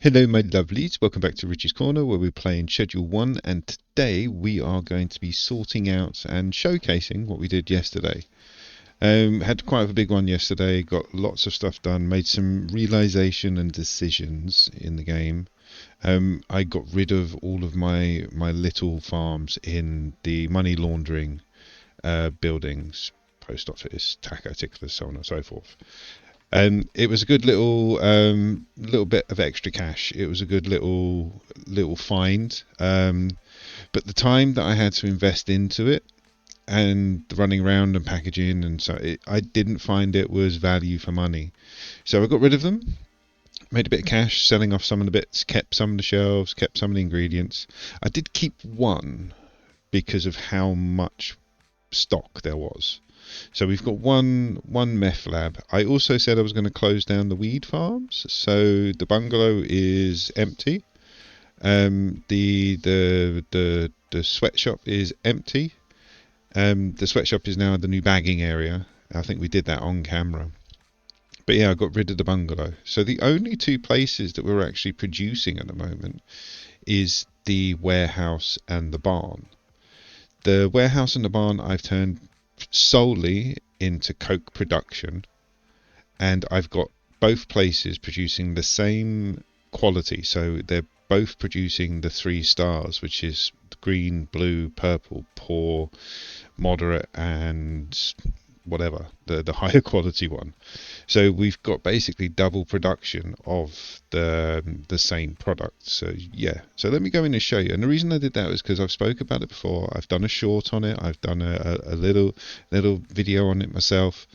Hello, my lovelies. Welcome back to Richie's Corner, where we're playing Schedule 1, and today we are going to be sorting out and showcasing what we did yesterday. Had quite a big one yesterday, got lots of stuff done, made some realization and decisions in the game. I got rid of all of my little farms in the money laundering buildings, post office, taco ticklers, so on and so forth. And it was a good little bit of extra cash. It was a good little find. But the time that I had to invest into it and running around and packaging and I didn't find it was value for money. So I got rid of them, made a bit of cash, selling off some of the bits, kept some of the shelves, kept some of the ingredients. I did keep one because of how much stock there was. So we've got one meth lab. I also said I was going to close down the weed farms, so the bungalow is empty. The sweatshop is empty. The sweatshop is now the new bagging area. I think we did that on camera. But yeah, I got rid of the bungalow. So the only two places that we're actually producing at the moment is the warehouse and the barn. The warehouse and the barn I've turned solely into coke production, and I've got both places producing the same quality, so they're both producing the 3 stars, which is green, blue, purple, poor, moderate, and whatever, the higher quality one. So we've got basically double production of the same product. So yeah, so let me go in and show you. And the reason I did that was because I've spoke about it before. I've done a short on it. I've done a little video on it myself.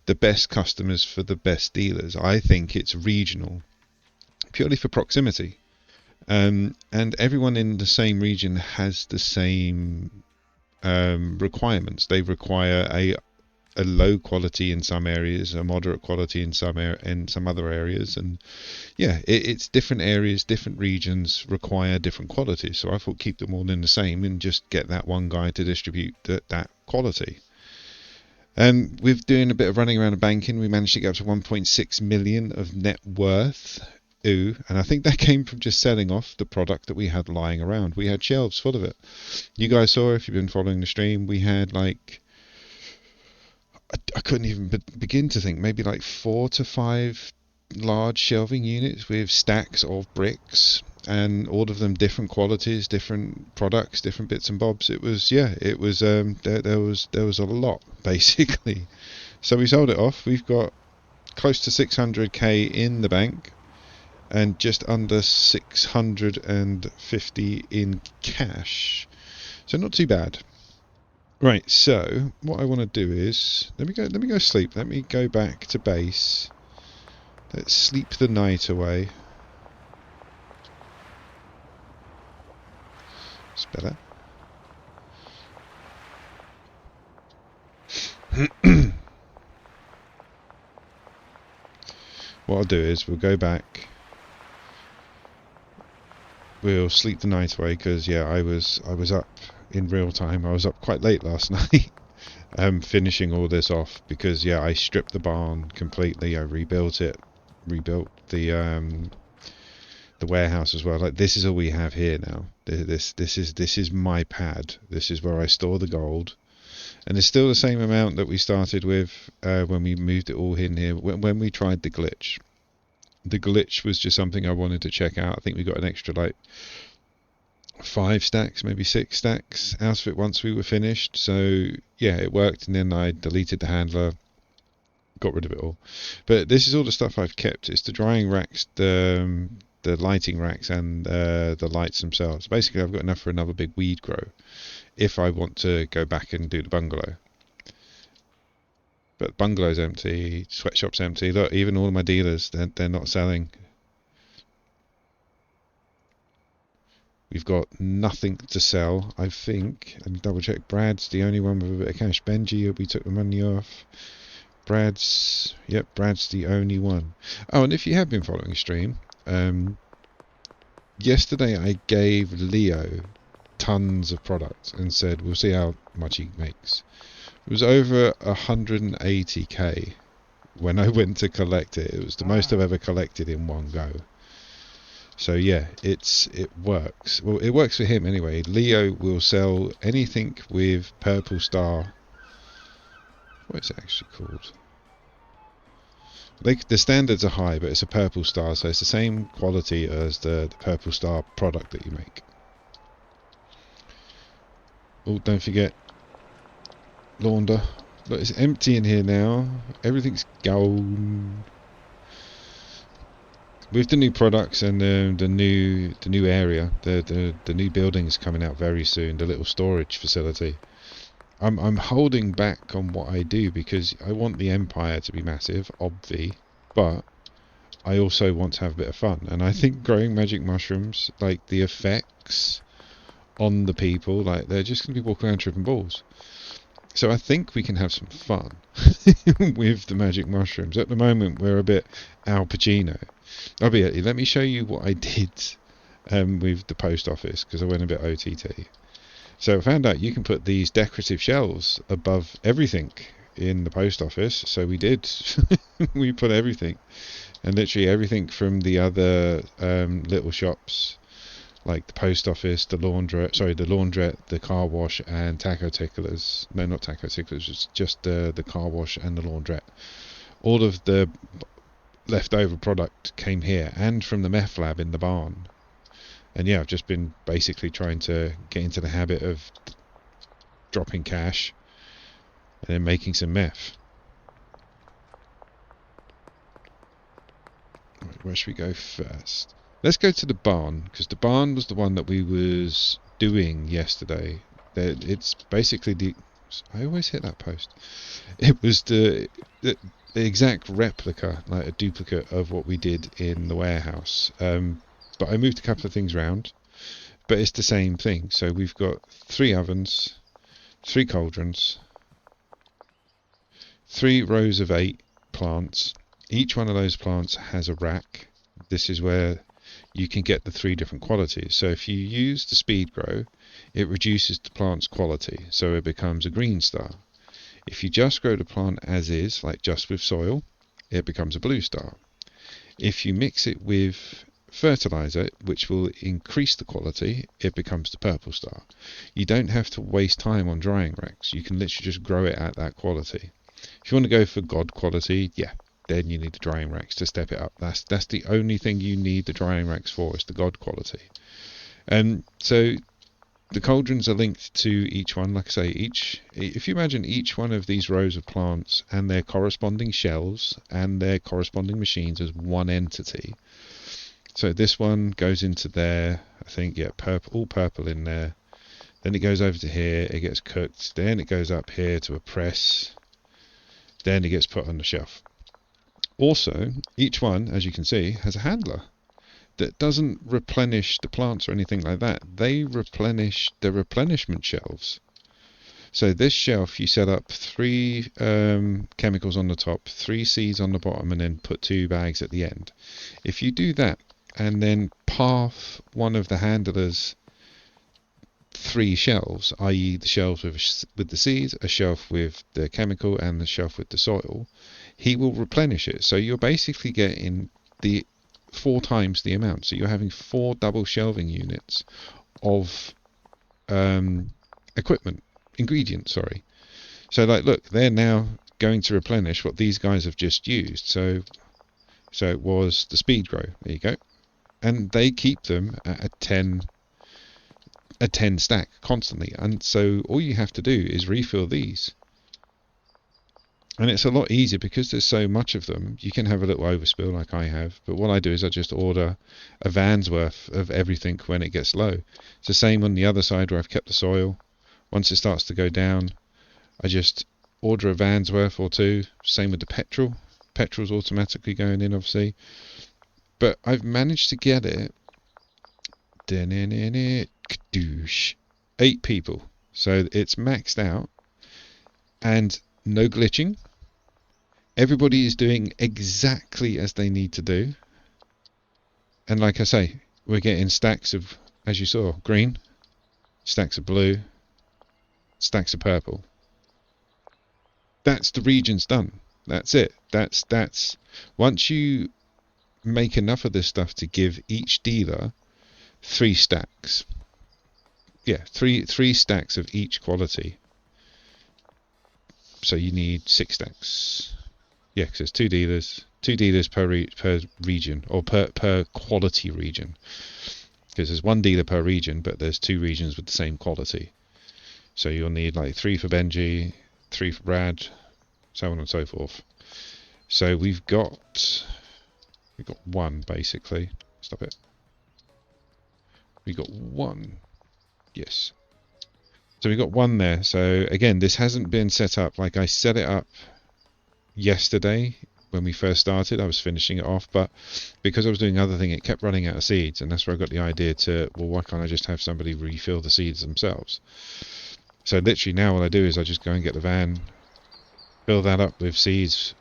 The best customers for the best dealers. I think it's regional, purely for proximity. And everyone in the same region has the same requirements. They require a low quality in some areas, a moderate quality in some other areas, and yeah, it's different areas, different regions require different qualities. So I thought keep them all in the same and just get that one guy to distribute that quality. And with doing a bit of running around and banking, we managed to get up to 1.6 million of net worth. Ooh, and I think that came from just selling off the product that we had lying around. We had shelves full of it. You guys saw, if you've been following the stream, we had like, I couldn't even begin to think, maybe like 4 to 5 large shelving units with stacks of bricks, and all of them different qualities, different products, different bits and bobs. It was, yeah, it was there was a lot basically. So we sold it off. We've got close to 600k in the bank and just under 650 in cash. So not too bad. Right, so what I want to do is let me go sleep. Let me go back to base. Let's sleep the night away. It's better. What I'll do is we'll go back. We'll sleep the night away because yeah, I was up in real time. I was up quite late last night. Finishing all this off because yeah, I stripped the barn completely. I rebuilt it, rebuilt the warehouse as well. Like, this is all we have here now. This is my pad. This is where I store the gold, and it's still the same amount that we started with when we moved it all in here. When we tried the glitch. The glitch was just something I wanted to check out. I think we got an extra like 5 stacks, maybe 6 stacks out of it once we were finished. So yeah, it worked, and then I deleted the handler, got rid of it all. But this is all the stuff I've kept. It's the drying racks, the lighting racks, and the lights themselves. Basically, I've got enough for another big weed grow if I want to go back and do the bungalow. But bungalow's empty, sweatshop's empty. Look, even all of my dealers, they're not selling. We've got nothing to sell, I think. Let me double check. Brad's the only one with a bit of cash. Benji, we took the money off. Brad's the only one. Oh, and if you have been following the stream, yesterday I gave Leo tons of products and said we'll see how much he makes. It was over 180k when I went to collect it. It was the most I've ever collected in one go. So yeah, it works. Well, it works for him anyway. Leo will sell anything with purple star. What is it actually called? Like the standards are high, but it's a purple star, so it's the same quality as the purple star product that you make. Oh, don't forget launder. Look, it's empty in here now. Everything's gone. With the new products and the new area, the new buildings coming out very soon. The little storage facility. I'm holding back on what I do because I want the empire to be massive, obvi, but I also want to have a bit of fun. And I think growing magic mushrooms, like the effects on the people, like they're just going to be walking around tripping balls. So I think we can have some fun with the magic mushrooms. At the moment, we're a bit Al Pacino. Let me show you what I did with the post office because I went a bit OTT. So I found out you can put these decorative shelves above everything in the post office. So we did. We put everything, and literally everything from the other little shops, like the post office, the laundrette, the car wash, and taco ticklers. No, not taco ticklers. It's just the car wash and the laundrette. All of the leftover product came here, and from the meth lab in the barn. And yeah, I've just been basically trying to get into the habit of dropping cash and then making some meth. Right, where should we go first? Let's go to the barn, because the barn was the one that we was doing yesterday. It's basically the... I always hit that post. It was the exact replica, like a duplicate of what we did in the warehouse. But I moved a couple of things around. But it's the same thing. So we've got 3 ovens, 3 cauldrons, 3 rows of 8 plants. Each one of those plants has a rack. This is where you can get the 3 different qualities. So if you use the speed grow, it reduces the plant's quality, so it becomes a green star. If you just grow the plant as is, like just with soil, it becomes a blue star. If you mix it with fertilizer, which will increase the quality, it becomes the purple star. You don't have to waste time on drying racks. You can literally just grow it at that quality. If you want to go for God quality, yeah, then you need the drying racks to step it up. That's the only thing you need the drying racks for, is the God quality. And so the cauldrons are linked to each one. Like I say, if you imagine each one of these rows of plants and their corresponding shelves and their corresponding machines as one entity. So this one goes into there, I think, yeah, purple, all purple in there. Then it goes over to here, it gets cooked. Then it goes up here to a press. Then it gets put on the shelf. Also, each one, as you can see, has a handler that doesn't replenish the plants or anything like that. They replenish the replenishment shelves. So this shelf, you set up 3 chemicals on the top, 3 seeds on the bottom, and then put 2 bags at the end. If you do that, and then path one of the handlers 3 shelves, i.e. the shelves with the seeds, a shelf with the chemical, and the shelf with the soil, he will replenish it. So you're basically getting the 4 times the amount. So you're having 4 double shelving units of ingredients. So like, look, they're now going to replenish what these guys have just used. So it was the speed grow. There you go. And they keep them at a 10 stack constantly, and so all you have to do is refill these, and it's a lot easier because there's so much of them. You can have a little overspill like I have, but what I do is I just order a van's worth of everything when it gets low. It's the same on the other side where I've kept the soil. Once it starts to go down, I just order a van's worth or 2. Same with the petrol's automatically going in, obviously, but I've managed to get it 8 people, so it's maxed out and no glitching. Everybody is doing exactly as they need to do, and like I say, we're getting stacks of, as you saw, green, stacks of blue, stacks of purple. That's the regions done. That's it. That's once you make enough of this stuff to give each dealer 3 stacks. Yeah, three stacks of each quality. So you need 6 stacks. Yeah, because there's 2 dealers per region, or per quality region. Because there's 1 dealer per region, but there's 2 regions with the same quality. So you'll need like 3 for Benji, 3 for Brad, so on and so forth. So we've got 1 basically. Stop it. We got 1. Yes. So we got 1 there. So again, this hasn't been set up. Like I set it up yesterday when we first started. I was finishing it off, but because I was doing other thing, it kept running out of seeds, and that's where I got the idea to, well, why can't I just have somebody refill the seeds themselves? So literally now what I do is I just go and get the van, fill that up with seeds,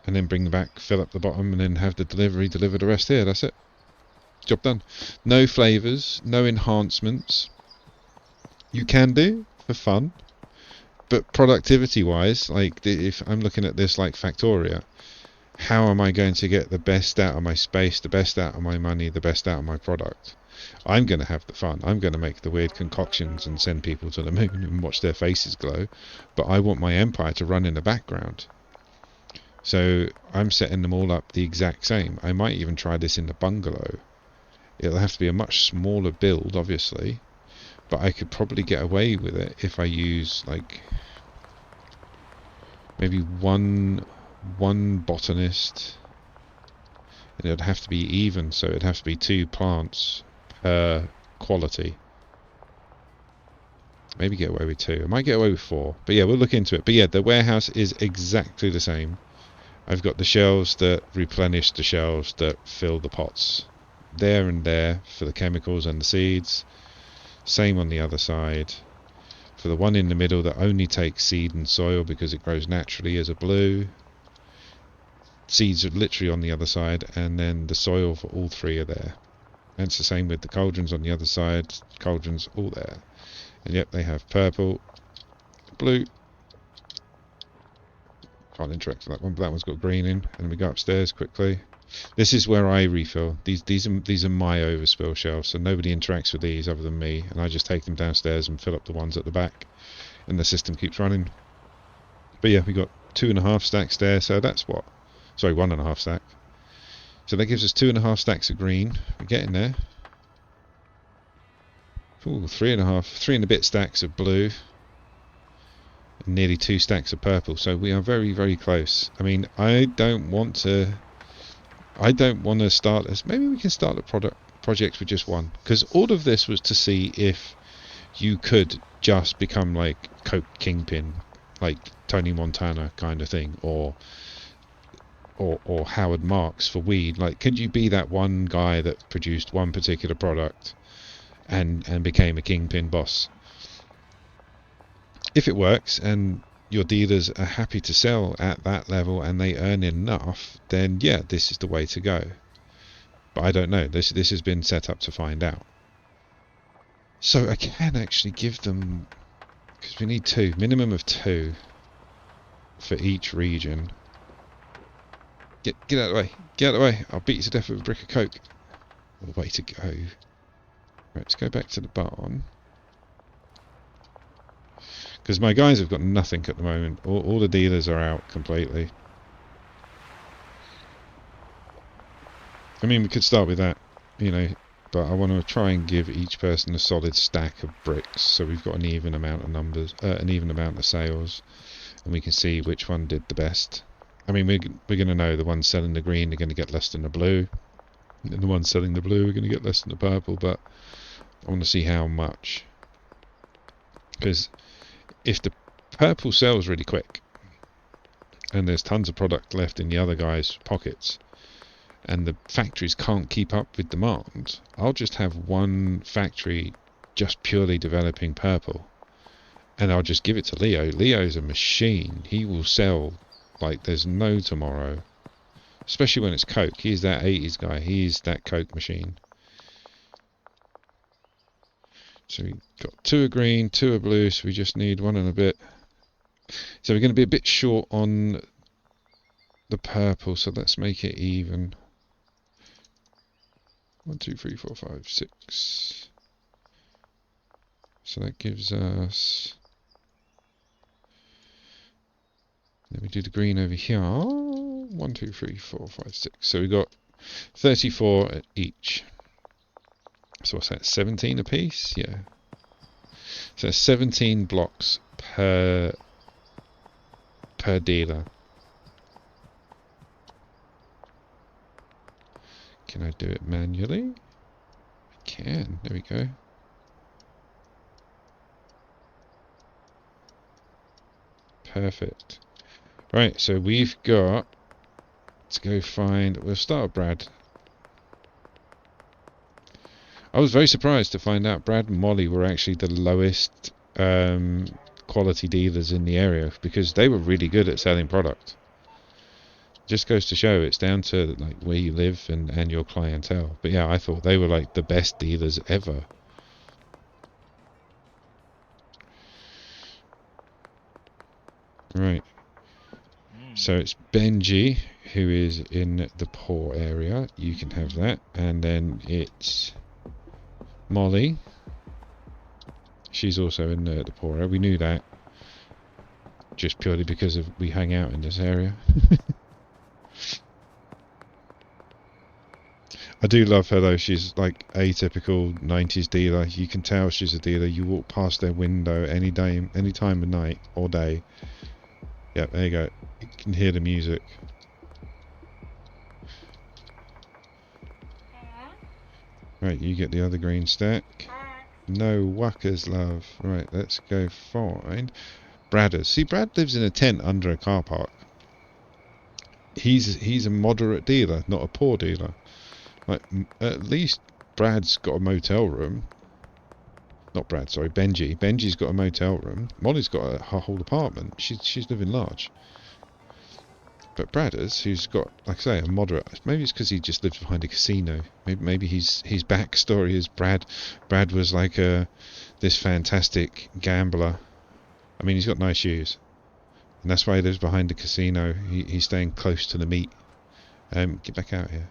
and then bring them back, fill up the bottom, and then have the delivery deliver the rest here. That's it. Job done. No flavors, no enhancements. You can do for fun, but productivity wise, like if I'm looking at this like Factoria, how am I going to get the best out of my space, the best out of my money, the best out of my product? I'm going to have the fun. I'm going to make the weird concoctions and send people to the moon and watch their faces glow, but I want my empire to run in the background. So I'm setting them all up the exact same. I might even try this in the bungalow. It'll have to be a much smaller build, obviously, but I could probably get away with it if I use like maybe one botanist, and it'd have to be even, so it'd have to be 2 plants per quality. Maybe get away with 2. I might get away with 4, but yeah, we'll look into it. But yeah, the warehouse is exactly the same. I've got the shelves that replenish the shelves that fill the pots there and there for the chemicals and the seeds. Same on the other side. For the one in the middle that only takes seed and soil because it grows naturally as a blue. Seeds are literally on the other side, and then the soil for all 3 are there. And it's the same with the cauldrons on the other side. Cauldrons all there. And yep, they have purple, blue. Can't interact with that one, but that one's got green in. And we go upstairs quickly. This is where I refill. These are my overspill shelves, so nobody interacts with these other than me, and I just take them downstairs and fill up the ones at the back, and the system keeps running. But yeah, we got 2.5 stacks there, so that's what? Sorry, 1.5 stack. So that gives us 2.5 stacks of green. We're getting there. Ooh, 3 and a bit stacks of blue. And nearly 2 stacks of purple. So we are very, very close. I mean, I don't want to start this. Maybe we can start the project with just 1. Because all of this was to see if you could just become like Coke Kingpin, like Tony Montana kind of thing, or Howard Marks for weed. Like, could you be that one guy that produced one particular product and became a kingpin boss? If it works and your dealers are happy to sell at that level and they earn enough, then yeah, this is the way to go. But I don't know. This has been set up to find out. So I can actually give them, because we need 2, minimum of 2 for each region. Get out of the way. Get out of the way. I'll beat you to death with a brick of coke. What a way to go. Right, let's go back to the barn. Because my guys have got nothing at the moment. All the dealers are out completely. I mean, we could start with that, you know, but I want to try and give each person a solid stack of bricks, so we've got an even amount of numbers, an even amount of sales, and we can see which one did the best. I mean, we're going to know the ones selling the green are going to get less than the blue, and the ones selling the blue are going to get less than the purple, but I want to see how much. Because if the purple sells really quick, and there's tons of product left in the other guy's pockets, and the factories can't keep up with demand, I'll just have one factory just purely developing purple, and I'll just give it to Leo. Leo's a machine. He will sell like there's no tomorrow, especially when it's Coke. He's that 80s guy. He's that Coke machine. So we've got 2 of green, 2 of blue, so we just need 1 and a bit. So we're going to be a bit short on the purple, so let's make it even. 1, 2, 3, 4, 5, 6. So that gives us... Then we do the green over here. 1, 2, 3, 4, 5, 6. So we got 34 at each. So what's that? 17 a piece? Yeah. So 17 blocks per dealer. Can I do it manually? I can. There we go. Perfect. Right, so we've got... Let's go find... We'll start with Brad. I was very surprised to find out Brad and Molly were actually the lowest quality dealers in the area, because they were really good at selling product. Just goes to show it's down to like where you live and your clientele. But yeah, I thought they were like the best dealers ever. Right. So it's Benji who is in the poor area. You can have that. And then it's Molly. She's also in the poor area. We knew that. Just purely because of we hang out in this area. I do love her though. She's like a typical 90s dealer. You can tell she's a dealer. You walk past their window any day, any time of night or day. Yeah, there you go. You can hear the music. Right, you get the other green stack. No wuckers, love. Right, let's go find Bradders. See, Brad lives in a tent under a car park. He's a moderate dealer, not a poor dealer. Like, at least Brad's got a motel room. Not Brad, sorry, Benji. Benji's got a motel room. Molly's got a whole apartment. She's living large. But Bradders, who's got, like I say, a moderate... Maybe it's because he just lives behind a casino. Maybe his backstory is Brad was like this fantastic gambler. I mean, he's got nice shoes. And that's why he lives behind a casino. He's staying close to the meat. Get back out here.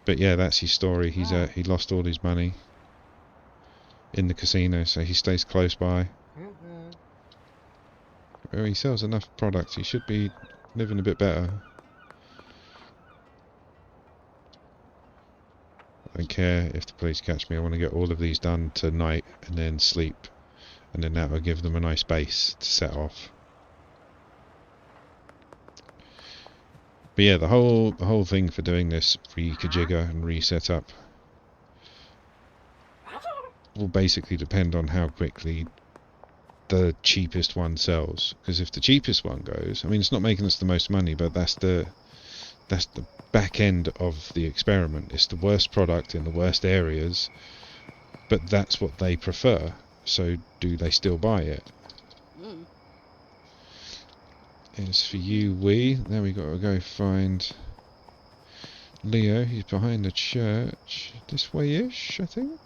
But yeah, that's his story. He lost all his money in the casino, so he stays close by. Well, he sells enough products. He should be living a bit better. I don't care if the police catch me. I want to get all of these done tonight and then sleep, and then that will give them a nice base to set off. But yeah, the whole thing for doing this re-configure and reset up will basically depend on how quickly the cheapest one sells. Because if the cheapest one goes, I mean, it's not making us the most money, but that's the back end of the experiment. It's the worst product in the worst areas, but that's what they prefer. So do they still buy it? It's for you, Now we got to go find Leo. He's behind the church. This way-ish, I think.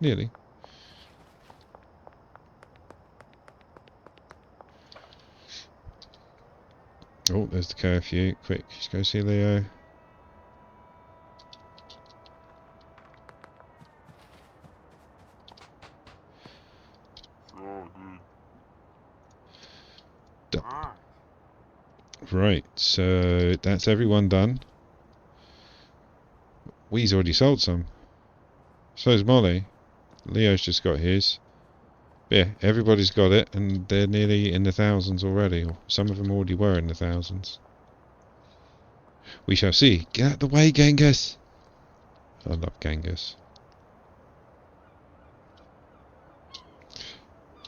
Nearly. Oh, there's the curfew. Quick, just go see Leo. Right, so that's everyone done. Wee's already sold some. So's Molly. Leo's just got his. Yeah, everybody's got it, and they're nearly in the thousands already. Or some of them already were in the thousands. We shall see. Get out of the way, Genghis! I love Genghis.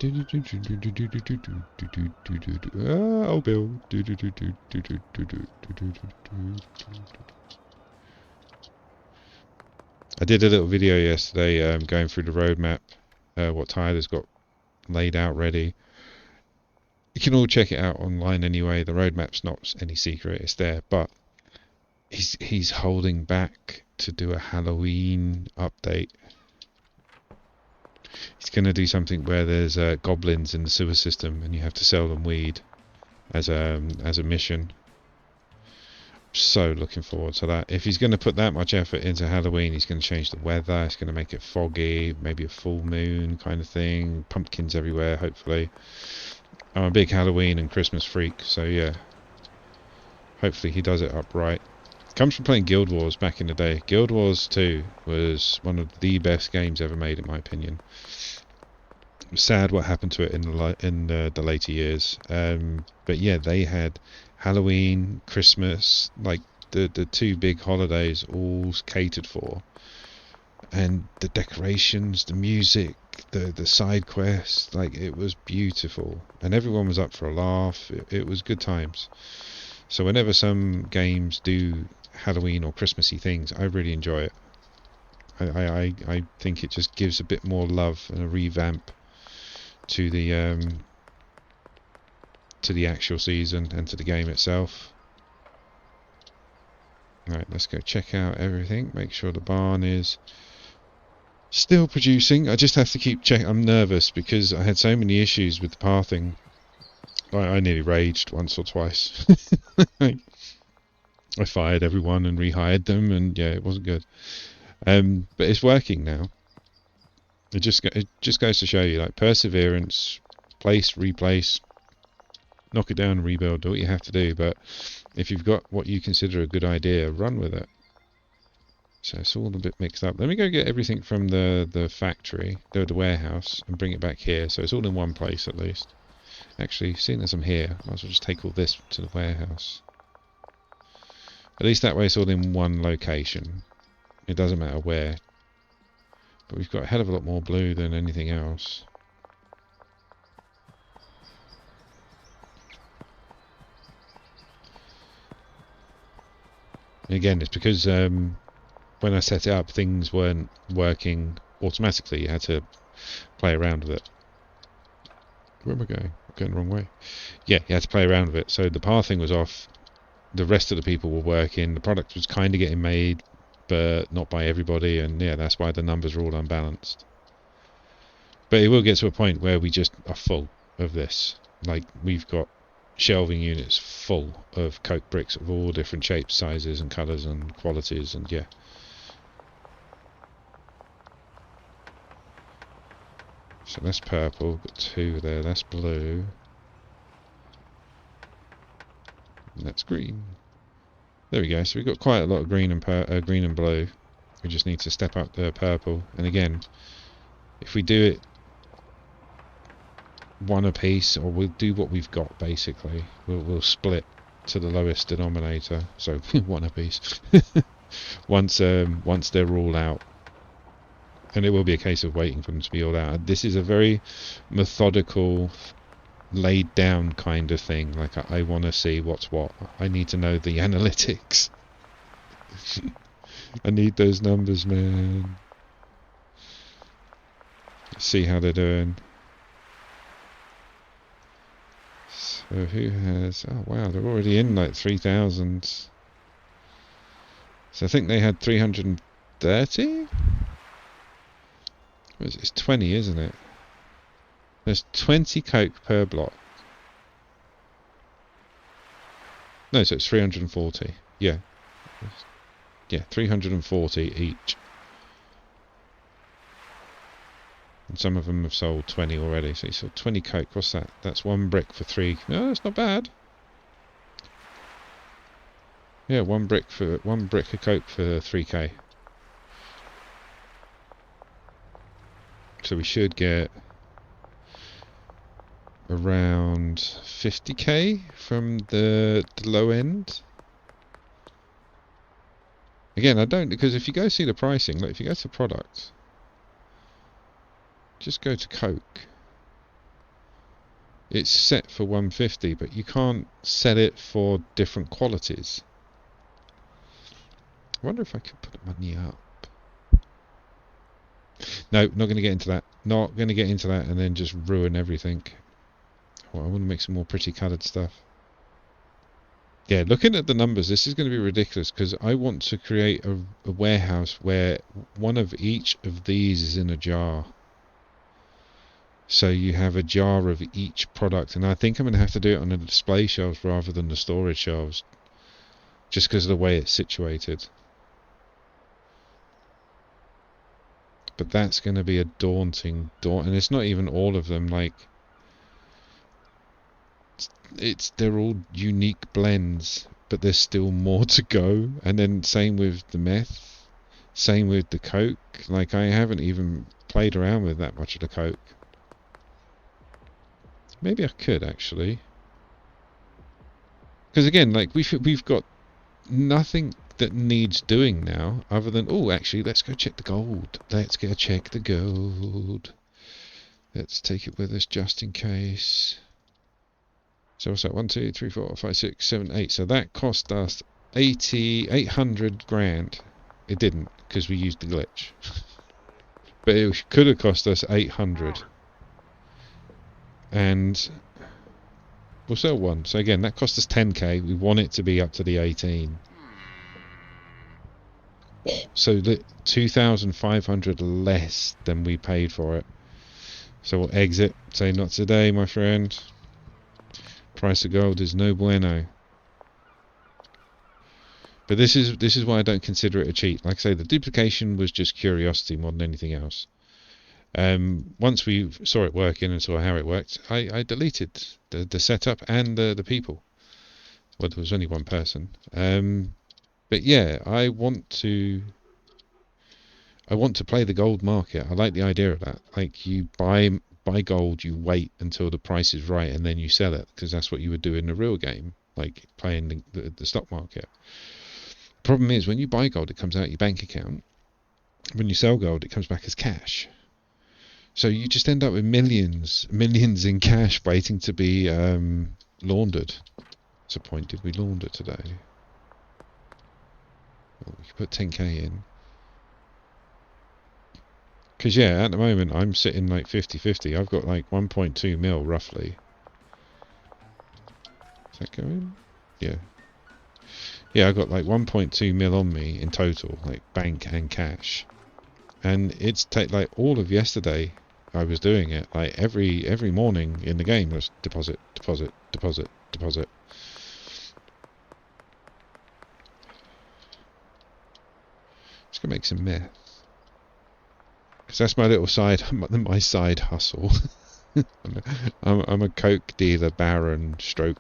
Oh, Bill. I did a little video yesterday going through the roadmap, what Tyler's got laid out ready. You can all check it out online anyway. The roadmap's not any secret, it's there, but he's holding back to do a Halloween update. He's going to do something where there's goblins in the sewer system and you have to sell them weed as a mission. so looking forward to that. If he's going to put that much effort into Halloween, he's going to change the weather. It's going to make it foggy, maybe a full moon kind of thing. Pumpkins everywhere, hopefully. I'm a big Halloween and Christmas freak, so yeah. Hopefully he does it upright. Comes from playing Guild Wars back in the day. Guild Wars 2 was one of the best games ever made, in my opinion. It was sad what happened to it in the later years. But yeah, they had Halloween, Christmas, like the two big holidays, all catered for, and the decorations, the music, the side quests, like it was beautiful, and everyone was up for a laugh. It was good times. So whenever some games do Halloween or Christmassy things, I really enjoy it. I think it just gives a bit more love and a revamp to the actual season and to the game itself. Right, let's go check out everything. Make sure the barn is still producing. I just have to keep checking. I'm nervous because I had so many issues with the pathing. I nearly raged once or twice. I fired everyone and rehired them, and yeah, it wasn't good. But it's working now. It just goes to show you, like, perseverance, place, replace, knock it down and rebuild, do what you have to do. But if you've got what you consider a good idea, run with it. So it's all a bit mixed up. Let me go get everything from the factory, the warehouse, and bring it back here, so it's all in one place at least. Actually, seeing as I'm here, I might as well just take all this to the warehouse. At least that way it's all in one location. It doesn't matter where. But we've got a hell of a lot more blue than anything else. And again, it's because when I set it up, things weren't working automatically. You had to play around with it. Where am I going? I'm going the wrong way. Yeah, you had to play around with it. So the pathing was off. The rest of the people were working. The product was kind of getting made, but not by everybody. And yeah, that's why the numbers are all unbalanced. But it will get to a point where we just are full of this. Like, we've got shelving units full of coke bricks of all different shapes, sizes and colours and qualities, and yeah. So that's purple, got two there, that's blue. And that's green. There we go, so we've got quite a lot of green and blue. We just need to step up the purple, and again, if we do it one a piece, or we'll do what we've got basically. We'll split to the lowest denominator, so one a piece. once they're all out, and it will be a case of waiting for them to be all out. This is a very methodical, laid down kind of thing. Like, I want to see what's what. I need to know the analytics. I need those numbers, man. See how they're doing. So who has... Oh wow, they're already in like 3,000. So I think they had 330? It's 20, isn't it? There's 20 coke per block. No, so it's 340. Yeah. Yeah, 340 each. And some of them have sold 20 already. So you sold 20 coke. What's that? That's one brick for 3. No, that's not bad. Yeah, one brick of coke for 3k. So we should get around 50k from the low end. Again, I don't, because if you go see the pricing, like if you go to products, just go to coke. It's set for 150, but you can't set it for different qualities. I wonder if I could put the money up. No, not going to get into that. Not going to get into that and then just ruin everything. Well, I want to make some more pretty coloured stuff. Yeah, looking at the numbers, this is going to be ridiculous because I want to create a warehouse where one of each of these is in a jar. So you have a jar of each product, and I think I'm going to have to do it on the display shelves rather than the storage shelves. just because of the way it's situated. But that's going to be a daunting, and it's not even all of them. Like, they're all unique blends, but there's still more to go. And then same with the meth, same with the coke. Like, I haven't even played around with that much of the coke. Maybe I could actually, because again, like we've got nothing that needs doing now, other than, oh, actually, let's go check the gold. Let's go check the gold. Let's take it with us just in case. So what's that? 1, 2, 3, 4, 5, 6, 7, 8. So that cost us 800 grand. It didn't, because we used the glitch. But it could have cost us 800. And we'll sell one. So again, that cost us 10k. We want it to be up to the 18. So the 2,500 less than we paid for it. So we'll exit. Say not today, my friend. Price of gold is no bueno. But this is why I don't consider it a cheat. Like I say, the duplication was just curiosity more than anything else. Once we saw it working and saw how it worked, I deleted the setup and the people. Well, there was only one person. But yeah, I want to play the gold market. I like the idea of that. Like, you buy gold, you wait until the price is right, and then you sell it, because that's what you would do in the real game, like playing the stock market. Problem is, when you buy gold, it comes out your bank account. When you sell gold, it comes back as cash. So you just end up with millions in cash waiting to be laundered. What's the point? Did we launder today? Well, we could put 10k in. Because yeah, at the moment I'm sitting like 50-50. I've got like 1.2 mil roughly. Is that going? Yeah. Yeah, I've got like 1.2 mil on me in total, like bank and cash. And it's like all of yesterday I was doing it. Like every morning in the game was deposit, deposit, deposit, deposit. Just gonna make some meth. Because that's my little side, my side hustle. I'm a coke dealer, baron, stroke,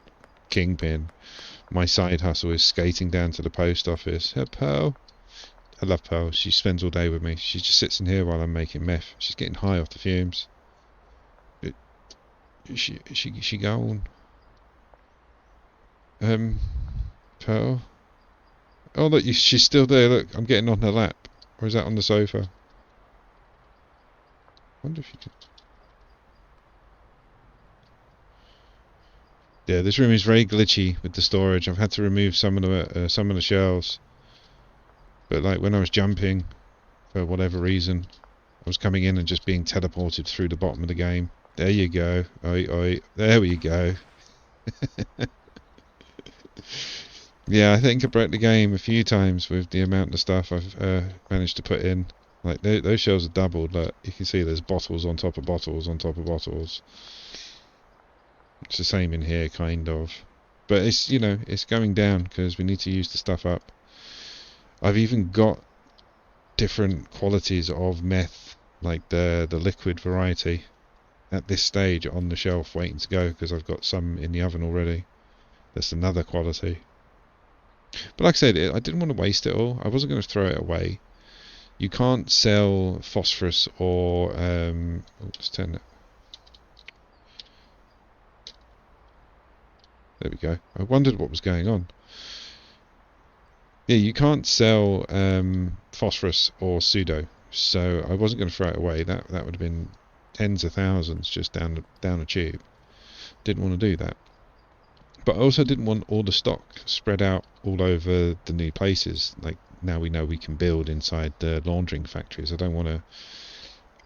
kingpin. My side hustle is skating down to the post office. Hey, Pearl. I love Pearl. She spends all day with me. She just sits in here while I'm making meth. She's getting high off the fumes. She gone. Pearl. Oh look, she's still there. Look, I'm getting on her lap. Or is that on the sofa? Wonder if you could. Yeah, this room is very glitchy with the storage. I've had to remove some of the shelves. But like when I was jumping, for whatever reason, I was coming in and just being teleported through the bottom of the game. There you go. Oi, oi. There we go. Yeah, I think I broke the game a few times with the amount of stuff I've managed to put in. Like those shelves are doubled. Look, you can see there's bottles on top of bottles on top of bottles. It's the same in here, kind of. But it's, it's going down because we need to use the stuff up. I've even got different qualities of meth, like the liquid variety, at this stage on the shelf waiting to go, because I've got some in the oven already. That's another quality. But like I said, I didn't want to waste it all. I wasn't going to throw it away. You can't sell phosphorus or... let's turn it. There we go. I wondered what was going on. Yeah, you can't sell phosphorus or pseudo, so I wasn't going to throw it away. That would have been tens of thousands just down a tube. Didn't want to do that. But I also didn't want all the stock spread out all over the new places. Like, now we know we can build inside the laundering factories. I don't want to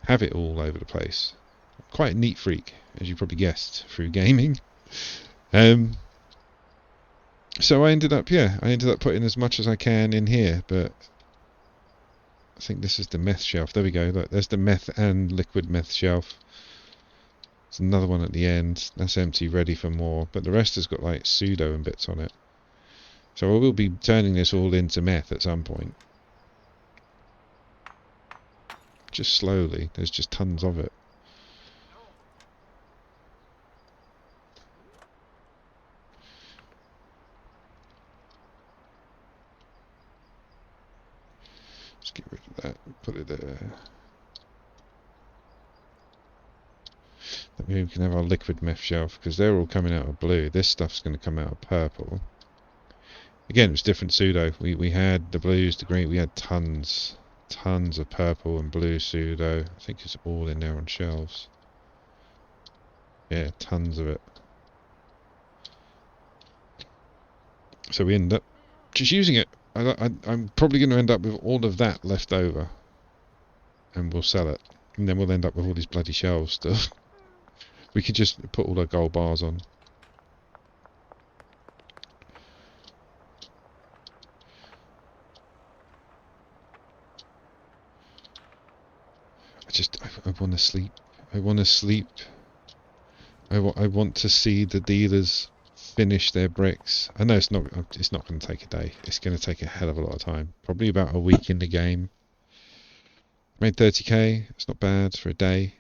have it all over the place. Quite a neat freak, as you probably guessed through gaming. So I ended up putting as much as I can in here, but I think this is the meth shelf. There we go. Look, there's the meth and liquid meth shelf. There's another one at the end. That's empty, ready for more. But the rest has got like pseudo and bits on it. So I will be turning this all into meth at some point. Just slowly. There's just tons of it. Let's get rid of that. Put it there. Maybe we can have our liquid meth shelf, because they're all coming out of blue. This stuff's going to come out of purple. Again, it was different pseudo. We had the blues, the green. We had tons of purple and blue pseudo. I think it's all in there on shelves. Yeah, tons of it. So we end up just using it. I'm probably going to end up with all of that left over, and we'll sell it, and then we'll end up with all these bloody shelves still. We could just put all our gold bars on. I want to sleep. I want to sleep. I want to see the dealers finish their bricks. I know it's not going to take a day. It's going to take a hell of a lot of time. Probably about a week in the game. Made 30k. It's not bad for a day.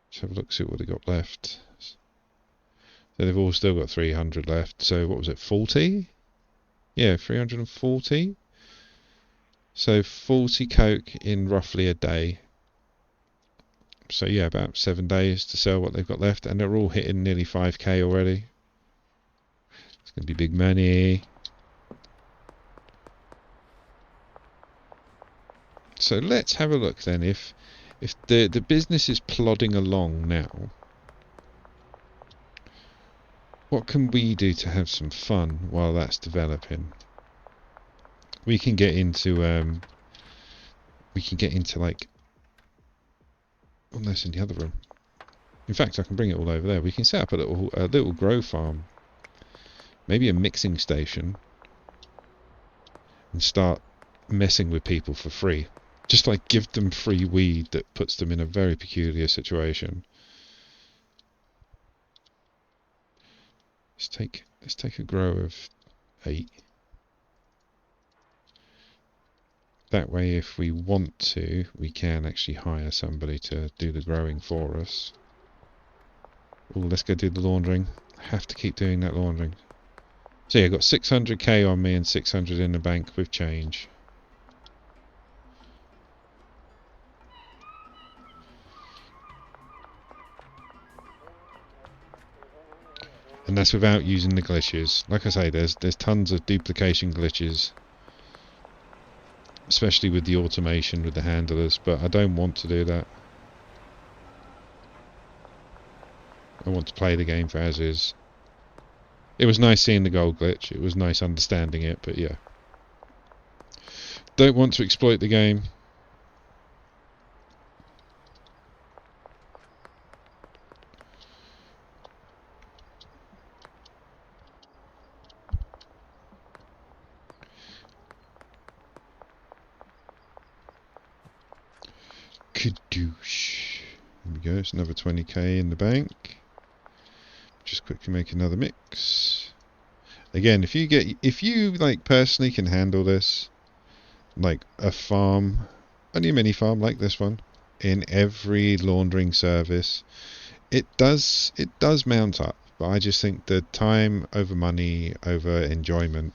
Let's have a look, see what they got left. So they've all still got 300 left. So what was it, 40? Yeah, 340. So 40 coke in roughly a day. So yeah, about 7 days to sell what they've got left, and they're all hitting nearly 5k already. It's going to be big money. So let's have a look then. If the business is plodding along now, what can we do to have some fun while that's developing? We can get into like, oh no, it's in the other room. In fact, I can bring it all over there. We can set up a little grow farm, maybe a mixing station, and start messing with people for free. Just like give them free weed that puts them in a very peculiar situation. Let's take a grow of 8. That way, if we want to, we can actually hire somebody to do the growing for us. Oh, let's go do the laundering. I have to keep doing that laundering. So yeah, I got 600k on me and 600 in the bank with change. And that's without using the glitches. Like I say, there's tons of duplication glitches, especially with the automation with the handlers, but I don't want to do that. I want to play the game for as is. It was nice seeing the gold glitch, it was nice understanding it, but yeah. Don't want to exploit the game. Kadoosh. There we go, it's another 20k in the bank. Just quickly make another mix. Again, if you like personally can handle this, like a farm, only a mini farm like this one, in every laundering service, it does mount up. But I just think the time over money over enjoyment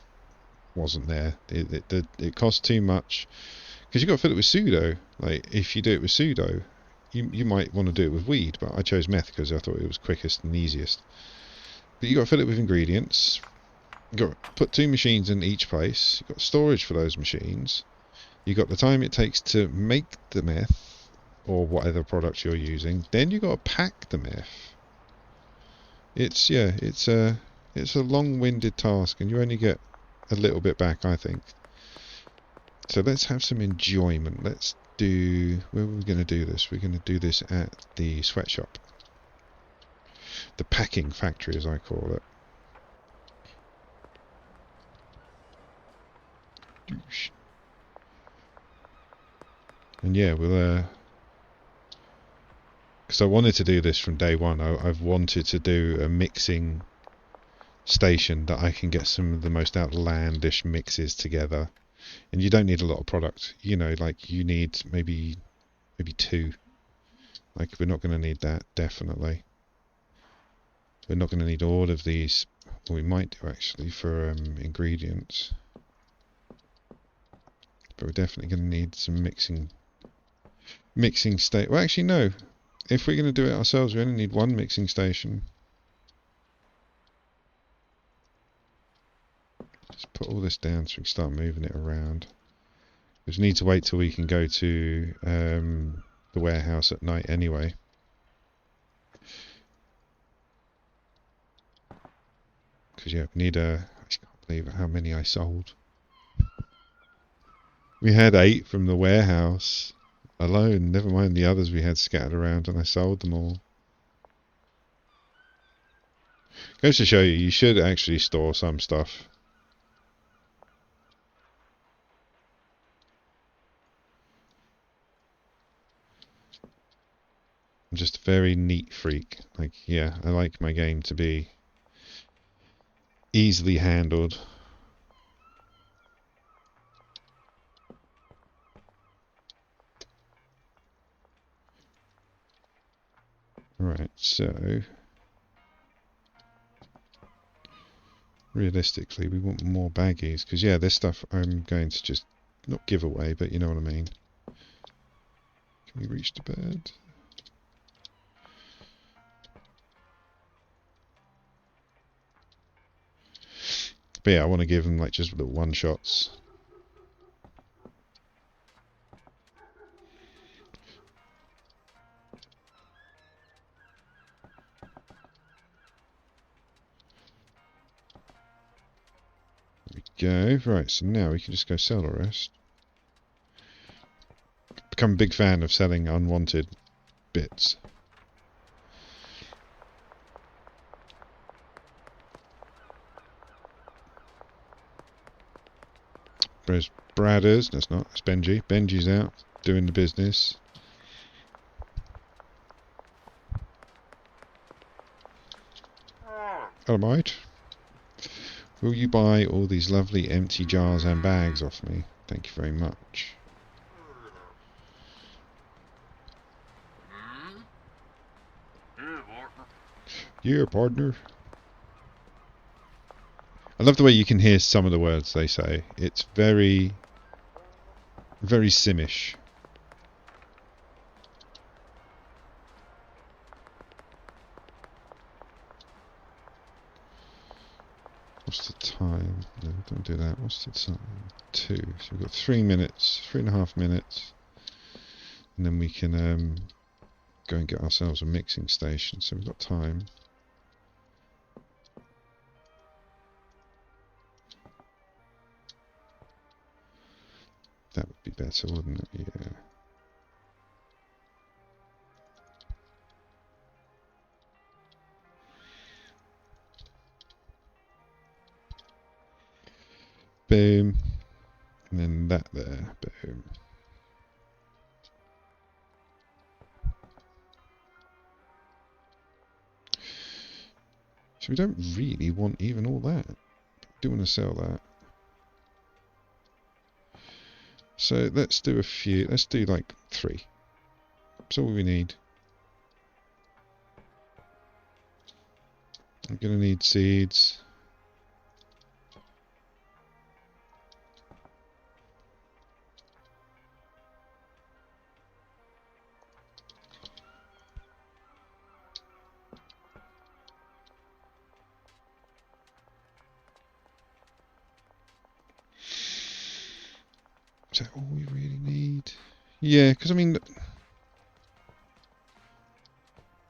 wasn't there. It cost too much. Because you've got to fill it with pseudo. Like, if you do it with pseudo, you might want to do it with weed, but I chose meth because I thought it was quickest and easiest. But you've got to fill it with ingredients. You've got to put 2 machines in each place. You've got storage for those machines. You've got the time it takes to make the meth, or whatever product you're using. Then you've got to pack the meth. It's a long-winded task, and you only get a little bit back, I think. So let's have some enjoyment. Let's do... Where are we going to do this? We're going to do this at the sweatshop. The packing factory, as I call it. And yeah, we'll... Because I wanted to do this from day one. I've wanted to do a mixing station that I can get some of the most outlandish mixes together. And you don't need a lot of product. You know, like you need maybe 2. Like we're not going to need that, definitely. We're not going to need all of these. Well, we might do actually for ingredients. But we're definitely going to need some mixing state. Well, actually no. If we're going to do it ourselves, we only need 1 mixing station. Just put all this down so we can start moving it around. We just need to wait till we can go to the warehouse at night anyway. Because yeah, we need I just can't believe how many I sold. We had 8 from the warehouse alone, never mind the others we had scattered around, and I sold them all. Goes to show you, you should actually store some stuff. I'm just a very neat freak. Like, yeah, I like my game to be easily handled. Right, so realistically we want more baggies, because yeah, this stuff I'm going to just not give away, but you know what I mean. Can we reach the bed? But yeah, I want to give them like just little one shots. There we go. Right, so now we can just go sell the rest. Become a big fan of selling unwanted bits. Whereas Brad is, that's not, that's Benji. Benji's out doing the business. Alright. Will you buy all these lovely empty jars and bags off me? Thank you very much. Yeah, partner. I love the way you can hear some of the words they say. It's very, very Simish. What's the time? No, don't do that. What's the time? 2. So we've got 3 minutes, 3.5 minutes. And then we can go and get ourselves a mixing station. So we've got time. That would be better, wouldn't it? Yeah. Boom. And then that there. Boom. So we don't really want even all that. Do want to sell that. So let's do a few. Let's do like 3. That's all we need. I'm going to need seeds. Is that all we really need? Yeah, because I mean,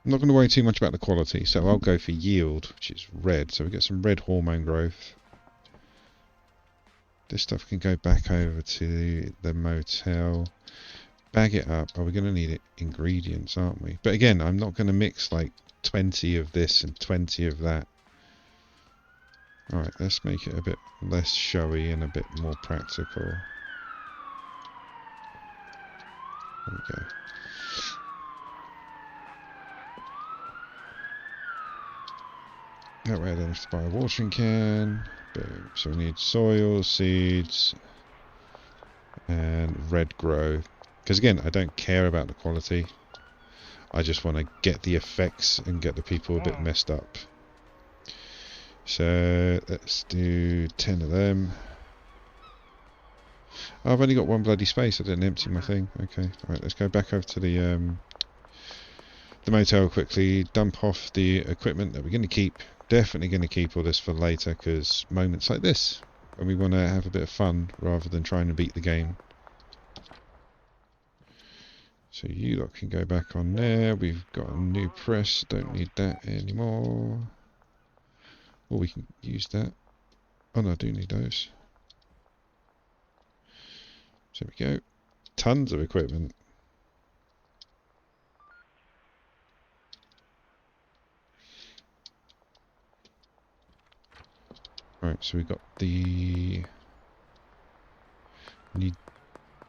I'm not going to worry too much about the quality, so I'll go for yield, which is red. So we get some red hormone growth. This stuff can go back over to the motel. Bag it up. Oh, we're going to need it ingredients, aren't we? But again, I'm not going to mix like 20 of this and 20 of that. Alright, let's make it a bit less showy and a bit more practical. There we go. That way I don't have to buy a watering can. Boom. So we need soil, seeds, and red grow. Because again, I don't care about the quality. I just want to get the effects and get the people a bit messed up. So let's do 10 of them. Oh, I've only got one bloody space. I didn't empty my thing. Okay, alright, let's go back over to the motel quickly. Dump off the equipment that we're going to keep. Definitely going to keep all this for later, because moments like this, when we want to have a bit of fun rather than trying to beat the game. So you lot can go back on there. We've got a new press. Don't need that anymore. Or we can use that. Oh no, I do need those. So there we go. Tons of equipment. Right, so we've got the... need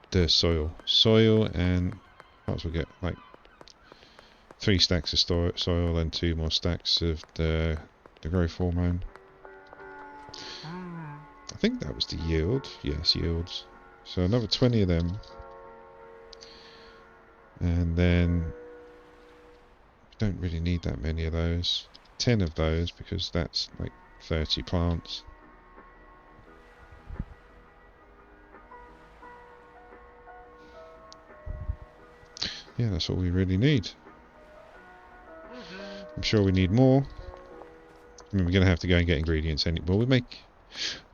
the soil. Soil, and what else we get? Like 3 stacks of soil and 2 more stacks of the growth hormone. I think that was the yield. Yes, yields. So another 20 of them. And then we don't really need that many of those. 10 of those, because that's like 30 plants. Yeah, that's all we really need. I'm sure we need more. I mean, we're going to have to go and get ingredients anyway. Well,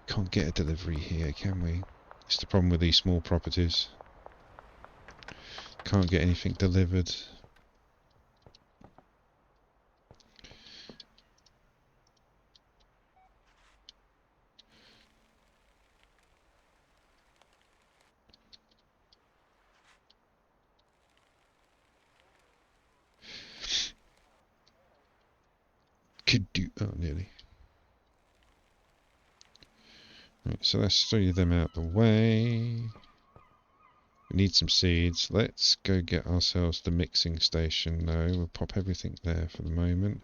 can't get a delivery here, can we? It's the problem with these small properties. Can't get anything delivered. Could do. Oh, nearly. Right, so let's 3 of them out the way. We need some seeds. Let's go get ourselves the mixing station though. We'll pop everything there for the moment.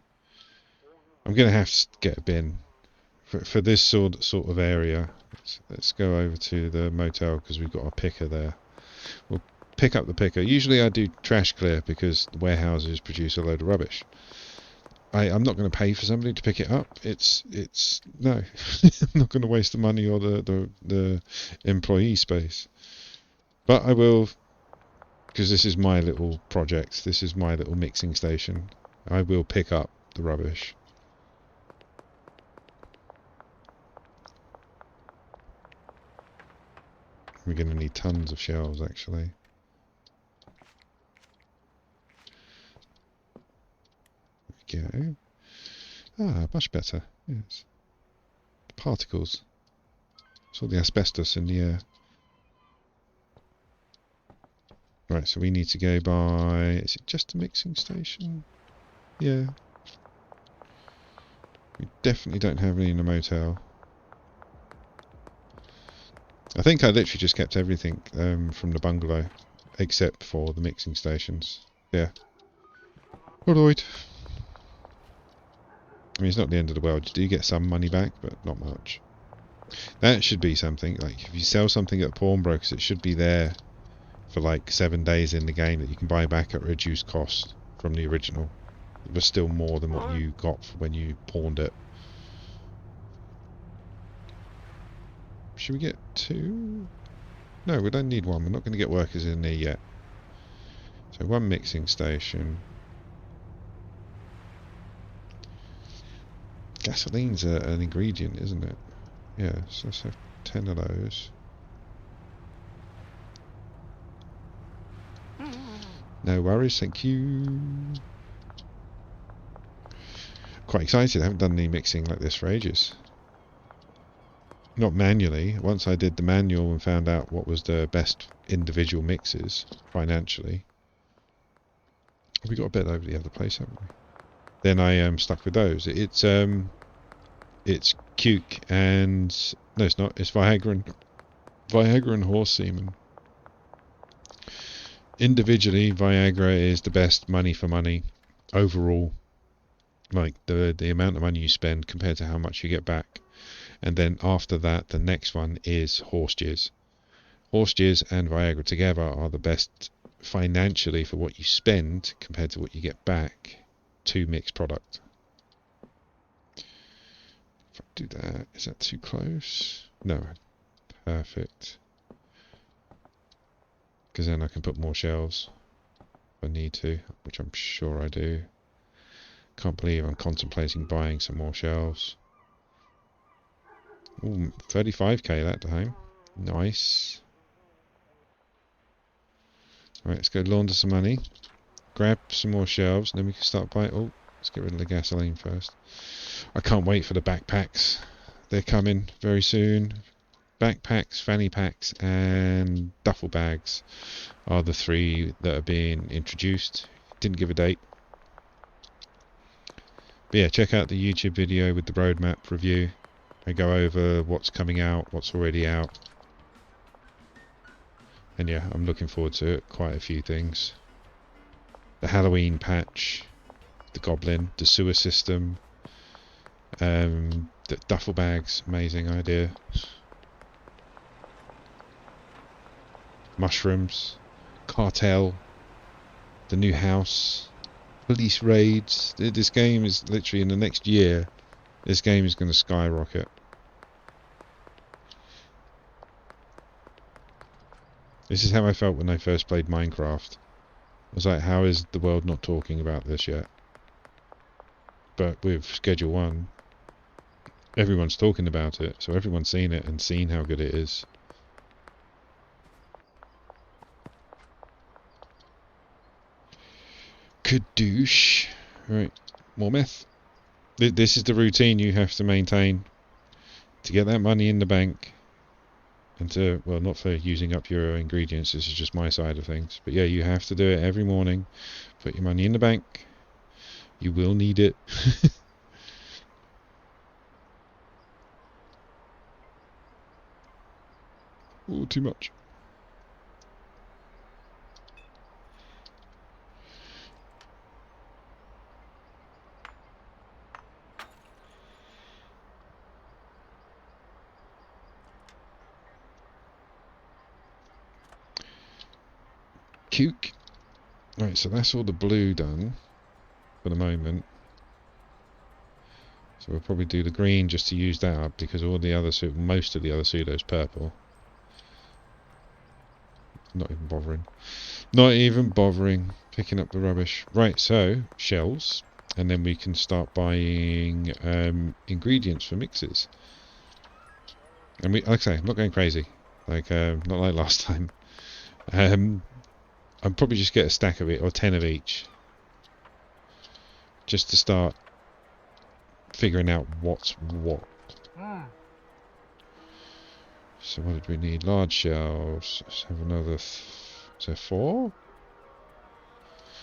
I'm going to have to get a bin. For this sort of area, let's go over to the motel because we've got a picker there. We'll pick up the picker. Usually I do trash clear because the warehouses produce a load of rubbish. I'm not going to pay for somebody to pick it up. No, I'm not going to waste the money or the employee space. But I will, because this is my little project. This is my little mixing station. I will pick up the rubbish. We're going to need tons of shelves, actually. There we go. Ah, much better. Yes. Particles. It's all the asbestos in the air. Right, so we need to go by... Is it just a mixing station? Yeah. We definitely don't have any in the motel. I think I literally just kept everything from the bungalow, except for the mixing stations. Yeah. Alright. I mean, it's not the end of the world. You do get some money back, but not much. That should be something. Like, if you sell something at pawnbrokers, it should be there for like 7 days in the game that you can buy back at reduced cost from the original. It was still more than what you got when you pawned it. Should we get 2? No, we don't need 1. We're not going to get workers in there yet. So 1 mixing station. Gasoline's an ingredient, isn't it? Yeah, so let's have 10 of those. No worries, thank you. Quite excited. I haven't done any mixing like this for ages. Not manually. Once I did the manual and found out what was the best individual mixes financially. We got a bit over the other place, haven't we? Then I am stuck with those. It's Cuke and no, it's not. It's Viagra and horse semen. Individually, Viagra is the best money for money overall. like the amount of money you spend compared to how much you get back. And then after that, the next one is horse jizz. Horse jizz and Viagra together are the best financially for what you spend compared to what you get back to mixed product. If I do that, is that too close? No, perfect. Because then I can put more shelves if I need to, which I'm sure I do. Can't believe I'm contemplating buying some more shelves. Ooh, 35k that time. Nice. Right, let's go launder some money. Grab some more shelves, and then we can start buying. Oh, let's get rid of the gasoline first. I can't wait for the backpacks. They're coming very soon. Backpacks, fanny packs, and duffel bags are the 3 that are being introduced. Didn't give a date. But yeah, check out the YouTube video with the roadmap review. I go over what's coming out, what's already out. And yeah, I'm looking forward to it. Quite a few things. The Halloween patch, the Goblin, the sewer system, the duffel bags, amazing idea. Mushrooms, cartel, the new house, police raids. This game is literally in the next year. This game is going to skyrocket. This is how I felt when I first played Minecraft. I was like, how is the world not talking about this yet? But with Schedule 1, everyone's talking about it, so everyone's seen it and seen how good it is. Kadoosh. Right, more meth. This is the routine you have to maintain to get that money in the bank. And to, well, not for using up your ingredients, this is just my side of things. But yeah, you have to do it every morning. Put your money in the bank. You will need it. Oh, too much. Cuke. Right, so that's all the blue done for the moment. So we'll probably do the green just to use that up because all the other most of the other pseudo's purple. Not even bothering. Not even bothering picking up the rubbish. Right, so shells, and then we can start buying ingredients for mixes. And we, like I say, I'm not going crazy, like not like last time. I'll probably just get a stack of it or 10 of each, just to start figuring out what's what. So what did we need? Large shelves. Let's have another. Is there 4?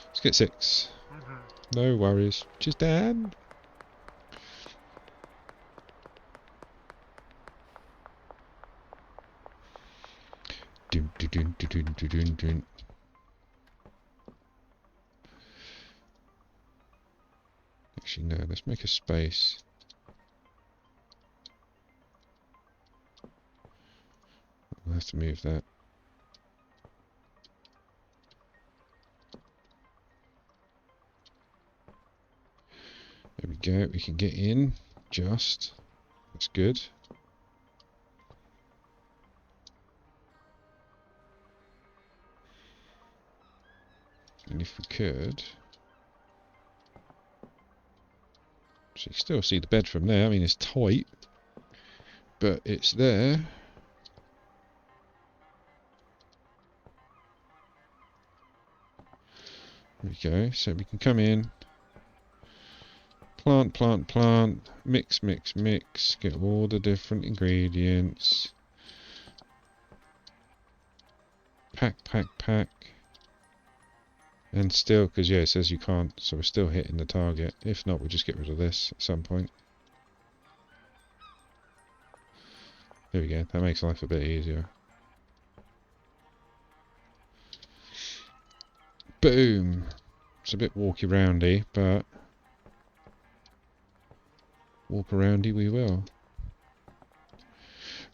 Let's get 6. No worries. Just Dan. Dun, dun, dun, dun, dun, dun, dun. Actually, no. Let's make a space. We'll have to move that. There we go. We can get in. Just. That's good. And if we could... So you can still see the bed from there. I mean, it's tight. But it's there. There we go. So we can come in. Plant, plant, plant. Mix, mix, mix. Get all the different ingredients. Pack, pack, pack. And still, because yeah, it says you can't, so we're still hitting the target. If not, we'll just get rid of this at some point. There we go, that makes life a bit easier. Boom! It's a bit walky roundy, but walk aroundy we will.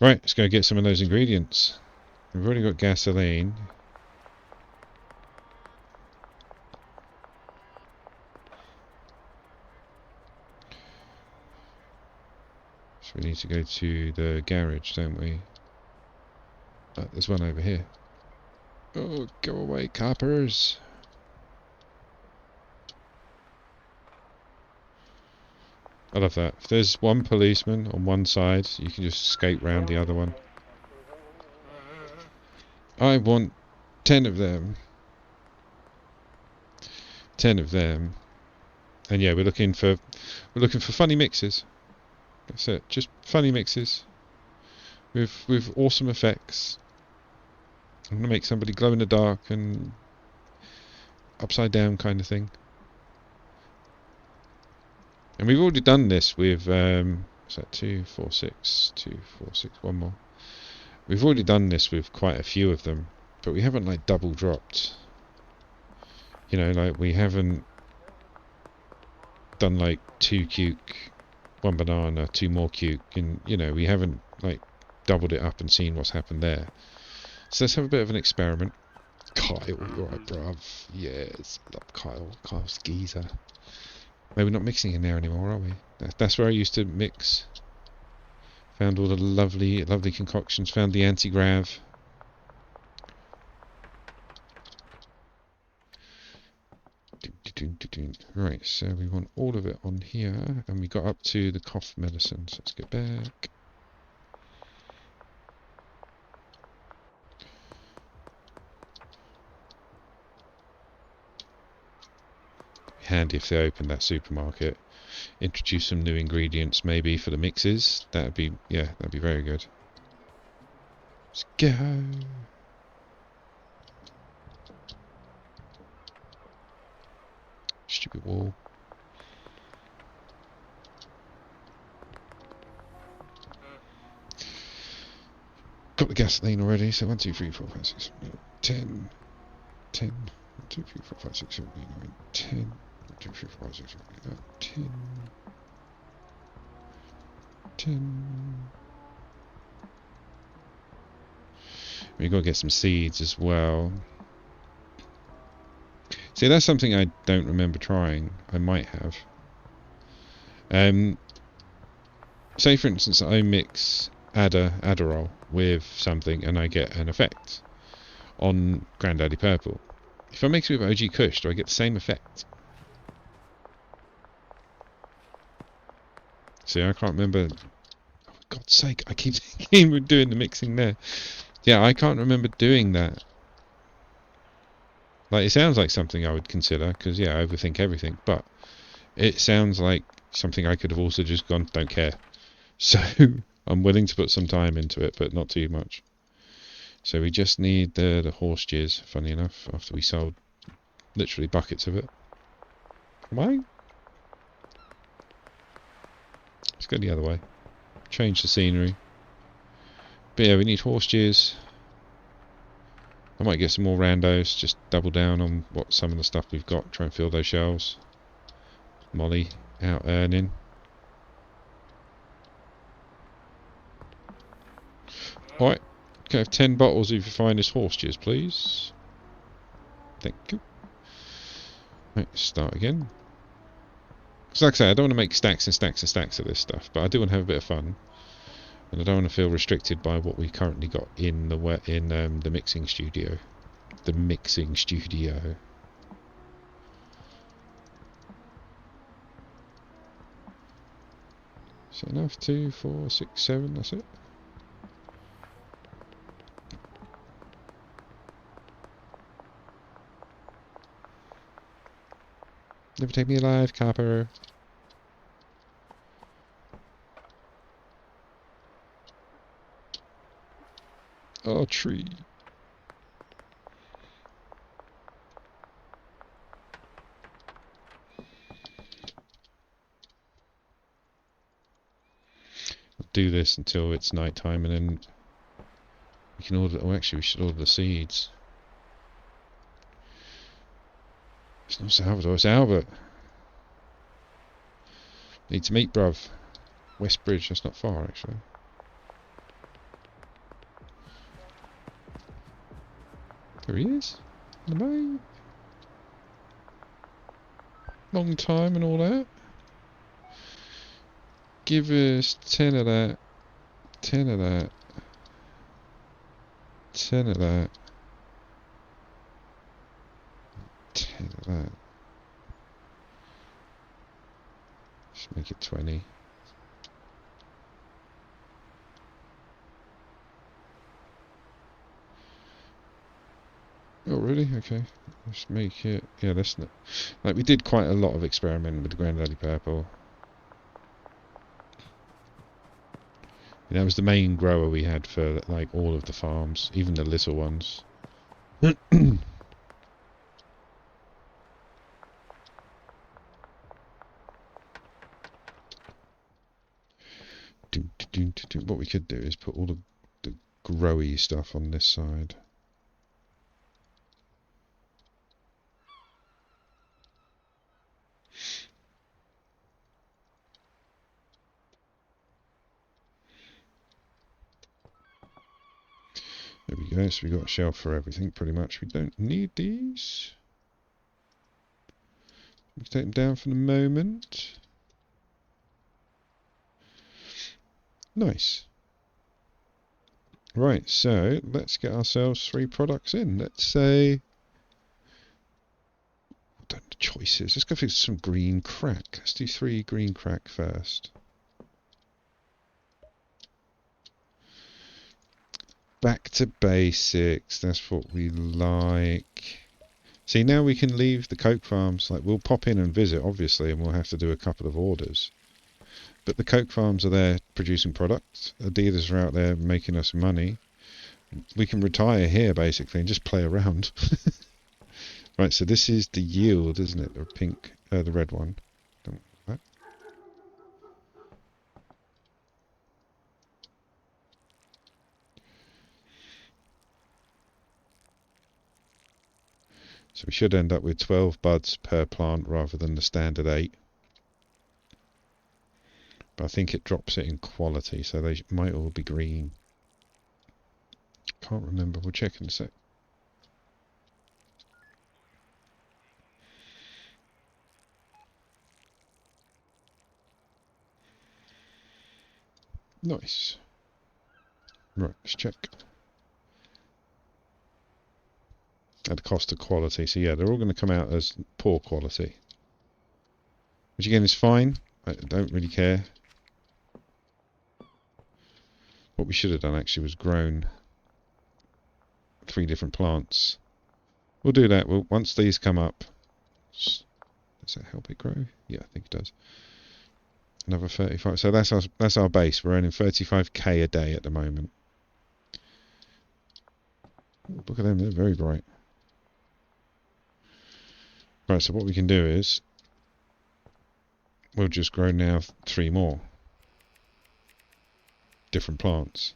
Right, let's go get some of those ingredients. We've already got gasoline. So we need to go to the garage, don't we? Oh, there's one over here. Oh, go away, coppers. I love that. If there's one policeman on one side, you can just skate round the other one. I want 10 of them. 10 of them. And yeah, we're looking for funny mixes. That's it. Just funny mixes with awesome effects. I'm gonna make somebody glow in the dark and upside down kind of thing. And we've already done this with what's that? 2, 4, 6, 2, 4, 6. One more. We've already done this with quite a few of them, but we haven't like double dropped. You know, like we haven't done like 2 cuke, 1 banana, 2 more cuke, and you know, we haven't like doubled it up and seen what's happened there. So let's have a bit of an experiment. Kyle, you're right, bruv. Yes, love Kyle. Kyle's geezer. Maybe we're not mixing in there anymore, are we? That's where I used to mix. Found all the lovely concoctions. Found the anti-grav. Right, so we want all of it on here, and we got up to the cough medicine. So let's get back. Handy if they open that supermarket. Introduce some new ingredients maybe for the mixes. That'd be very good. Let's go. Stupid wall. Got the gasoline already, so 1, 2, 3, 4, 5, 6, 10. 10. 1, 2, 3, 4, 5, 6, 7, 8, 9, 10. 1, 2, 3, 4, 5, 6, 7, 8, 9, 10. 10. We've got to get some seeds as well. See, that's something I don't remember trying. I might have. Say, for instance, I mix Adderall with something and I get an effect on Grandaddy Purple. If I mix it with OG Kush, do I get the same effect? See, I can't remember. Oh, for God's sake, I keep thinking we're doing the mixing there. Yeah, I can't remember doing that. Like, it sounds like something I would consider, because, yeah, I overthink everything, but it sounds like something I could have also just gone, don't care. So, I'm willing to put some time into it, but not too much. So we just need the horse jizz, funny enough, after we sold literally buckets of it. Come on. Let's go the other way. Change the scenery. But yeah, we need horse jizz. I might get some more randos, just double down on what some of the stuff we've got, try and fill those shelves. Molly out earning. Alright, can I have 10 bottles of your finest horse jizz, please? Thank you. Right, start again. Because like I say, I don't want to make stacks and stacks and stacks of this stuff, but I do want to have a bit of fun. And I don't want to feel restricted by what we currently got in the mixing studio. The mixing studio. Is that enough? 2, 4, 6, 7, that's it. Never take me alive, copper. Oh, tree. I'll do this until it's night time, and then we can order. Oh, actually, we should order the seeds. It's not Salvador, it's Albert. Need to meet, bruv. West Bridge, that's not far actually. There he is. Bye. Long time and all that. Give us 10 of that. 10 of that. 10 of that. 10 of that. Just make it 20. Oh really? Okay. Let's make it... Yeah, that's not... Like, we did quite a lot of experimenting with the Grandaddy Purple. And that was the main grower we had for, like, all of the farms. Even the little ones. What we could do is put all the growy stuff on this side. There we go, so we've got a shelf for everything pretty much. We don't need these. We can take them down for the moment. Nice. Right, so let's get ourselves 3 products in. Let's say... The choices. Let's go for some green crack. Let's do 3 green crack first. Back to basics. That's what we like. See, now we can leave the Coke farms. Like, we'll pop in and visit, obviously, and we'll have to do a couple of orders. But the Coke farms are there producing products. The dealers are out there making us money. We can retire here, basically, and just play around. Right, so this is the yield, isn't it? The pink, the red one. What? So we should end up with 12 buds per plant rather than the standard 8. But I think it drops it in quality, so they might all be green. Can't remember, we'll check in a sec. Nice. Right, let's check. At the cost of quality, so yeah, they're all going to come out as poor quality. Which again is fine, I don't really care. What we should have done actually was grown 3 different plants. We'll do that. Once these come up. Does that help it grow? Yeah, I think it does. Another 35. So that's our base. We're earning 35k a day at the moment. Look at them, they're very bright. Right, so what we can do is we'll just grow now 3 more different plants.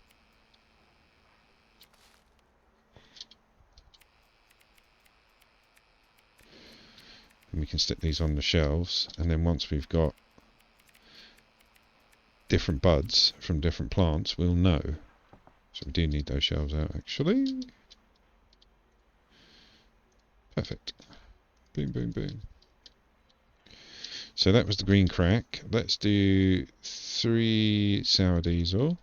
And we can stick these on the shelves, and then once we've got different buds from different plants, we'll know. So we do need those shelves out actually. Perfect. Boom, boom, boom. So that was the green crack. Let's do 3 sour diesel.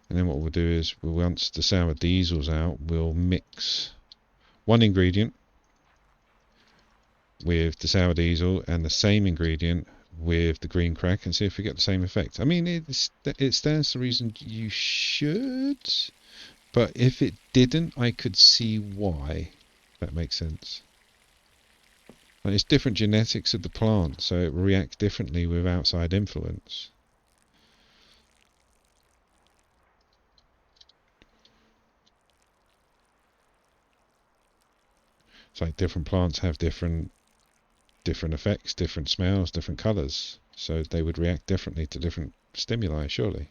And then what we'll do is, once the sour diesel's out, we'll mix 1 ingredient with the sour diesel and the same ingredient with the green crack and see if we get the same effect. I mean, it stands to reason you should, but if it didn't, I could see why. That makes sense. And it's different genetics of the plant, so it reacts differently with outside influence. It's like different plants have different effects, different smells, different colours. So they would react differently to different stimuli, surely.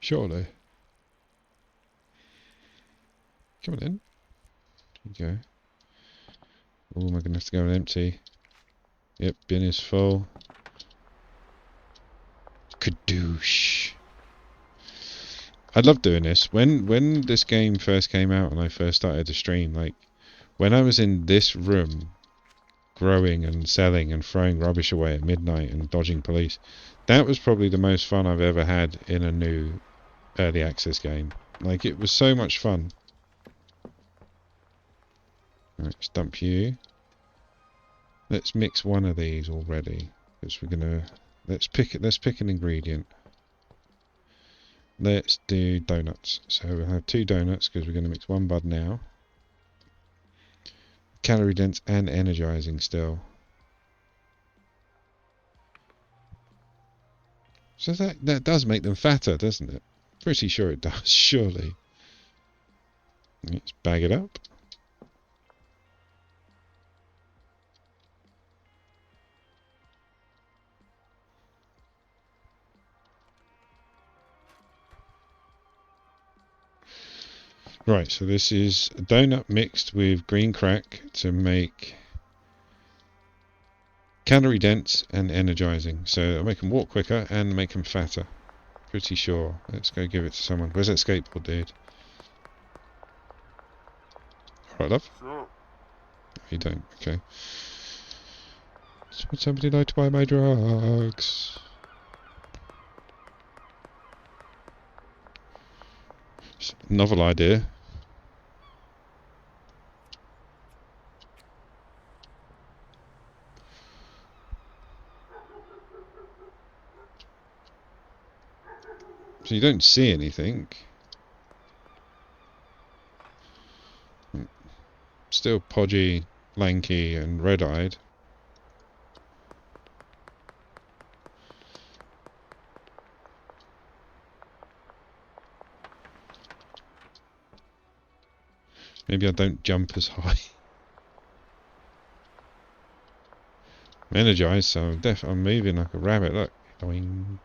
Surely. Come on in. There you go. Oh, am I going to have to go and empty? Yep, bin is full. Kadoosh. I love doing this. When this game first came out and I first started to stream, like, when I was in this room, growing and selling and throwing rubbish away at midnight and dodging police, that was probably the most fun I've ever had in a new early access game. Like, it was so much fun. Right, let's dump you. Let's mix one of these already, because we're gonna let's pick an ingredient. Let's do donuts. So we'll have 2 donuts because we're going to mix 1 bud now. Calorie dense and energizing still. So that does make them fatter, doesn't it? Pretty sure it does, surely. Let's bag it up. Right, so this is a donut mixed with green crack to make calorie dense and energizing. So it'll make them walk quicker and make them fatter. Pretty sure. Let's go give it to someone. Where's that skateboard dude? Alright, love? Sure. You don't, okay. Would somebody like to buy my drugs? Novel idea. So you don't see anything. Still podgy, lanky, and red-eyed. Maybe I don't jump as high. I'm energized, so I'm moving like a rabbit. Look, doing.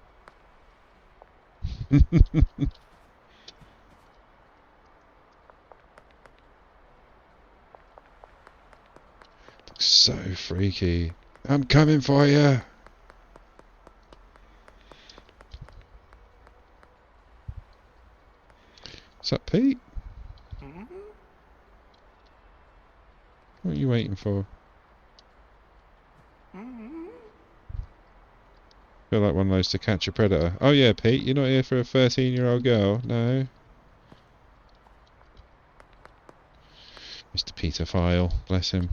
So freaky. I'm coming for you. What's up, Pete? Mm-hmm. What are you waiting for? Mm-hmm. Feel like one of those to catch a predator. Oh yeah, Pete, you're not here for a 13-year-old girl, no? Mr. Peter File, bless him.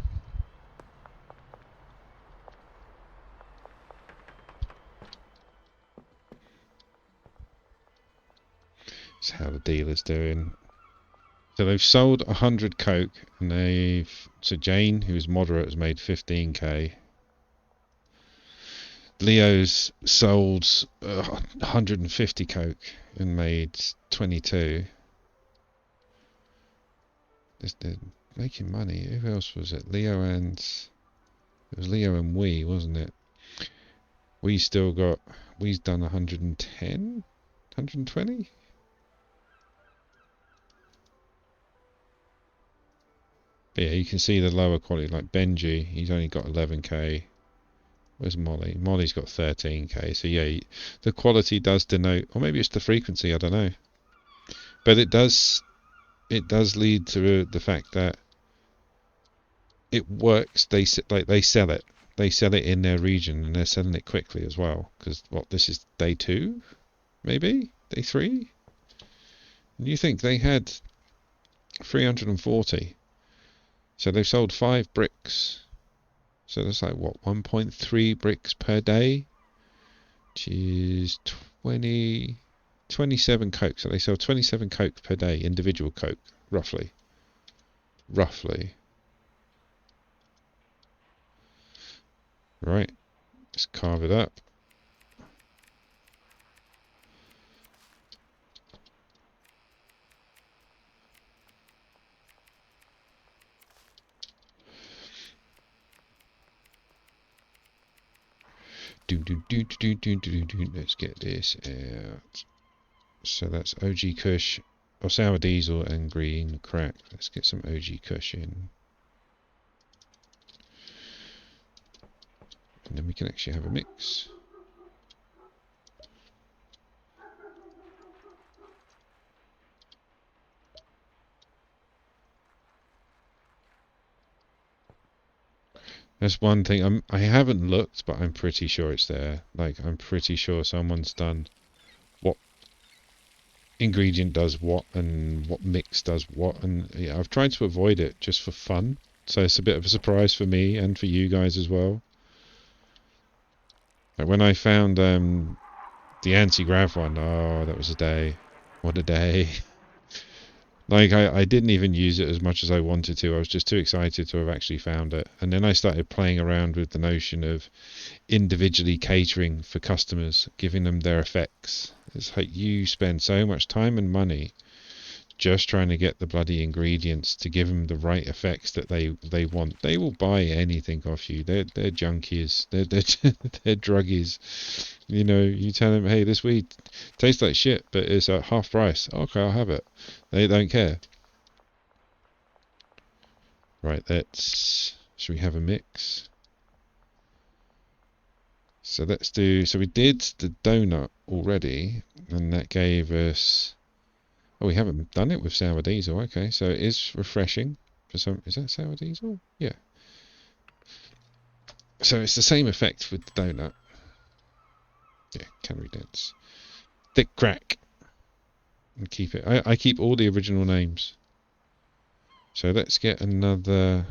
That's how the dealer's doing. So they've sold 100 Coke, and so Jane, who's moderate, has made 15k. Leo's sold 150 Coke and made 22. They're making money. Who else was it? It was Leo and we, wasn't it? We's done 110? 120? But yeah, you can see the lower quality, like Benji, he's only got 11k. Where's Molly? Molly's got 13k. So yeah, the quality does denote, or maybe it's the frequency, I don't know. But it does lead to the fact that it works. They sell it. They sell it in their region, and they're selling it quickly as well. Because this is day 2, maybe day 3. And you think they had 340, so they've sold 5 bricks. So that's like what, 1.3 bricks per day, which is 27 Coke. So they sell 27 Coke per day, individual Coke, roughly. Right, let's carve it up. Let's get this out. So that's OG Kush, or Sour Diesel and Green Crack. Let's get some OG Kush in. And we can actually have a mix. That's one thing. I haven't looked, but I'm pretty sure it's there. Like, I'm pretty sure someone's done what ingredient does what and what mix does what. And yeah, I've tried to avoid it just for fun. So it's a bit of a surprise for me and for you guys as well. Like when I found the anti-grav one, oh, that was a day. What a day. Like, I didn't even use it as much as I wanted to. I was just too excited to have actually found it. And then I started playing around with the notion of individually catering for customers, giving them their effects. It's like you spend so much time and money just trying to get the bloody ingredients to give them the right effects that they want. They will buy anything off you. They're junkies. They're druggies. You know, you tell them, hey, this weed tastes like shit, but it's at half price. Okay, I'll have it. They don't care. Right, should we have a mix? So let's do, so we did the donut already, and that gave us, oh, we haven't done it with sour diesel. Okay, so it is refreshing for some, is that sour diesel? Yeah. So it's the same effect with the donut. Yeah, calorie dense. Thick crack. And keep it. I keep all the original names. So let's get another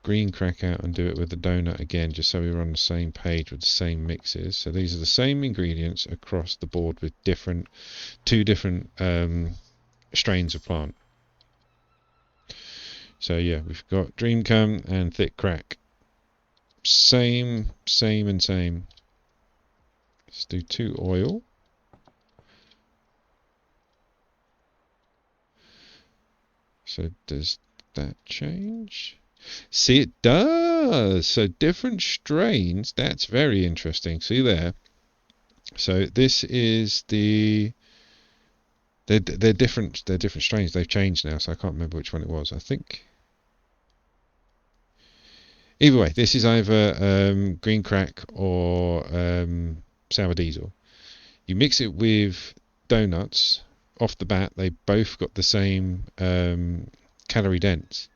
green crack out and do it with the donut again, just so we're on the same page with the same mixes. So these are the same ingredients across the board with two different strains of plant. So yeah, we've got Dream Come and Thick Crack. Same, and same. Let's do 2 oil. So does that change? See, it does. So different strains. That's very interesting. See there. So this is they're different. They're different strains. They've changed now, so I can't remember which one it was. I think. Either way, this is either green crack or sour diesel. You mix it with donuts. Off the bat, they both got the same calorie dense.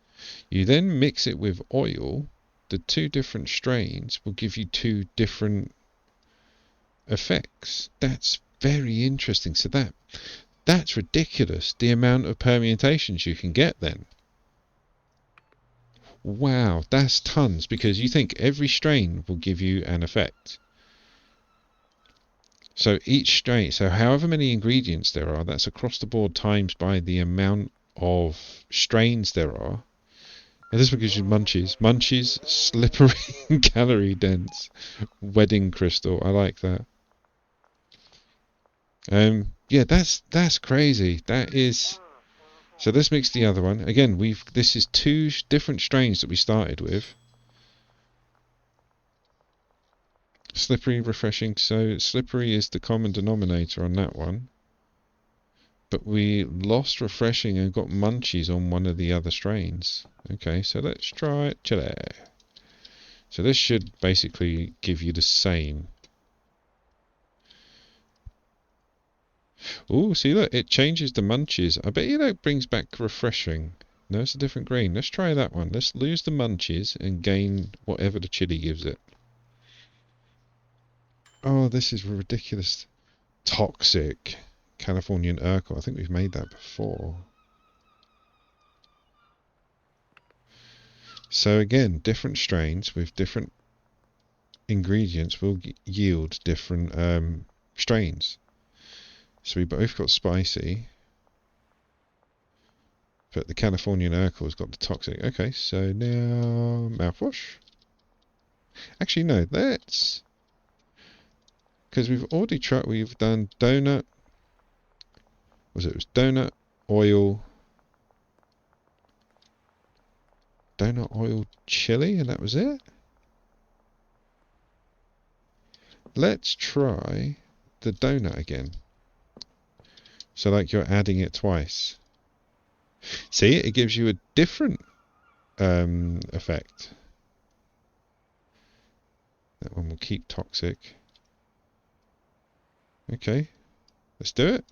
You then mix it with oil. The 2 different strains will give you 2 different effects. That's very interesting. So that's ridiculous, the amount of permutations you can get then. Wow, that's tons, because you think every strain will give you an effect. So each strain, so however many ingredients there are, that's across the board times by the amount of strains there are. And this one gives you munchies. Munchies, slippery, calorie dense, wedding crystal. I like that. Yeah, that's crazy. That is. So let's mix the other one again. This is 2 different strains that we started with. Slippery, refreshing. So slippery is the common denominator on that one. But we lost refreshing and got munchies on one of the other strains. Okay, so let's try chili. So this should basically give you the same. Oh, see, look, it changes the munchies. I bet you that brings back refreshing. No, it's a different green. Let's try that one. Let's lose the munchies and gain whatever the chili gives it. Oh, this is ridiculous. Toxic. Californian Urkel. I think we've made that before. So again, different strains with different ingredients will yield different strains. So we both got spicy, but the Californian Urkel's got the toxic. Okay, so now mouthwash. Actually, no, that's because we've already tried. We've done donut. It was donut, oil, donut, oil, chili, and that was it. Let's try the donut again. So like you're adding it twice. See, it gives you a different effect. That one will keep toxic. Okay, let's do it.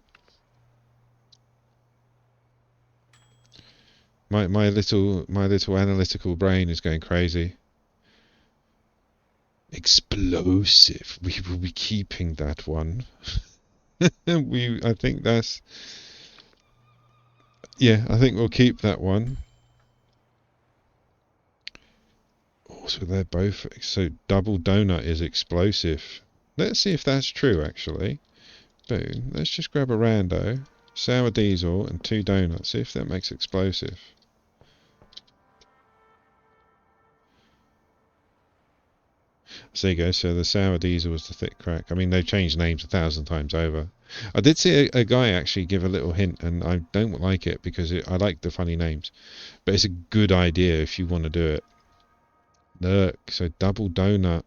My little analytical brain is going crazy. Explosive. We will be keeping that one. I think that's... Yeah, I think we'll keep that one. Oh, so they're both... So double donut is explosive. Let's see if that's true, actually. Boom. Let's just grab a rando. Sour diesel and 2 donuts. See if that makes explosive. So there you go. So the sour diesel was the thick crack. I mean, they've changed names 1,000 times over. I did see a guy actually give a little hint, and I don't like it because I like the funny names. But it's a good idea if you want to do it. Look, so double donut,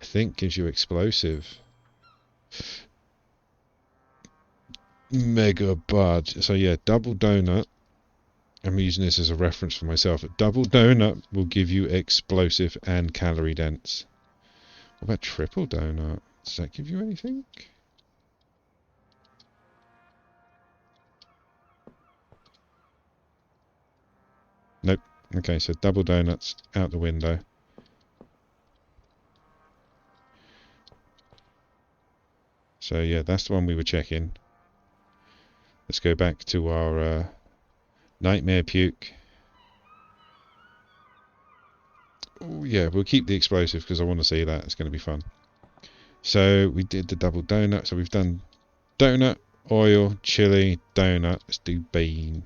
I think, gives you explosive. Mega bud. So yeah, double donut. I'm using this as a reference for myself. Double donut will give you explosive and calorie dense. What about triple donut? Does that give you anything? Nope. Okay, so double donuts out the window. So yeah, that's the one we were checking. Let's go back to our nightmare puke. Oh yeah, we'll keep the explosive because I want to see that. It's going to be fun. So we did the double donut. So we've done donut, oil, chili, donut. Let's do bean.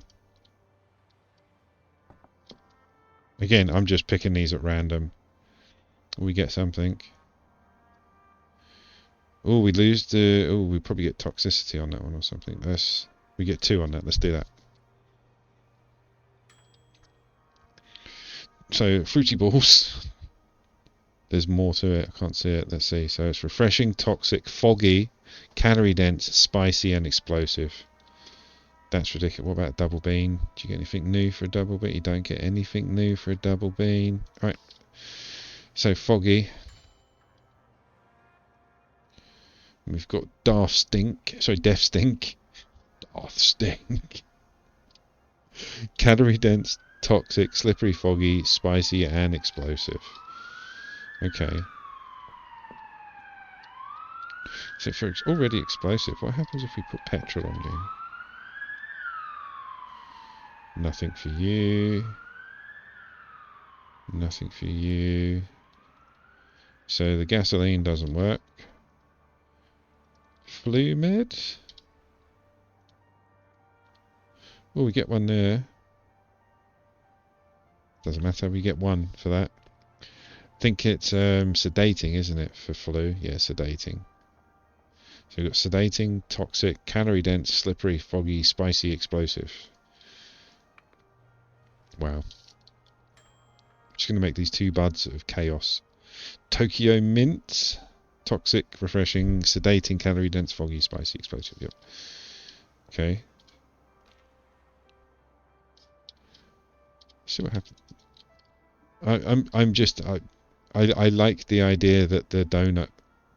Again, I'm just picking these at random. We get something. Oh, we lose the... Oh, we probably get toxicity on that one or something. We get 2 on that. Let's do that. So, fruity balls. There's more to it. I can't see it. Let's see. So it's refreshing, toxic, foggy, calorie dense, spicy, and explosive. That's ridiculous. What about double bean? Do you get anything new for a double bean? You don't get anything new for a double bean. Alright. So foggy. We've got Darth Stink. Sorry, Death Stink. Darth Stink. Calorie dense, toxic, slippery, foggy, spicy, and explosive. Okay. So for already explosive, what happens if we put petrol on you? Nothing for you. Nothing for you. So the gasoline doesn't work. Flu med. Oh, we get one there. Doesn't matter, we get 1 for that. I think it's sedating, isn't it, for flu? Yeah, sedating. So we've got sedating, toxic, calorie dense, slippery, foggy, spicy, explosive. Wow. Just going to make these 2 buds of chaos. Tokyo Mint. Toxic, refreshing, sedating, calorie dense, foggy, spicy, explosive. Yep. Okay. See what happens. I like the idea that the donut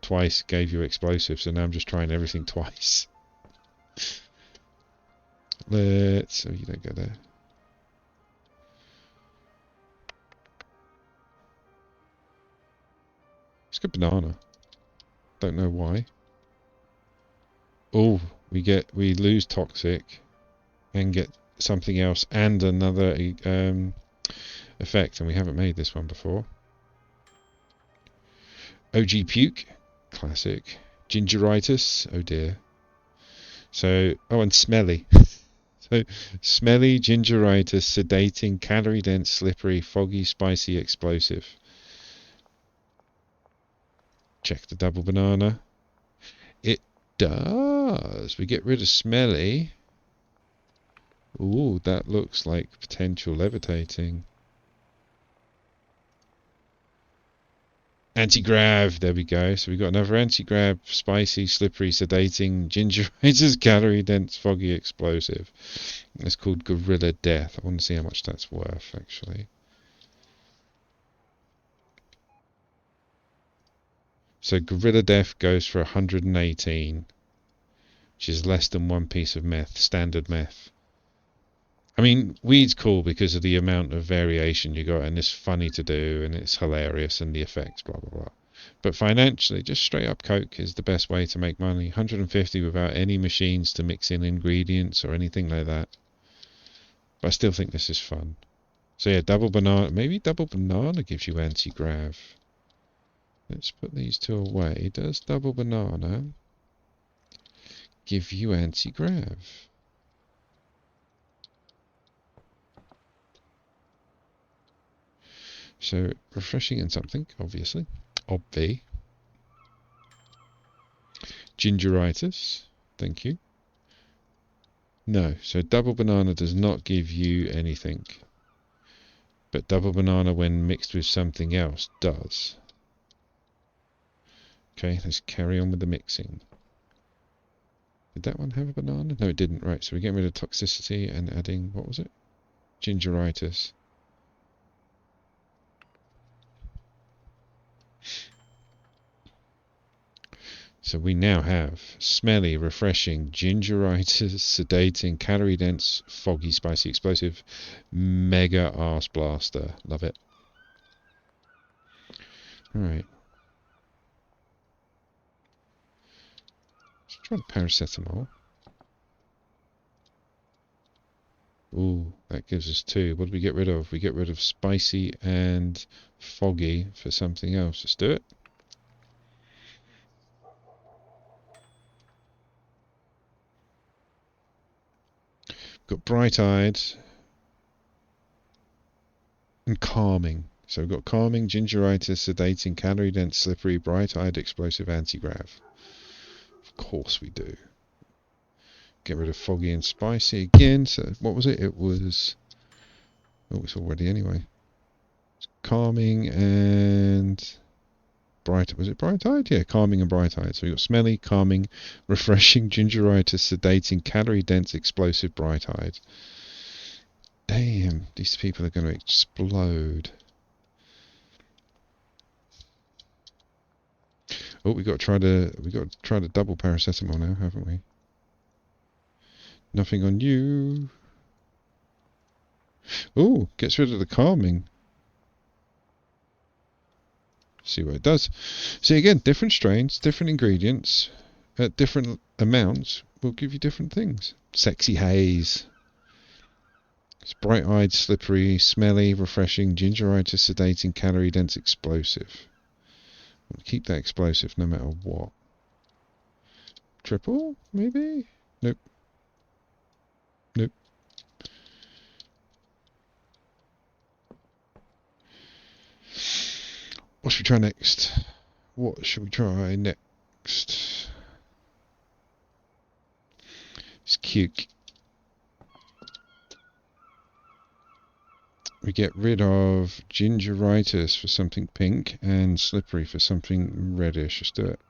twice gave you explosive, so now I'm just trying everything twice. Oh, you don't go there. Let's go banana. Don't know why. Oh, we lose toxic and get something else and another effect, and we haven't made this one before. OG puke, classic. Gingeritis, oh dear. So, oh, and smelly. So, smelly, gingeritis, sedating, calorie dense, slippery, foggy, spicy, explosive. Check the double banana. It does. We get rid of smelly. Ooh, that looks like potential levitating. Anti-grav, there we go. So we got another anti-grav, spicy, slippery, sedating, gingeritis, calorie dense, foggy, explosive. It's called Gorilla Death. I want to see how much that's worth, actually. So Gorilla Death goes for 118, which is less than one piece of meth, standard meth. I mean, weed's cool because of the amount of variation you got, and it's funny to do, and it's hilarious, and the effects, blah blah blah. But financially, just straight up coke is the best way to make money. 150 without any machines to mix in ingredients or anything like that. But I still think this is fun. So yeah, double banana. Maybe double banana gives you anti-grav. Let's put these two away. Does double banana give you anti-grav? So refreshing in something, obviously. Obvi. Gingeritis. Thank you. No, so double banana does not give you anything. But double banana when mixed with something else does. Okay, let's carry on with the mixing. Did that one have a banana? No, it didn't. Right, so we're getting rid of toxicity and adding, what was it? Gingeritis. So we now have smelly, refreshing, gingeritis, sedating, calorie dense, foggy, spicy, explosive, mega arse blaster. Love it. Alright. Let's try the paracetamol. Ooh, that gives us two. What do we get rid of? We get rid of spicy and foggy for something else. Let's do it. Got bright-eyed and calming. So we've got calming, gingeritis, sedating, calorie-dense, slippery, bright-eyed, explosive, anti-grav. Of course we do. Get rid of foggy and spicy again. So what was it? It was... oh, it's already anyway. It's calming and... bright. Was it bright-eyed? Yeah, calming and bright-eyed. So we've got smelly, calming, refreshing, gingeritis, sedating, calorie-dense, explosive, bright-eyed. Damn, these people are going to explode. Oh, we got to try the double paracetamol now, haven't we? Nothing on you. Oh, gets rid of the calming. See what it does. See again, different strains, different ingredients, at different amounts will give you different things. Sexy haze. It's bright-eyed, slippery, smelly, refreshing, gingeritis, sedating, calorie-dense, explosive. We'll keep that explosive no matter what. Triple, maybe? Nope. Nope. What should we try next? What should we try next? It's cute. We get rid of gingeritis for something pink and slippery for something reddish. Let's do it.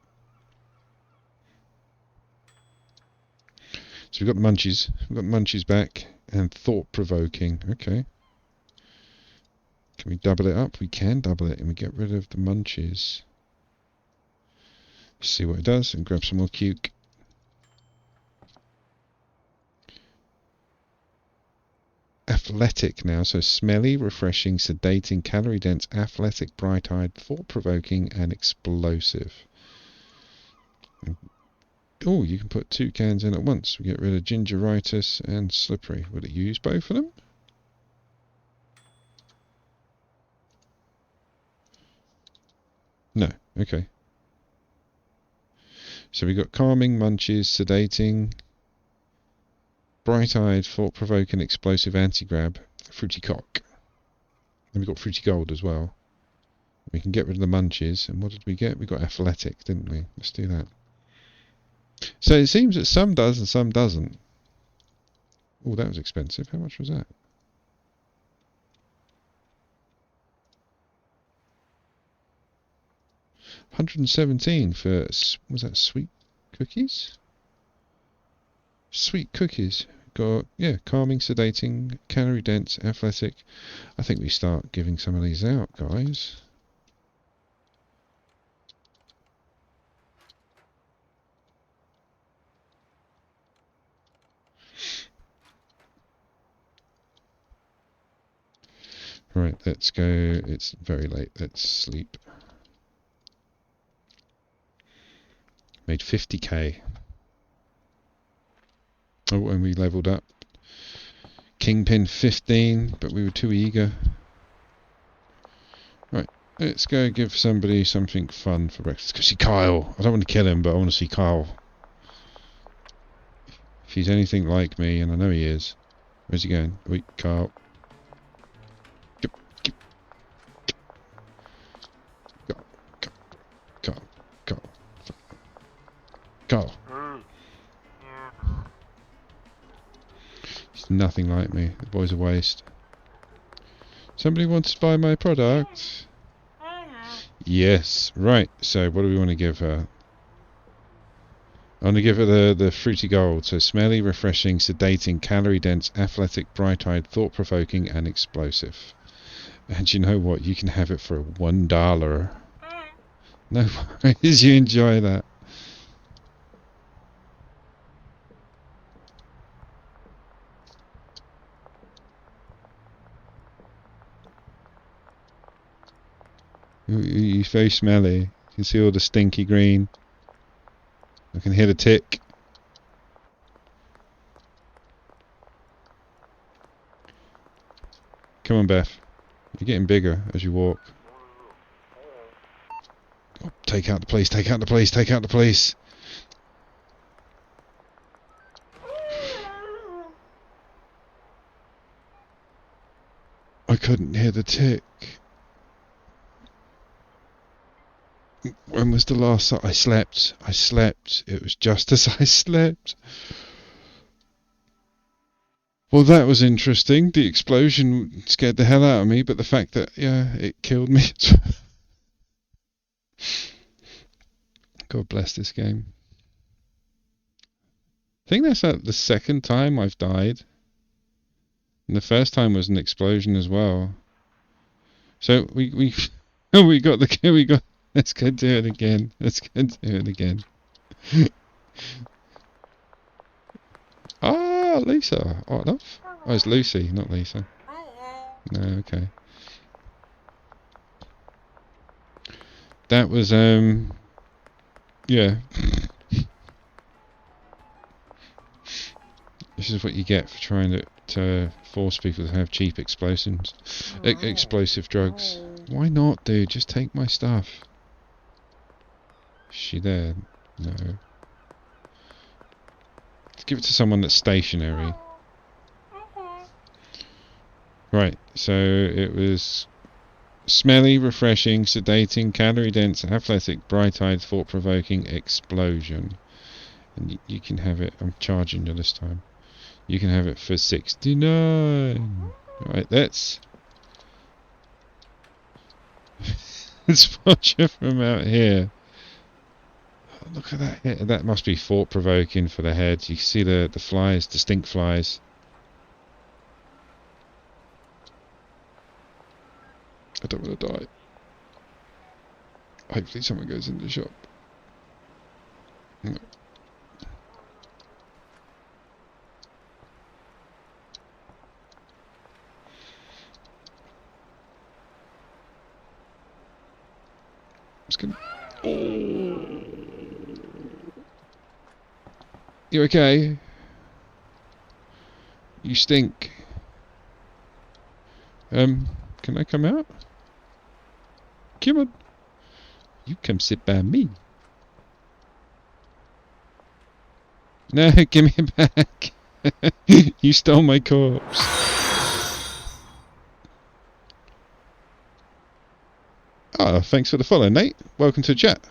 So we've got munchies. We've got munchies back and thought-provoking. Okay. Can we double it up? We can double it and we get rid of the munchies. See what it does and grab some more cuke. Athletic now, so smelly, refreshing, sedating, calorie-dense, athletic, bright-eyed, thought-provoking, and explosive. Oh, you can put two cans in at once. We get rid of gingeritis and slippery. Would it use both of them? No. Okay. So we got calming, munchies, sedating, bright-eyed, thought-provoking, explosive, anti-grab, fruity cock. And we got fruity gold as well. We can get rid of the munchies. And what did we get? We got athletic, didn't we? Let's do that. So it seems that some does and some doesn't. Oh, that was expensive. How much was that? $117 for, was that sweet cookies? Sweet cookies. Got, yeah, calming, sedating, calorie dense, athletic. I think we start giving some of these out, guys. Right, let's go. It's very late. Let's sleep. Made 50k. Oh, and we leveled up. Kingpin 15, but we were too eager. Right, let's go give somebody something fun for breakfast. Go see Kyle. I don't want to kill him, but I want to see Kyle. If he's anything like me, and I know he is. Where's he going? Wait, Kyle. Kyle. He's nothing like me. The boy's a waste. Somebody wants to buy my product? Yes. Right. So what do we want to give her? I want to give her the fruity gold. So smelly, refreshing, sedating, calorie-dense, athletic, bright-eyed, thought-provoking, and explosive. And you know what? You can have it for $1. No worries. You enjoy that. You're very smelly. You can see all the stinky green. I can hear the tick. Come on, Beth. You're getting bigger as you walk. Oh, take out the police, take out the police, take out the police. I couldn't hear the tick. When was the last time I slept? I slept. It was just as I slept. Well, that was interesting. The explosion scared the hell out of me, but the fact that, yeah, it killed me. God bless this game. I think that's the second time I've died. And the first time was an explosion as well. So we got the. Let's go do it again. Let's go do it again. Ah, Lisa. Oh, enough. Oh, it's Lucy, not Lisa. No, okay. That was yeah. This is what you get for trying to force people to have cheap explosives. Explosive drugs. Why not, dude? Just take my stuff. Is she there? No. Let's give it to someone that's stationary. Right, so it was smelly, refreshing, sedating, calorie-dense, athletic, bright-eyed, thought-provoking explosion. And you can have it. I'm charging you this time. You can have it for $69. Right, let's watch it from out here. Oh, look at that head. That must be thought-provoking for the head. You can see the flies, the stink flies. I don't want to die. Hopefully someone goes into the shop. No. Just gonna... Oh. You okay? You stink. Can I come out? Come on. You come sit by me. No, give me it back. You stole my corpse. Ah, thanks for the follow, Nate. Welcome to the chat.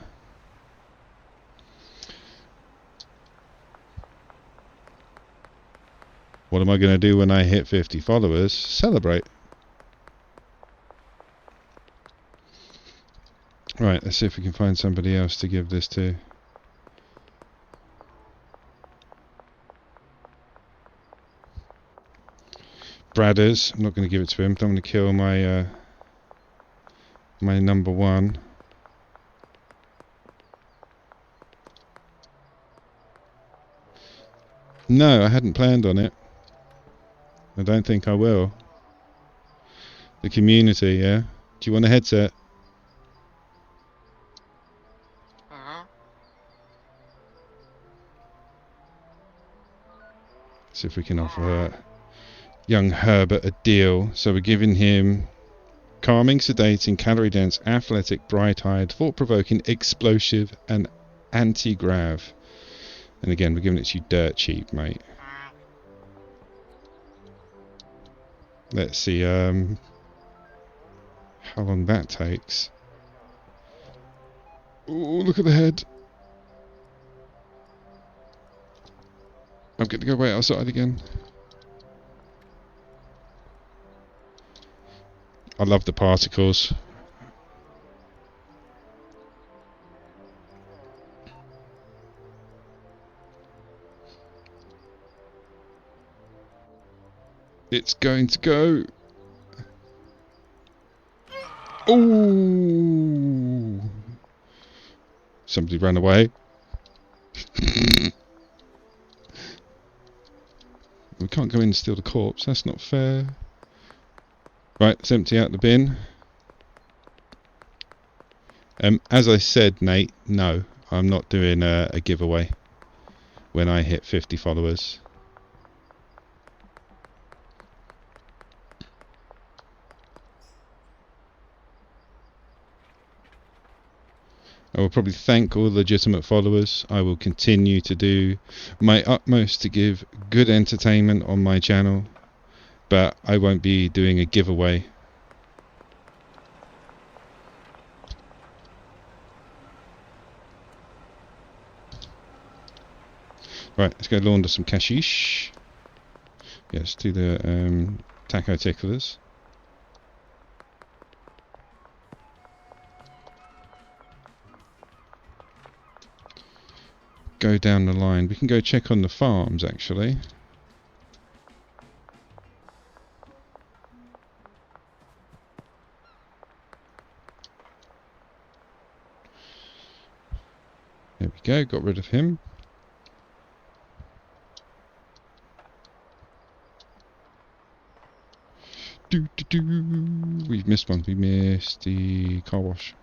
What am I going to do when I hit 50 followers? Celebrate. Right, let's see if we can find somebody else to give this to. Bradders. I'm not going to give it to him. I'm going to kill my my number one. No, I hadn't planned on it. I don't think I will. The community, yeah. Do you want a headset? See if we can offer young Herbert a deal. So we're giving him calming, sedating, calorie dense, athletic, bright-eyed, thought-provoking, explosive, and anti-grav. And again, we're giving it to you dirt cheap, mate. Let's see how long that takes. Oh, look at the head. I'm going to go wait outside again. I love the particles. It's going to go. Oh! Somebody ran away. We can't go in and steal the corpse. That's not fair. Right, let's empty out the bin. As I said, Nate, no, I'm not doing a giveaway when I hit 50 followers. I will probably thank all the legitimate followers. I will continue to do my utmost to give good entertainment on my channel, but I won't be doing a giveaway. Right, let's go launder some cashish. Yes, do the taco ticklers. Go down the line. We can go check on the farms, actually. There we go, got rid of him. We've missed one. We missed the car wash.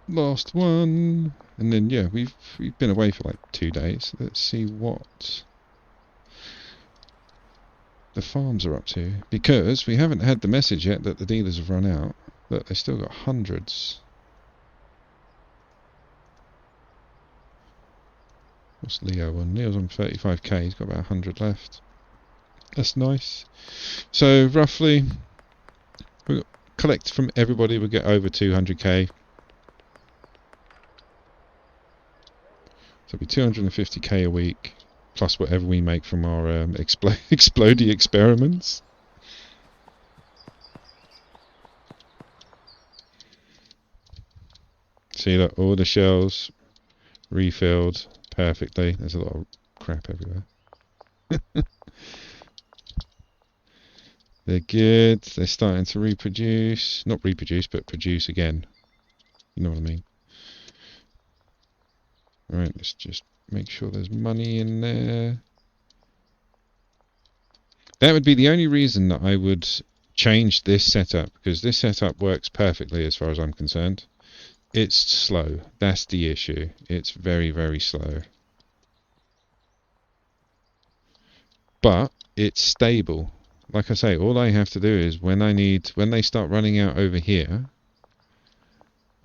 Last one. And then yeah, we've been away for like 2 days. Let's see what the farms are up to, because we haven't had the message yet that the dealers have run out, but they've still got hundreds. What's Leo on? Leo's on 35k, he's got about 100 left. That's nice. So roughly, we'll collect from everybody, we'll get over 200k. So it'll be 250k a week, plus whatever we make from our explodey experiments. See that all the shells refilled perfectly. There's a lot of crap everywhere. They're good. They're starting to reproduce. Not reproduce, but produce again. You know what I mean. Alright, let's just make sure there's money in there. That would be the only reason that I would change this setup, because this setup works perfectly as far as I'm concerned. It's slow. That's the issue. It's very, very slow. But it's stable. Like I say, all I have to do is when they start running out over here,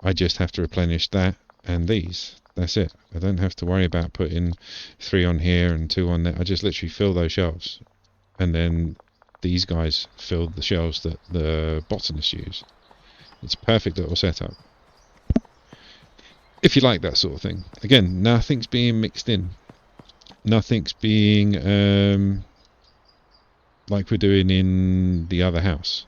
I just have to replenish that and these. That's it. I don't have to worry about putting 3 on here and 2 on there. I just literally fill those shelves. And then these guys fill the shelves that the botanists use. It's a perfect little setup. If you like that sort of thing. Again, nothing's being mixed in. Nothing's being like we're doing in the other house.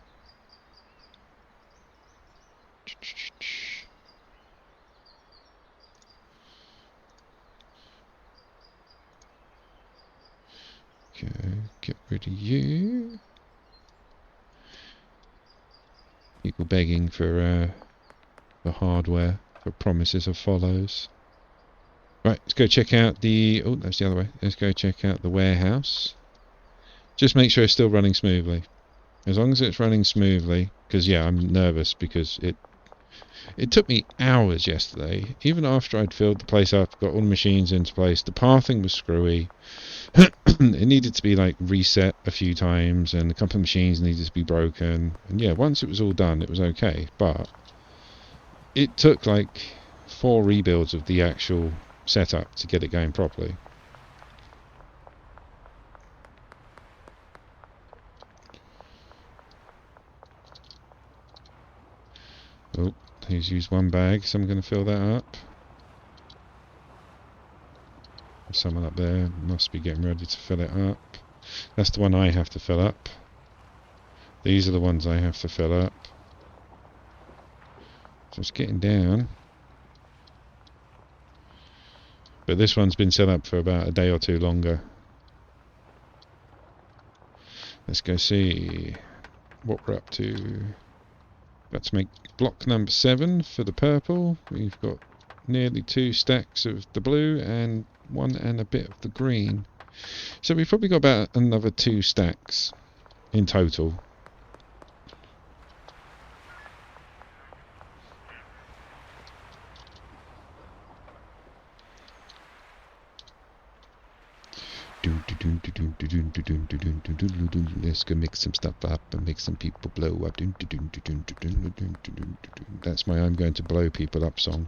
Okay, get rid of you. People begging for hardware, for promises of follows. Right, let's go check out the... Oh, that's the other way. Let's go check out the warehouse. Just make sure it's still running smoothly. As long as it's running smoothly, because yeah, I'm nervous because it took me hours yesterday. Even after I'd filled the place up, got all the machines into place, the pathing was screwy. It needed to be like reset a few times, and a couple of machines needed to be broken. And yeah, once it was all done, it was okay. But it took like 4 rebuilds of the actual setup to get it going properly. Oh, he's used 1 bag, so I'm going to fill that up. Someone up there must be getting ready to fill it up. That's the one I have to fill up. These are the ones I have to fill up. So it's getting down. But this one's been set up for about a day or 2 longer. Let's go see what we're up to. Got to make block number 7 for the purple. We've got nearly 2 stacks of the blue and 1 and a bit of the green. So we've probably got about another 2 stacks in total. Let's go mix some stuff up and make some people blow up. That's my I'm going to blow people up song.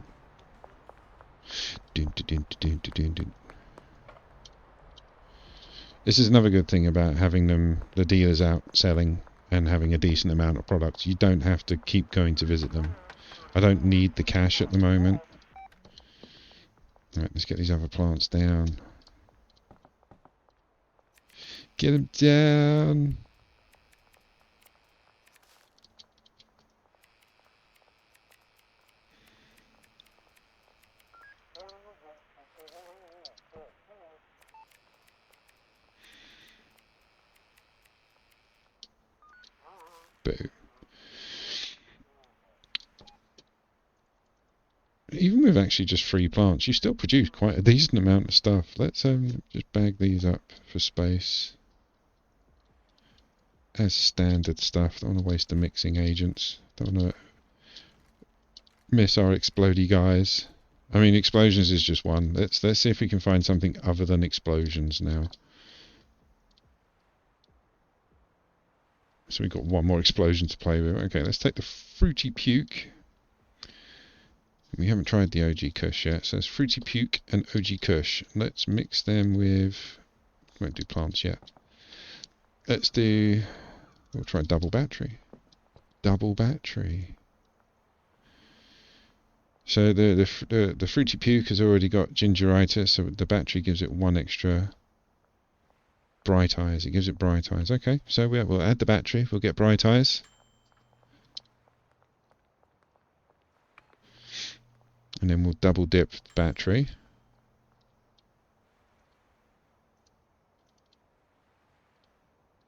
This is another good thing about having the dealers out selling and having a decent amount of products. You don't have to keep going to visit them. I don't need the cash at the moment. Right, let's get these other plants down. Get them down. Boom. Even with actually just 3 plants, you still produce quite a decent amount of stuff. Let's just bag these up for space. As standard stuff. Don't want to waste the mixing agents. Don't want to miss our explodey guys. I mean, explosions is just one. Let's see if we can find something other than explosions now. So we've got 1 more explosion to play with. Okay, let's take the Fruity Puke. We haven't tried the OG Kush yet, so it's Fruity Puke and OG Kush. Let's mix them with... We won't do plants yet. Let's do... We'll try double battery. Double battery. So the Fruity Puke has already got gingeritis, so the battery gives it 1 extra bright eyes. It gives it bright eyes. Okay, so we'll add the battery. We'll get bright eyes. And then we'll double dip the battery.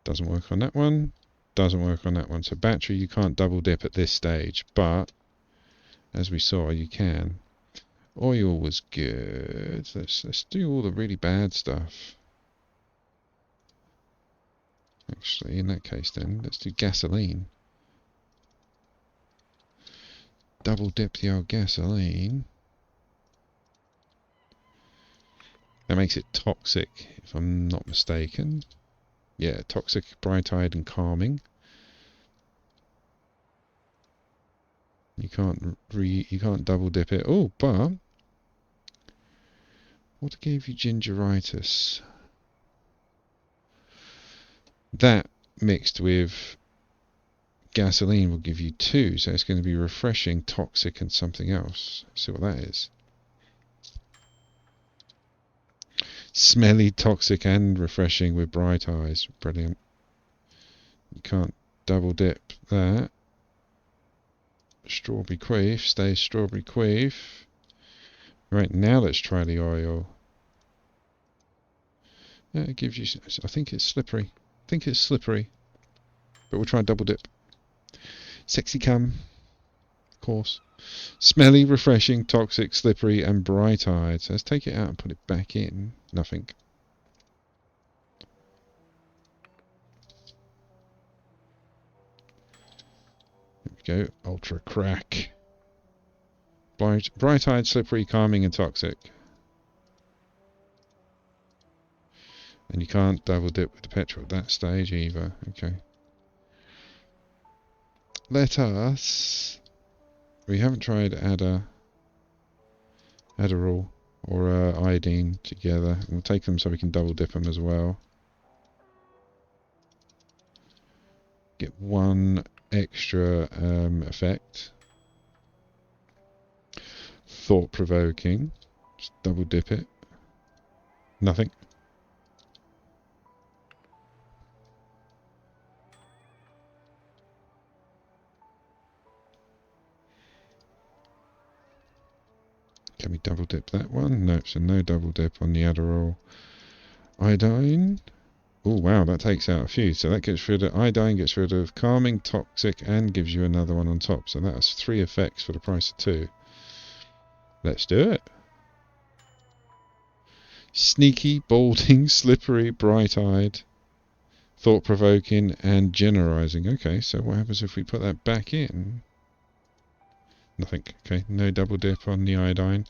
Doesn't work on that one. Doesn't work on that one. So battery you can't double dip at this stage, but as we saw you can. Oil was good. Let's do all the really bad stuff. Actually, in that case then, let's do gasoline. Double dip the old gasoline. That makes it toxic, if I'm not mistaken. Yeah, toxic, bright-eyed and calming. You can't double dip it. Oh, but what gave you gingeritis? That mixed with gasoline will give you 2, so it's going to be refreshing, toxic, and something else. Let's see what that is. Smelly, toxic, and refreshing with bright eyes. Brilliant. You can't double dip that. Strawberry queef, stay strawberry queef. Right, now let's try the oil. It gives you, I think it's slippery. But we'll try double dip. Sexy cum, of course. Smelly, refreshing, toxic, slippery, and bright-eyed. So let's take it out and put it back in. Nothing. There we go. Ultra crack. Bright-eyed, slippery, calming, and toxic. And you can't double dip with the petrol at that stage either. Okay. Let us... We haven't tried Adderall or iodine together. We'll take them so we can double dip them as well. Get one extra effect. Thought-provoking. Just double dip it. Nothing. Can we double dip that one? No, so no double dip on the Adderall. Iodine. Oh wow, that takes out a few. So that gets rid of iodine, gets rid of calming, toxic, and gives you another one on top. So that's 3 effects for the price of 2. Let's do it. Sneaky, balding, slippery, bright-eyed, thought-provoking, and generalizing. Okay, so what happens if we put that back in? Nothing. Okay, no double dip on the iodine.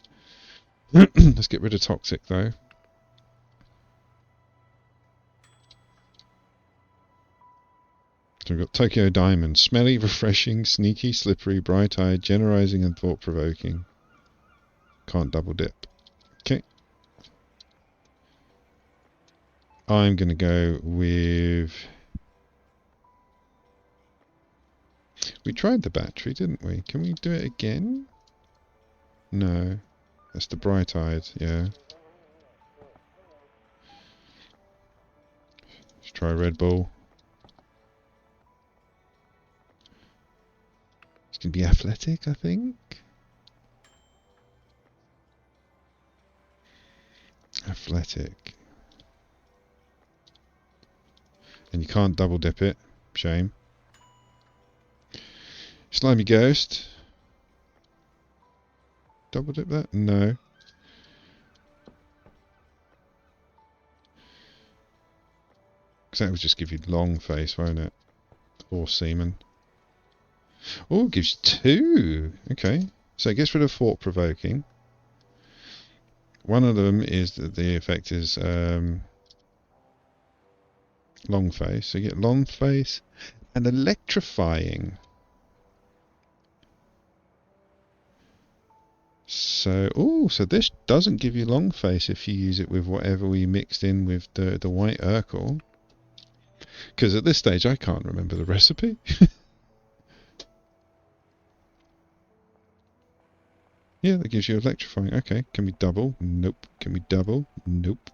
Let's get rid of toxic though. So we've got Tokyo Diamond. Smelly, refreshing, sneaky, slippery, bright-eyed, generalizing, and thought-provoking. Can't double dip. Okay. I'm going to go with... We tried the battery, didn't we? Can we do it again? No. That's the bright-eyed, yeah. Let's try Red Bull. It's going to be athletic, I think. Athletic. And you can't double dip it. Shame. Slimy Ghost. Double dip that? No. Because that would just give you long face, won't it? Or semen. Oh, it gives you 2. Okay. So it gets rid of thought-provoking. One of them is that the effect is long face. So you get long face and electrifying. So, so this doesn't give you long face if you use it with whatever we mixed in with the white Urkel. Because at this stage I can't remember the recipe. Yeah, that gives you electrifying. Okay, can we double? Nope. Can we double? Nope.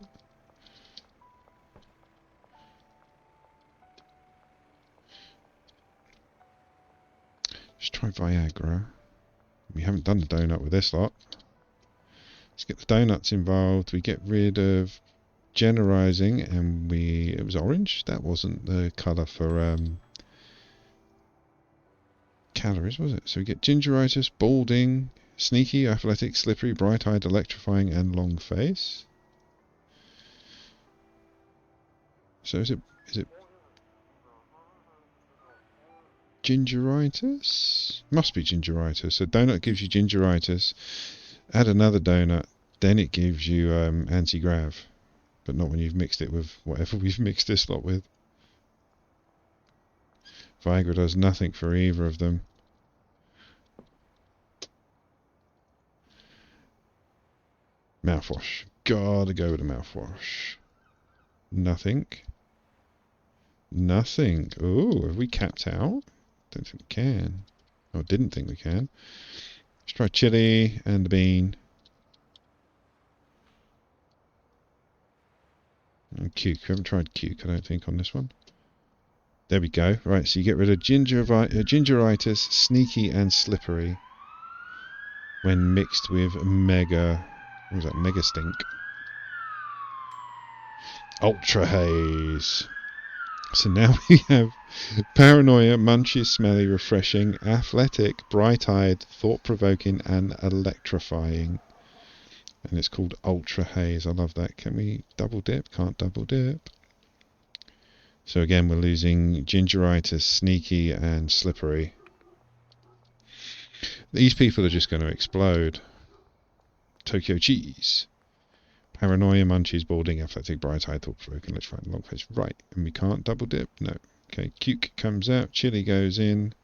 Let's try Viagra. We haven't done the donut with this lot. Let's get the donuts involved. We get rid of generalizing, and it was orange. That wasn't the colour for calories, was it? So we get gingeritis, balding, sneaky, athletic, slippery, bright-eyed, electrifying, and long face. So is it gingeritis? Must be gingeritis. So donut gives you gingeritis. Add another donut, then it gives you anti-grav. But not when you've mixed it with whatever we've mixed this lot with. Viagra does nothing for either of them. Mouthwash. Gotta go with the mouthwash. Nothing. Nothing. Ooh, have we capped out? Don't think we can. Or didn't think we can. Let's try chili and the bean. And cuke. We haven't tried cuke, I don't think, on this one. There we go. Right, so you get rid of gingeritis, sneaky and slippery when mixed with mega... What was that? Mega stink. Ultra haze. So now we have Paranoia, munchy, smelly, refreshing, athletic, bright-eyed, thought-provoking, and electrifying. And it's called Ultra Haze. I love that. Can we double dip? Can't double dip. So again, we're losing Gingeritis, Sneaky, and Slippery. These people are just going to explode. Tokyo Cheese. Paranoia, Munchies, Balding, Athletic, Bright-eyed, Thought-provoking, Electrifying, Long Face. Right, and we can't double dip? No. Okay, Cuke comes out, Chili goes in.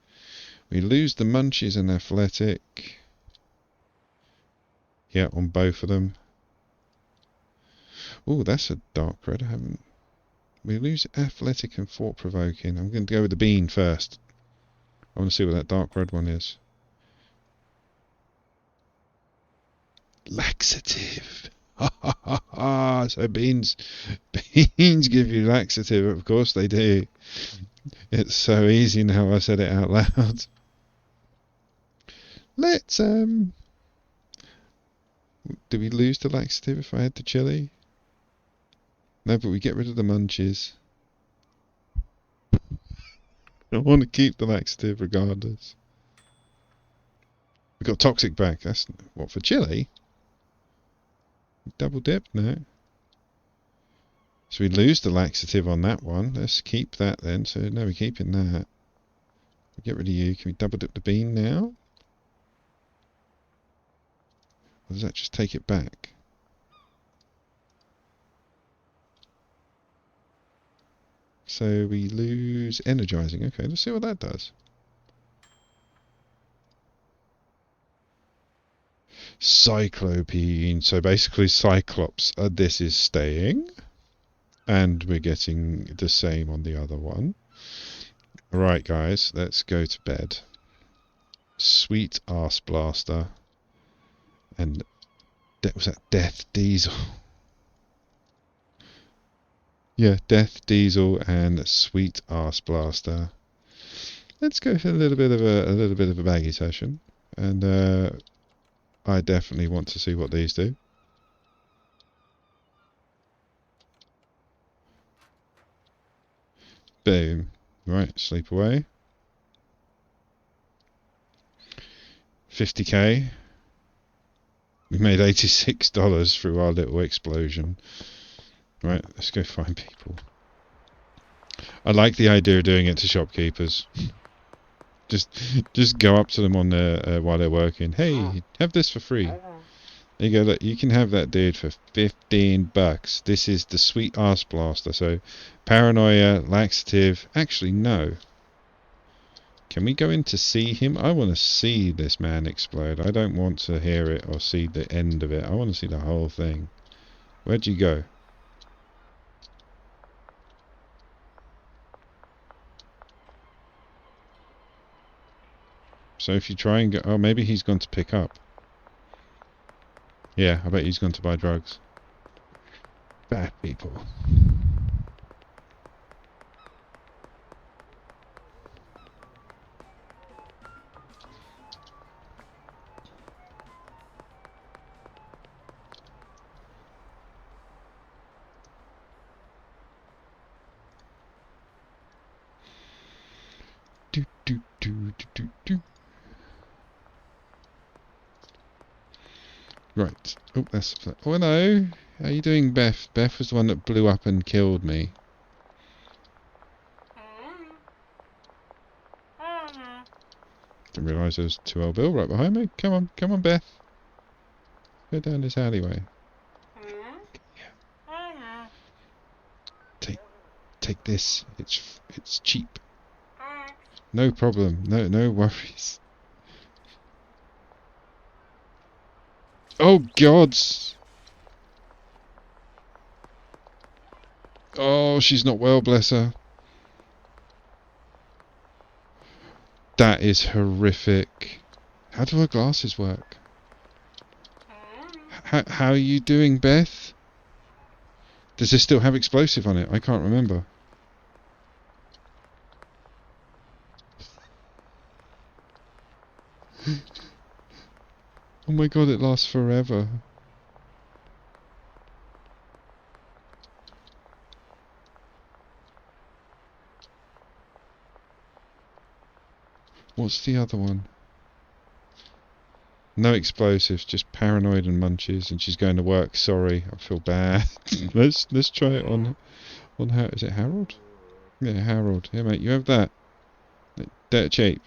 We lose the Munchies and Athletic. Yeah, on both of them. Oh, that's a dark red. I haven't... We lose Athletic and Thought-provoking. I'm going to go with the Bean first. I want to see what that dark red one is. Laxative. Ha ha ha ha. So beans give you laxative. Of course they do. It's so easy now I said it out loud. Let's do we lose the laxative if I had the chili? No, but we get rid of the munchies. I want to keep the laxative regardless. We got toxic back. That's what, for chili? Double dip? No. So we lose the laxative on that one. Let's keep that then. So no, we're keeping that. We'll get rid of you. Can we double dip the bean now? Or does that just take it back? So we lose energizing. Okay, let's see what that does. Cyclopene. So basically Cyclops. This is staying. And we're getting the same on the other one. Right, guys, let's go to bed. Sweet Arse Blaster. And was that Death Diesel? Yeah, Death Diesel and Sweet Arse Blaster. Let's go for a little bit of a baggy session. And I definitely want to see what these do. Boom. Right, sleep away. 50k. We made $86 through our little explosion. Right, let's go find people. I like the idea of doing it to shopkeepers. Just go up to them on their while they're working. Hey, have this for free. There you go. Look, you can have that dude for $15. This is the Sweet Arse Blaster. So, paranoia, laxative. Actually, no. Can we go in to see him? I want to see this man explode. I don't want to hear it or see the end of it. I want to see the whole thing. Where'd you go? So if you try and go... Oh, maybe he's gone to pick up. Yeah, I bet he's gone to buy drugs. Bad people. Do, do, do, do, do, do. Right. Oh, that's... Oh, hello. How you doing, Beth? Beth was the one that blew up and killed me. Didn't realise there was 2L Bill right behind me. Come on, Beth. Go down this alleyway. Yeah. Take this. It's cheap. No problem. No worries. Oh God! Oh, she's not well, bless her. That is horrific. How do her glasses work? How are you doing, Beth? Does this still have explosive on it? I can't remember. Oh my God, it lasts forever. What's the other one? No explosives, just paranoid and munches, and she's going to work. Sorry, I feel bad. let's try it on how is it Harold? Yeah, Harold. Here, mate, you have that. Dirt cheap.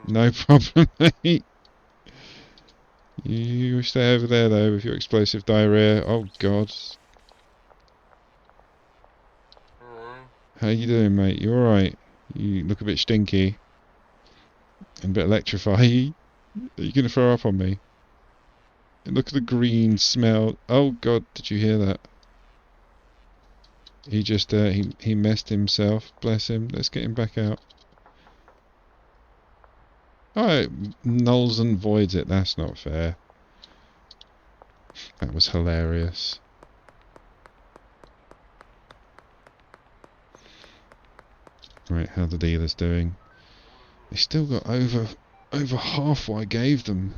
No problem, mate. You stay over there though with your explosive diarrhea. Oh God. How you doing, mate? You alright? You look a bit stinky and a bit electrified. Are you gonna throw up on me? Look at the green smell. Oh God, did you hear that? He just he messed himself. Bless him. Let's get him back out. Alright, nulls and voids it. That's not fair. That was hilarious. Right, how the dealers doing? They still got over half what I gave them.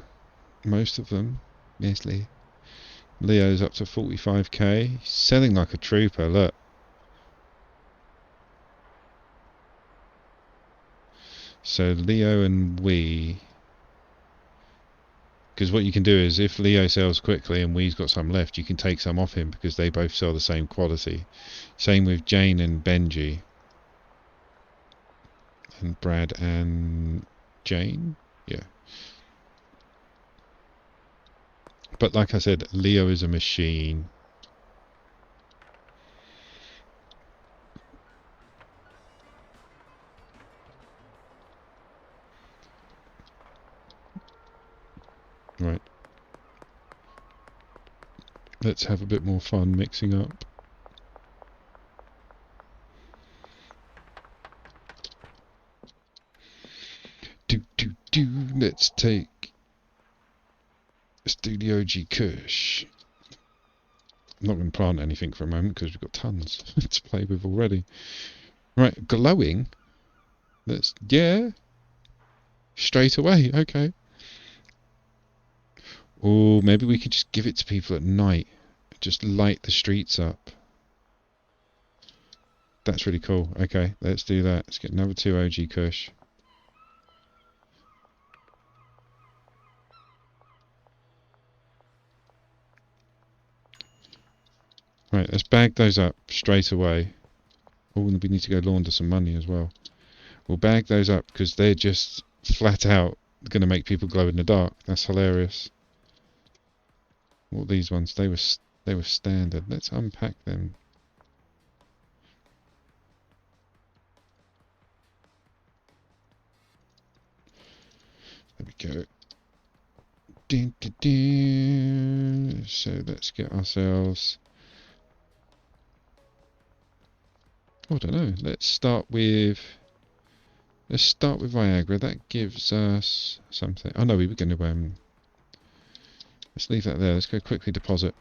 Most of them. Yes, Lee. Leo's up to 45k. He's selling like a trooper, look. So Leo and we... Because what you can do is, if Leo sells quickly and we's got some left, you can take some off him because they both sell the same quality. Same with Jane and Benji. And Brad and Jane? Yeah. But like I said, Leo is a machine. Right. Let's have a bit more fun mixing up. Let's take... Let's do the OG Kush. I'm not going to plant anything for a moment because we've got tons to play with already. Right, glowing. Let's... Yeah. Straight away, okay. Or maybe we could just give it to people at night. Just light the streets up. That's really cool. Okay, let's do that. Let's get another 2 OG Kush. Right, let's bag those up straight away. Oh, and we need to go launder some money as well. We'll bag those up because they're just flat out going to make people glow in the dark. That's hilarious. What these ones? They were standard. Let's unpack them. There we go. So let's get ourselves... I don't know. Let's start with Viagra. That gives us something. Oh no, we were going to let's leave that there. Let's go quickly deposit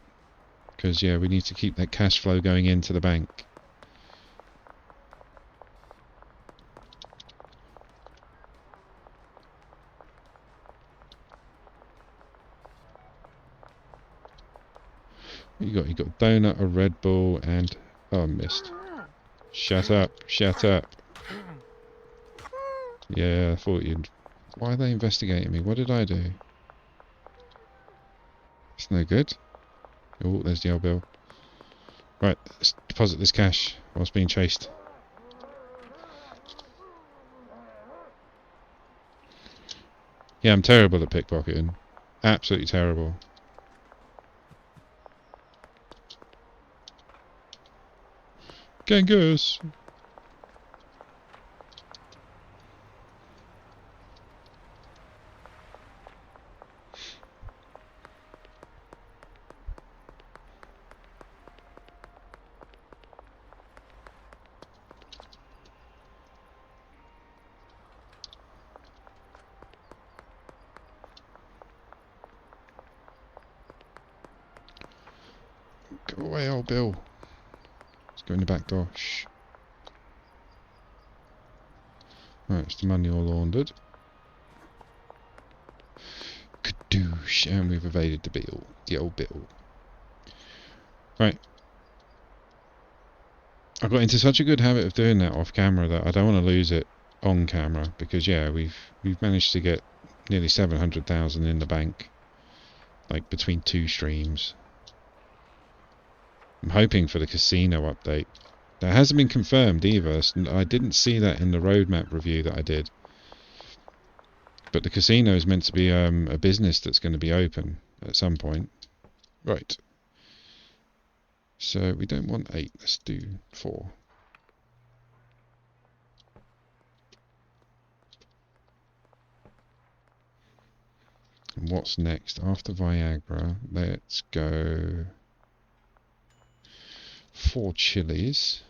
because yeah, we need to keep that cash flow going into the bank. What you got? You got a donut, a Red Bull, and oh, I missed. Shut up! Shut up! Yeah, I thought you'd... Why are they investigating me? What did I do? It's no good. Oh, there's the old bill. Right, let's deposit this cash whilst being chased. Yeah, I'm terrible at pickpocketing. Absolutely terrible. Genghis! Go away, old Bill. Let's go in the back door. Shh. Right, it's the money all laundered. Kadoosh, and we've evaded the bill. The old bill. Right. I got into such a good habit of doing that off camera that I don't want to lose it. on camera, because yeah, we've managed to get nearly 700,000 in the bank, like between 2 streams. I'm hoping for the casino update. That hasn't been confirmed either. I didn't see that in the roadmap review that I did. But the casino is meant to be a business that's going to be open at some point. Right. So we don't want 8. Let's do 4. And what's next? After Viagra, let's go 4 chilies.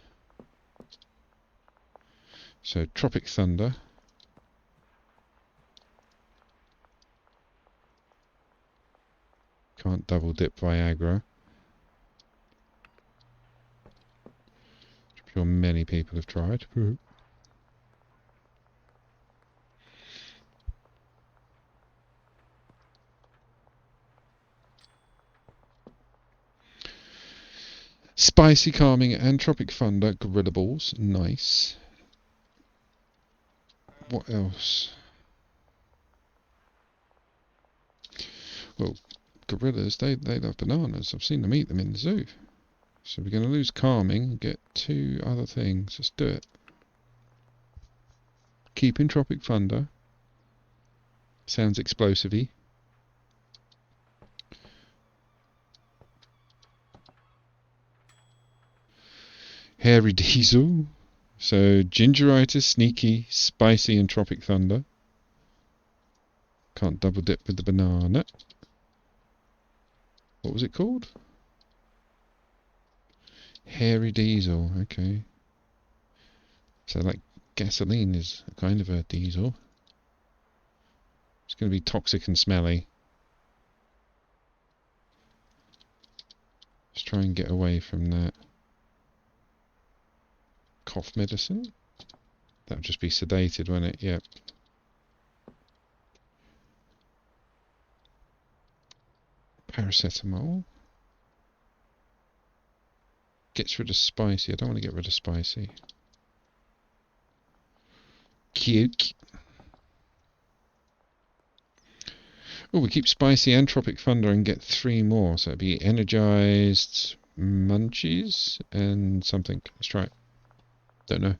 So Tropic Thunder. Can't double dip Viagra. I'm sure many people have tried. Spicy Calming and Tropic Thunder Gorilla Balls. Nice. What else? Well, gorillas, they love bananas. I've seen them eat them in the zoo. So we're going to lose Calming and get 2 other things. Let's do it. Keeping Tropic Thunder. Sounds explosive-y. Hairy Diesel. So Gingeritis, Sneaky, Spicy and Tropic Thunder. Can't double dip with the banana. What was it called? Hairy Diesel. Okay. So like gasoline is a kind of a diesel. It's going to be toxic and smelly. Let's try and get away from that. Cough medicine? That would just be sedated, wouldn't it? Yep. Paracetamol. Gets rid of spicy. I don't want to get rid of spicy. Cute. Oh, we keep spicy and Tropic Thunder and get 3 more. So it'd be energized munchies and something. Let's try it. Don't know.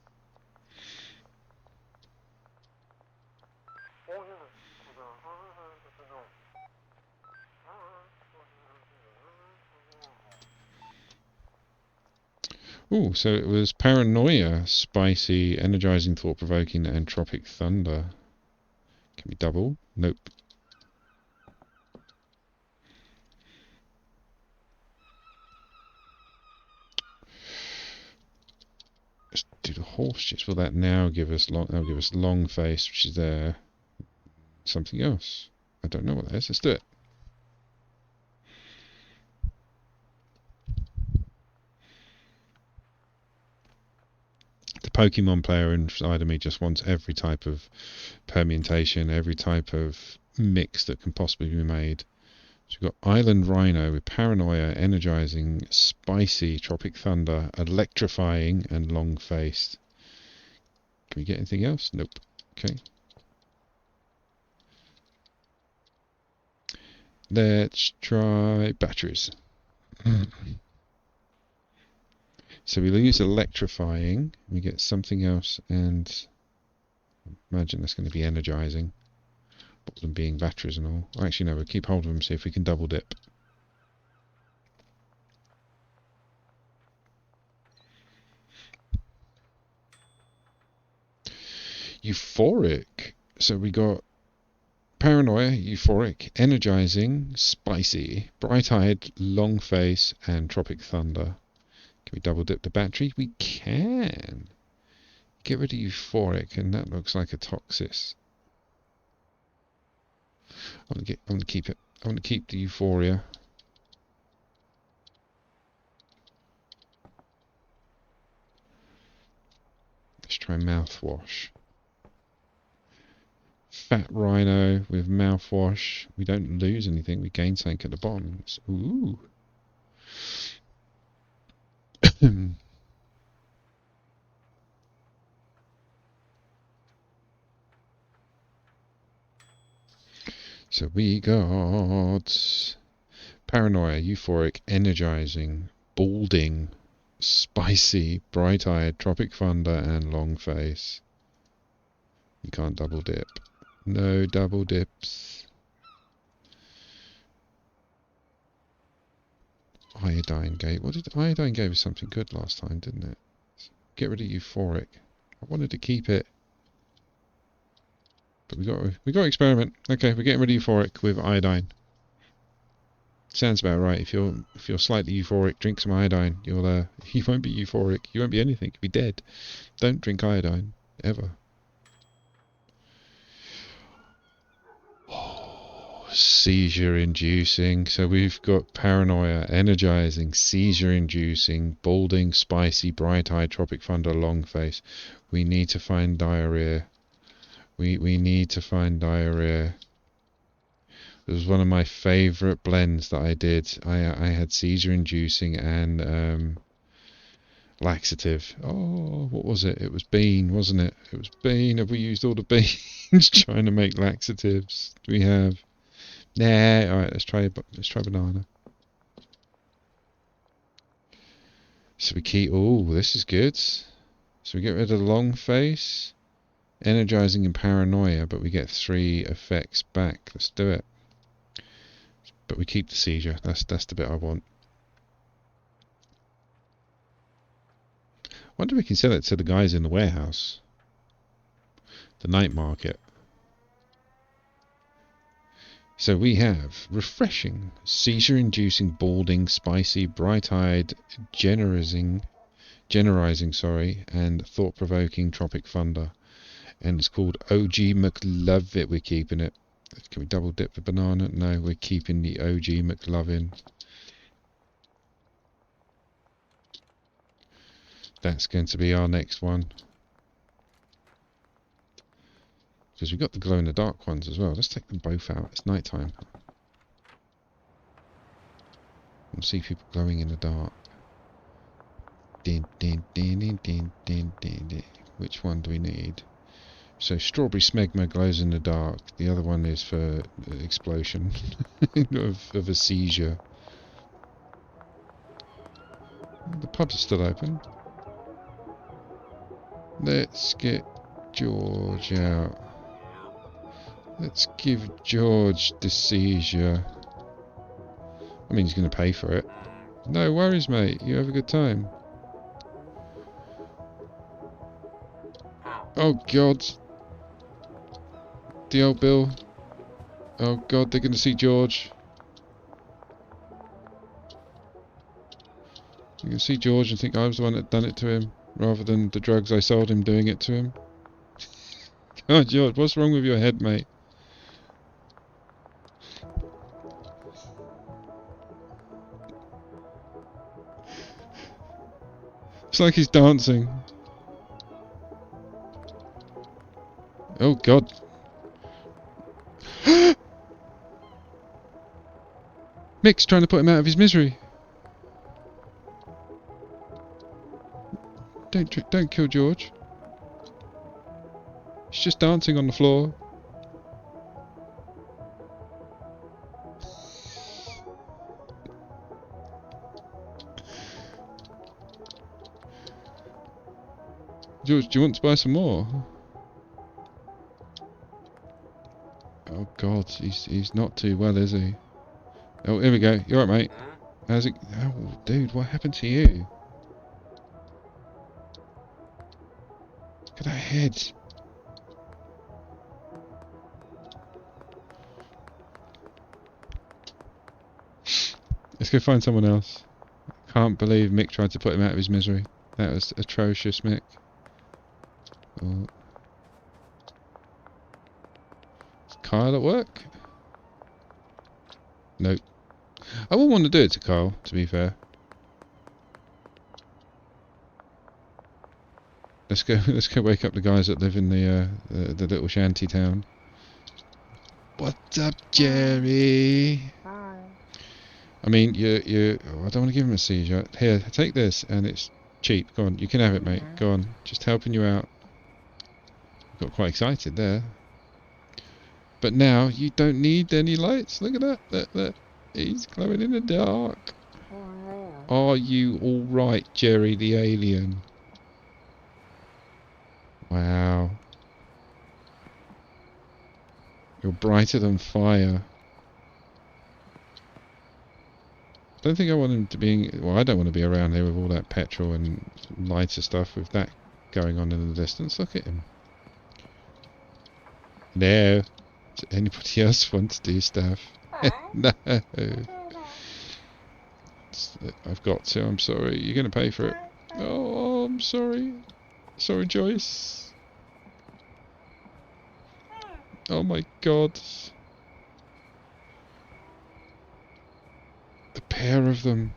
Oh, so it was Paranoia, Spicy, Energizing, Thought-Provoking, and Tropic Thunder. Can we double? Nope. Let's do the horse chips. Will that now give us long? That'll give us long face, which is there. Something else. I don't know what that is. Let's do it. The Pokemon player inside of me just wants every type of permutation, every type of mix that can possibly be made. So we've got Island Rhino with Paranoia, Energizing, Spicy, Tropic Thunder, Electrifying, and Long Faced. Can we get anything else? Nope. Okay. Let's try batteries. So we lose Electrifying, we get something else, and imagine that's going to be Energizing. But them being batteries and all. Actually, no, we'll keep hold of them, see if we can double dip. Euphoric. So we got Paranoia, Euphoric, Energizing, Spicy, Bright-Eyed, Long Face, and Tropic Thunder. Can we double dip the battery? We can. Get rid of Euphoric, and that looks like a Toxis. I'm gonna keep it. I want to keep the Euphoria. Let's try mouthwash. Fat Rhino with mouthwash. We don't lose anything. We gain something at the bottom. Ooh. So we got paranoia, euphoric, energizing, balding, spicy, bright-eyed, tropic thunder, and long face. You can't double dip. No double dips. Iodine Gate. What did Iodine gave us something good last time, didn't it? Get rid of euphoric. I wanted to keep it, but we got to experiment. Okay, we're getting rid of euphoric with iodine. Sounds about right. If you're slightly euphoric, drink some iodine. You won't be euphoric. You won't be anything. You'll be dead. Don't drink iodine ever. Seizure inducing. So we've got paranoia, energizing, seizure inducing, balding, spicy, bright eyed, tropic thunder, long face. We need to find diarrhea. We need to find diarrhea. It was one of my favourite blends that I did. I had seizure inducing and laxative. Oh, what was it? It was bean, wasn't it? It was bean. Have we used all the beans trying to make laxatives? We have. Nah. All right. Let's try banana. So we keep. Oh, this is good. So we get rid of the long face, energizing and paranoia, but we get 3 effects back. Let's do it. But we keep the seizure. That's the bit I want. Wonder if we can sell it to the guys in the warehouse. The night market. So we have refreshing, seizure-inducing, balding, spicy, bright-eyed, generizing, and thought-provoking tropic thunder. And it's called OG McLovin. We're keeping it. Can we double dip the banana? No, we're keeping the OG McLovin. That's going to be our next one. Because we've got the glow-in-the-dark ones as well. Let's take them both out. It's night time. We'll see people glowing in the dark. Din, din, din, din, din, din, din, din. Which one do we need? So strawberry smegma glows in the dark. The other one is for explosion of a seizure. The pubs are still open. Let's get George out. Let's give George the seizure. I mean, he's going to pay for it. No worries, mate. You have a good time. Oh, God. The old Bill. Oh, God, they're going to see George. You can see George and think I was the one that done it to him, rather than the drugs I sold him doing it to him. Oh, George, what's wrong with your head, mate? It's like he's dancing. Oh, God. Mick's trying to put him out of his misery. Don't kill George. He's just dancing on the floor. George, do you want to buy some more? Oh God, he's not too well, is he? Oh, here we go. You alright, mate? How's it? Oh, dude, what happened to you? Look at that head. Let's go find someone else. Can't believe Mick tried to put him out of his misery. That was atrocious, Mick. Oh. Is Kyle at work? Nope. I wouldn't want to do it to Kyle, to be fair. Let's go wake up the guys that live in the little shanty town. What's up, Jerry? Hi. I mean, oh, I don't want to give him a seizure. Here, take this, and it's cheap. Go on, you can have it, mate. Go on, just helping you out. Got quite excited there. But now you don't need any lights. Look at that. That. He's glowing in the dark. Are you alright, Jerry the alien? Wow. You're brighter than fire. I don't think I want him to be... Well, I don't want to be around here with all that petrol and lighter stuff with that going on in the distance. Look at him. No. Does anybody else want to do stuff? No. I've got to. I'm sorry. You're going to pay for it. Oh, I'm sorry. Sorry, Joyce. Oh my god. The pair of them.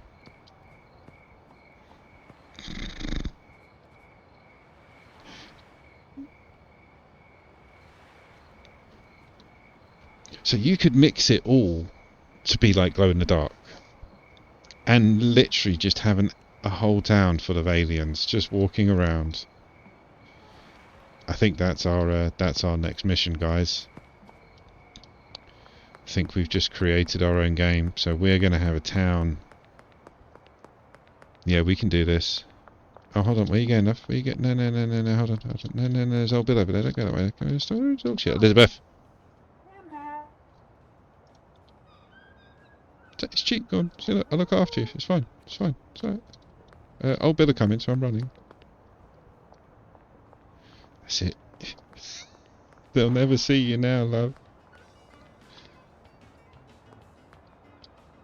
So you could mix it all to be like glow in the dark. And literally just have a whole town full of aliens just walking around. I think that's our next mission, guys. I think we've just created our own game. So we're going to have a town. Yeah, we can do this. Oh, hold on. Where are you going, love? Where are you getting? No, hold on. No, there's old Bill over there. Don't go that way. Go, shit. Elizabeth. It's cheap. Go on. See, I'll look after you. It's fine. It's alright. Old Bill are coming, so I'm running. That's it. They'll never see you now, love.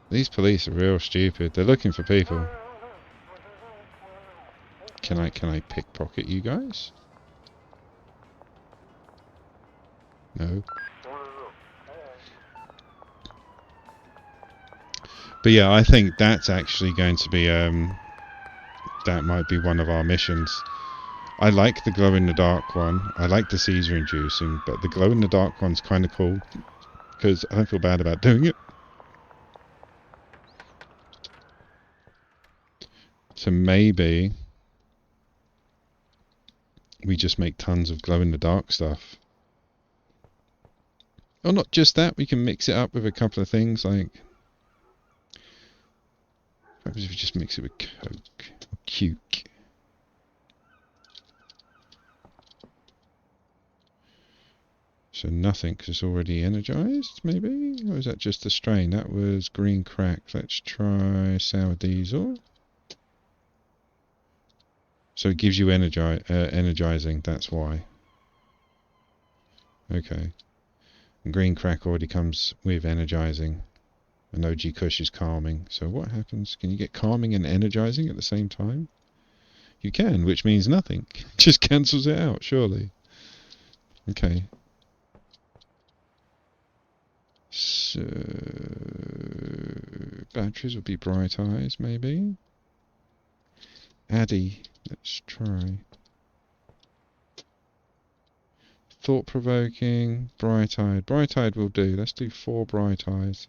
These police are real stupid. They're looking for people. Can I pickpocket you guys? No. But yeah, I think that's actually going to be that might be one of our missions. I like the glow in the dark one. I like the Caesar inducing, but the glow in the dark one's kind of cool because I don't feel bad about doing it. So maybe we just make tons of glow in the dark stuff. Or not just that, we can mix it up with a couple of things like... What happens if we just mix it with Coke or Cuke? So nothing, because it's already energized, maybe? Or is that just a strain? That was green crack. Let's try sour diesel. So it gives you energizing, that's why. Okay. And green crack already comes with energizing. And OG Kush is calming. So what happens? Can you get calming and energizing at the same time? You can, which means nothing. Just cancels it out, surely. Okay. So batteries will be bright eyes, maybe. Addy, let's try. Thought-provoking, bright-eyed. Bright-eyed will do. Let's do 4 bright eyes.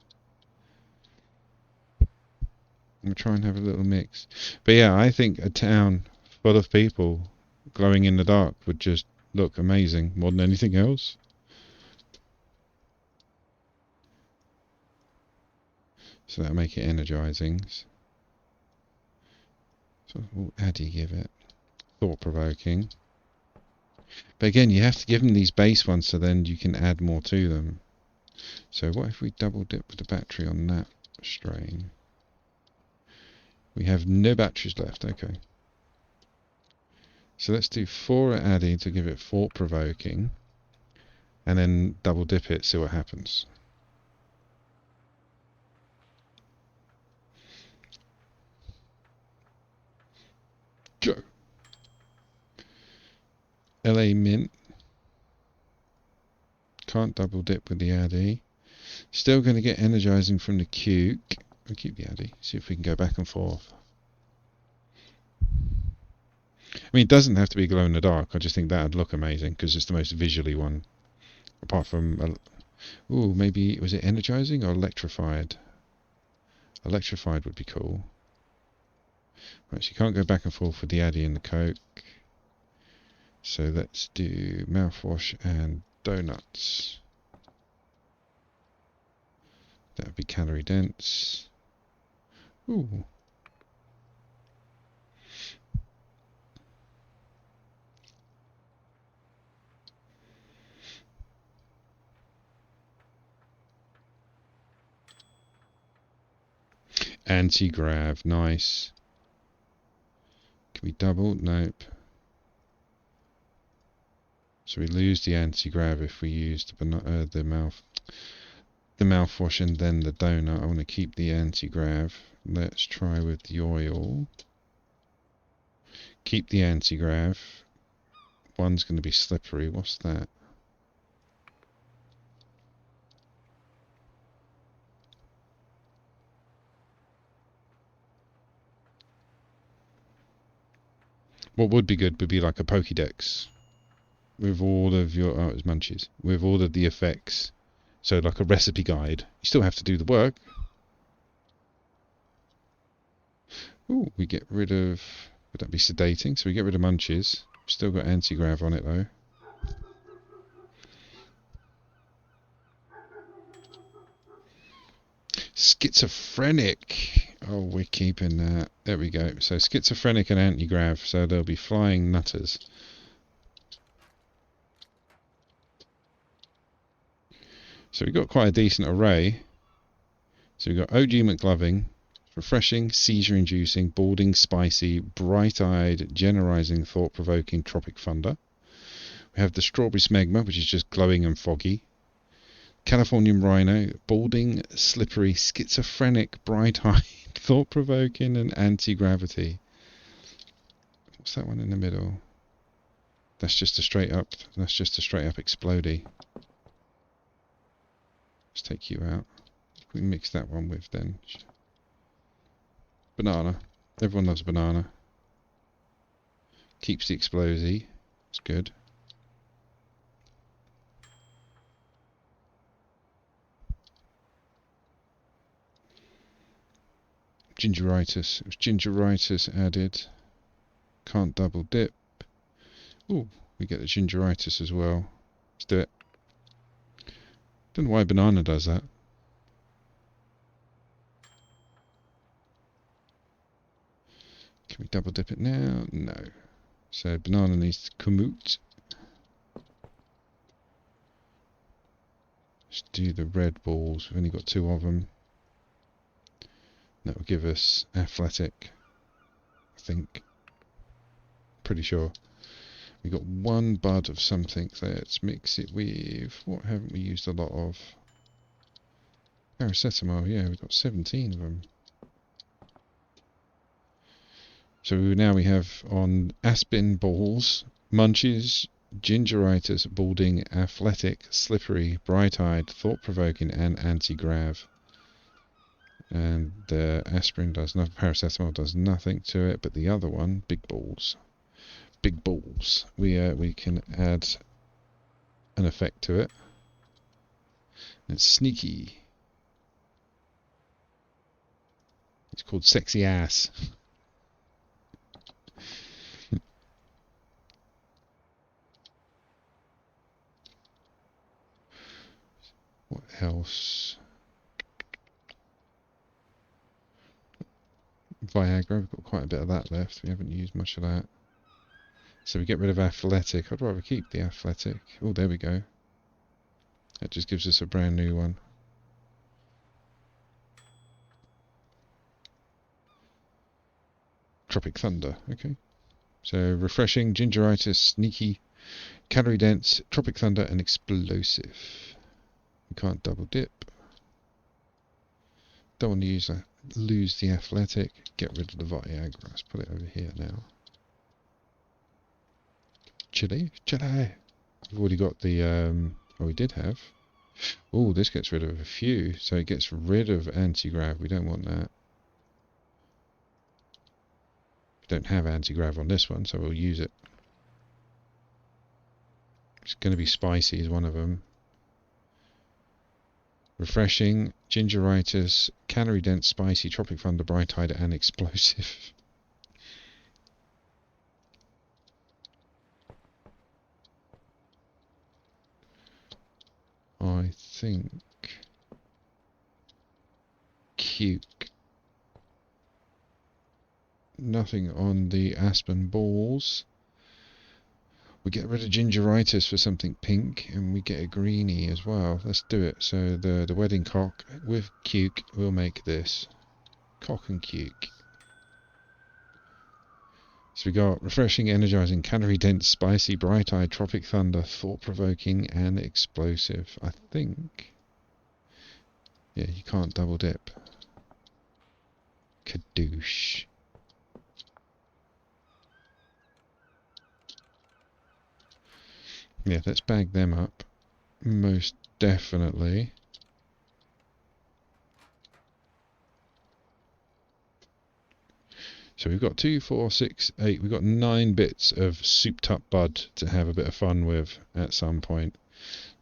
We'll try and have a little mix. But yeah, I think a town full of people glowing in the dark would just look amazing more than anything else. So that'll make it energizing. So what will Addy give it? Thought-provoking. But again, you have to give them these base ones so then you can add more to them. So what if we double dip with the battery on that strain? We have no batteries left, okay. So let's do 4 at Addy to give it thought-provoking. And then double dip it, see what happens. Go! LA Mint. Can't double dip with the Addy. Still going to get energizing from the Cuke. We'll keep the Addy. See if we can go back and forth. I mean, it doesn't have to be glow in the dark. I just think that would look amazing because it's the most visually one. Apart from... ooh, maybe... was it energizing or electrified? Electrified would be cool. Right, so you can't go back and forth with the Addy and the Coke. So let's do mouthwash and donuts. That would be calorie dense. Ooh. Anti-grav, nice. Can we double? Nope. So we lose the anti-grav if we use the mouthwash and then the donut. I want to keep the anti-grav. Let's try with the oil. Keep the anti-grav. One's going to be slippery. What's that? What would be good would be like a Pokédex with all of your... Oh, it was Munchies. With all of the effects. So like a recipe guide. You still have to do the work. Ooh, we get rid of... Would that be sedating? So we get rid of Munchies. Still got anti-grav on it though. Schizophrenic. Oh, we're keeping that. There we go. So schizophrenic and anti-grav. So they'll be flying nutters. So we've got quite a decent array. So we've got OG McGloving, refreshing, seizure-inducing, balding, spicy, bright-eyed, generizing, thought-provoking, tropic thunder. We have the strawberry smegma, which is just glowing and foggy. Californian rhino, balding, slippery, schizophrenic, bright-eyed, thought-provoking, and anti-gravity. What's that one in the middle? That's just a straight up. That's just a straight up explodey. Let's take you out. We mix that one with then. Banana. Everyone loves banana. Keeps the explosy. It's good. Gingeritis. It was gingeritis added. Can't double dip. Ooh, we get the gingeritis as well. Let's do it. Don't know why banana does that. Can we double dip it now? No. So banana needs to commute. Let's do the red balls. We've only got 2 of them. That will give us athletic, I think. Pretty sure. We've got 1 bud of something. Let's mix it with... What haven't we used a lot of? Paracetamol, yeah, we've got 17 of them. So now we have on Aspin balls, Munchies, Gingeritis, Balding, Athletic, Slippery, Bright-Eyed, Thought-Provoking, and Anti-Grav. And aspirin does nothing, paracetamol does nothing to it, but the other one, big balls. Big balls. We can add an effect to it. It's sneaky. It's called sexy ass. What else? Viagra, we've got quite a bit of that left. We haven't used much of that. So we get rid of athletic. I'd rather keep the athletic. Oh, there we go. That just gives us a brand new one. Tropic Thunder, okay. So refreshing, gingeritis, sneaky, calorie dense, Tropic Thunder, and explosive. We can't double dip. Don't want to use that. Lose the athletic. Get rid of the Viagra. Let's put it over here now. Chili? Chili! We've already got the... oh, we did have. Oh, this gets rid of a few. So it gets rid of anti-grav. We don't want that. We don't have anti-grav on this one, so we'll use it. It's going to be spicy is one of them. Refreshing, gingeritis, calorie dense, spicy, tropic thunder, bright-eyed, and explosive. I think puke. Nothing on the aspen balls. We get rid of gingeritis for something pink, and we get a greenie as well. Let's do it. So the wedding cock with cuke will make this. Cock and cuke. So we got refreshing, energizing, calorie-dense, spicy, bright-eyed, tropic thunder, thought-provoking, and explosive. I think... yeah, you can't double dip. Kadoosh. Yeah, let's bag them up. Most definitely. So we've got 2, 4, 6, 8. We've got 9 bits of souped up bud to have a bit of fun with at some point.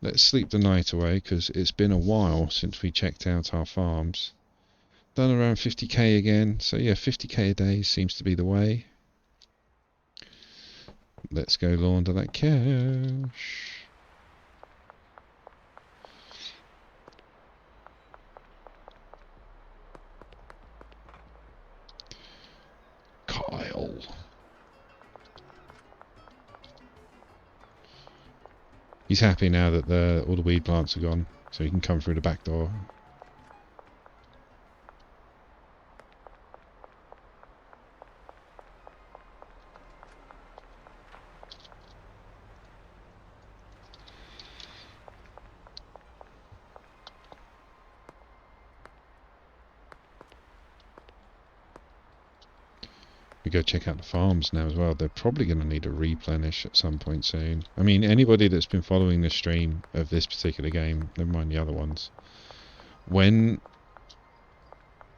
Let's sleep the night away because it's been a while since we checked out our farms. Done around 50k again. So yeah, 50k a day seems to be the way. Let's go launder that cash. Kyle. He's happy now that all the weed plants are gone, so he can come through the back door. We go check out the farms now as well. They're probably going to need a replenish at some point soon. I mean, anybody that's been following the stream of this particular game, never mind the other ones, when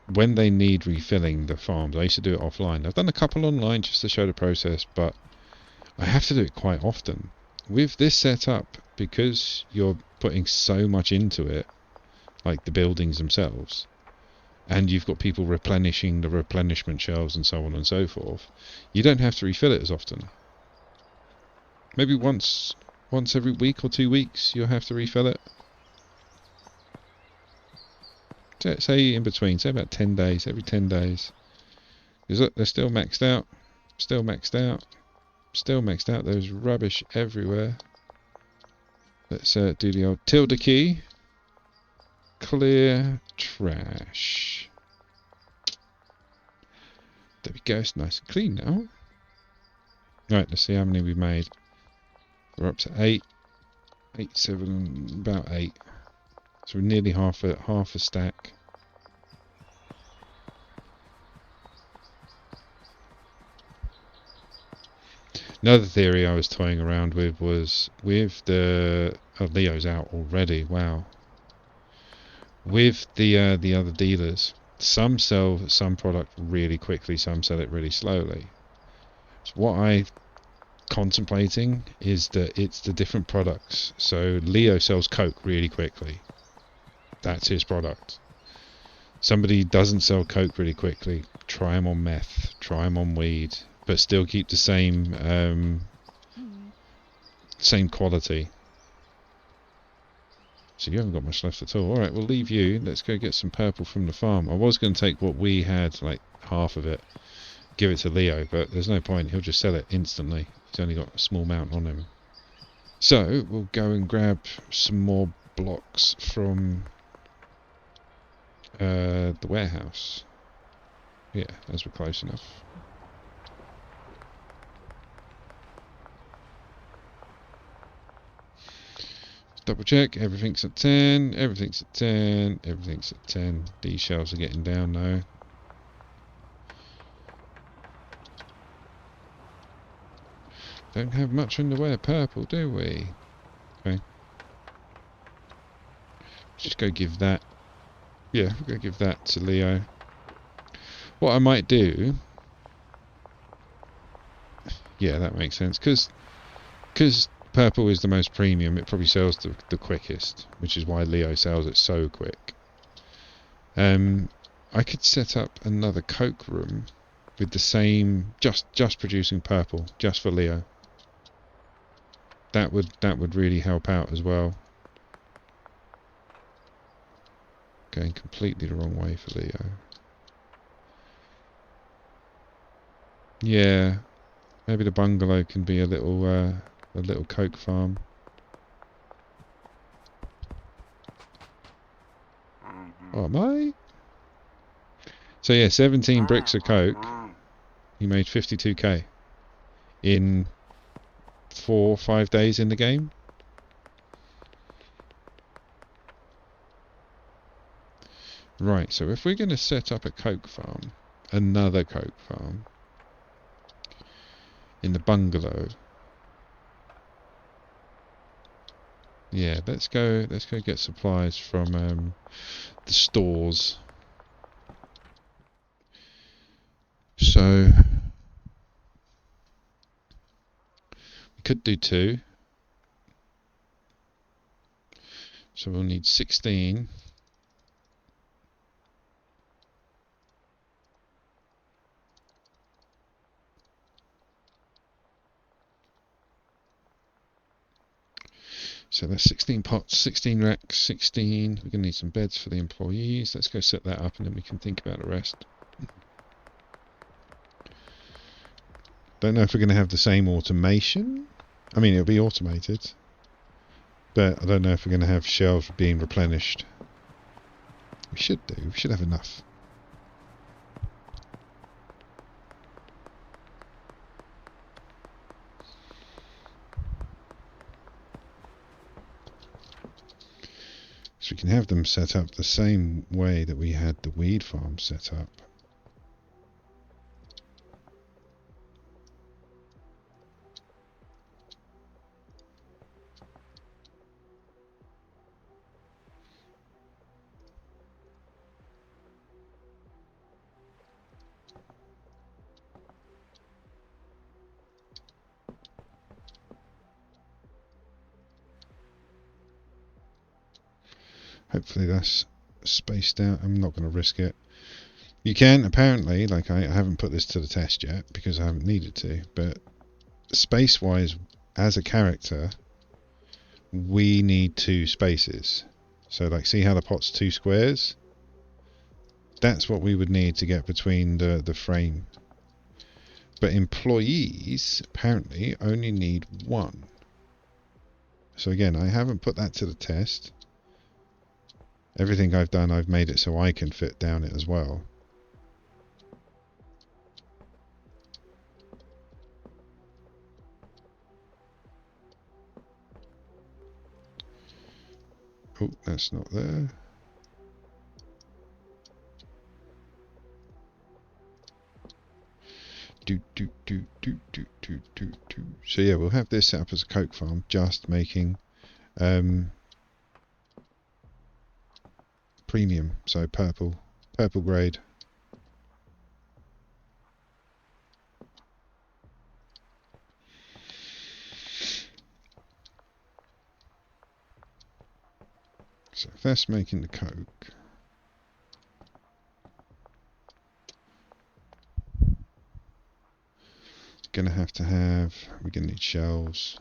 they need refilling the farms, I used to do it offline. I've done a couple online just to show the process, but I have to do it quite often. With this setup, because you're putting so much into it, like the buildings themselves, and you've got people replenishing the replenishment shelves and so on and so forth, you don't have to refill it as often. Maybe once every week or 2 weeks you'll have to refill it. Say in between, say about 10 days, every 10 days. Because look, they're still maxed out, still maxed out, still maxed out. There's rubbish everywhere. Let's do the old tilde key. Clear trash. There we go, it's nice and clean now. Right, let's see how many we've made. We're up to 8. 8, 7, about 8. So we're nearly half a stack. Another theory I was toying around with was with the... oh, Leo's out already, wow. With the other dealers, some sell some product really quickly, some sell it really slowly. So what I'm contemplating is that it's the different products. So Leo sells Coke really quickly. That's his product. Somebody doesn't sell Coke really quickly. Try him on meth. Try him on weed, but still keep the same quality. So you haven't got much left at all. Alright, we'll leave you. Let's go get some purple from the farm. I was going to take what we had, like half of it, give it to Leo, but there's no point. He'll just sell it instantly. He's only got a small amount on him. So we'll go and grab some more blocks from the warehouse. Yeah, as we're close enough. Double check, everything's at 10, everything's at 10, everything's at 10. These shelves are getting down now. Don't have much in the way of purple, do we? Okay. Just go give that. Yeah, we'll go give that to Leo. What I might do... yeah, that makes sense. Because purple is the most premium, it probably sells the quickest, which is why Leo sells it so quick. I could set up another Coke room with the same, just producing purple, just for Leo. That would really help out as well. going completely the wrong way for Leo. Yeah, maybe the bungalow can be a little coke farm. Oh, mate. So yeah, 17 bricks of coke. He made 52k in 4 or 5 days in the game. Right, so if we're going to set up a coke farm, another coke farm, in the bungalow, yeah, let's go get supplies from the stores. So we could do 2. So we'll need 16. So that's 16 pots, 16 racks, 16. We're going to need some beds for the employees. Let's go set that up and then we can think about the rest. Don't know if we're going to have the same automation. I mean, it'll be automated. But I don't know if we're going to have shelves being replenished. We should do. We should have enough. So we can have them set up the same way that we had the weed farm set up. Hopefully that's spaced out. I'm not going to risk it. You can, apparently, like I haven't put this to the test yet because I haven't needed to, but space-wise, as a character, we need 2 spaces. So like, see how the pot's 2 squares? That's what we would need to get between the frame. But employees, apparently, only need 1. So again, I haven't put that to the test. Everything I've done, I've made it so I can fit down it as well. Oh, that's not there. So yeah, we'll have this set up as a coke farm, just making premium, so purple grade. So if that's making the coke, we're gonna need shelves.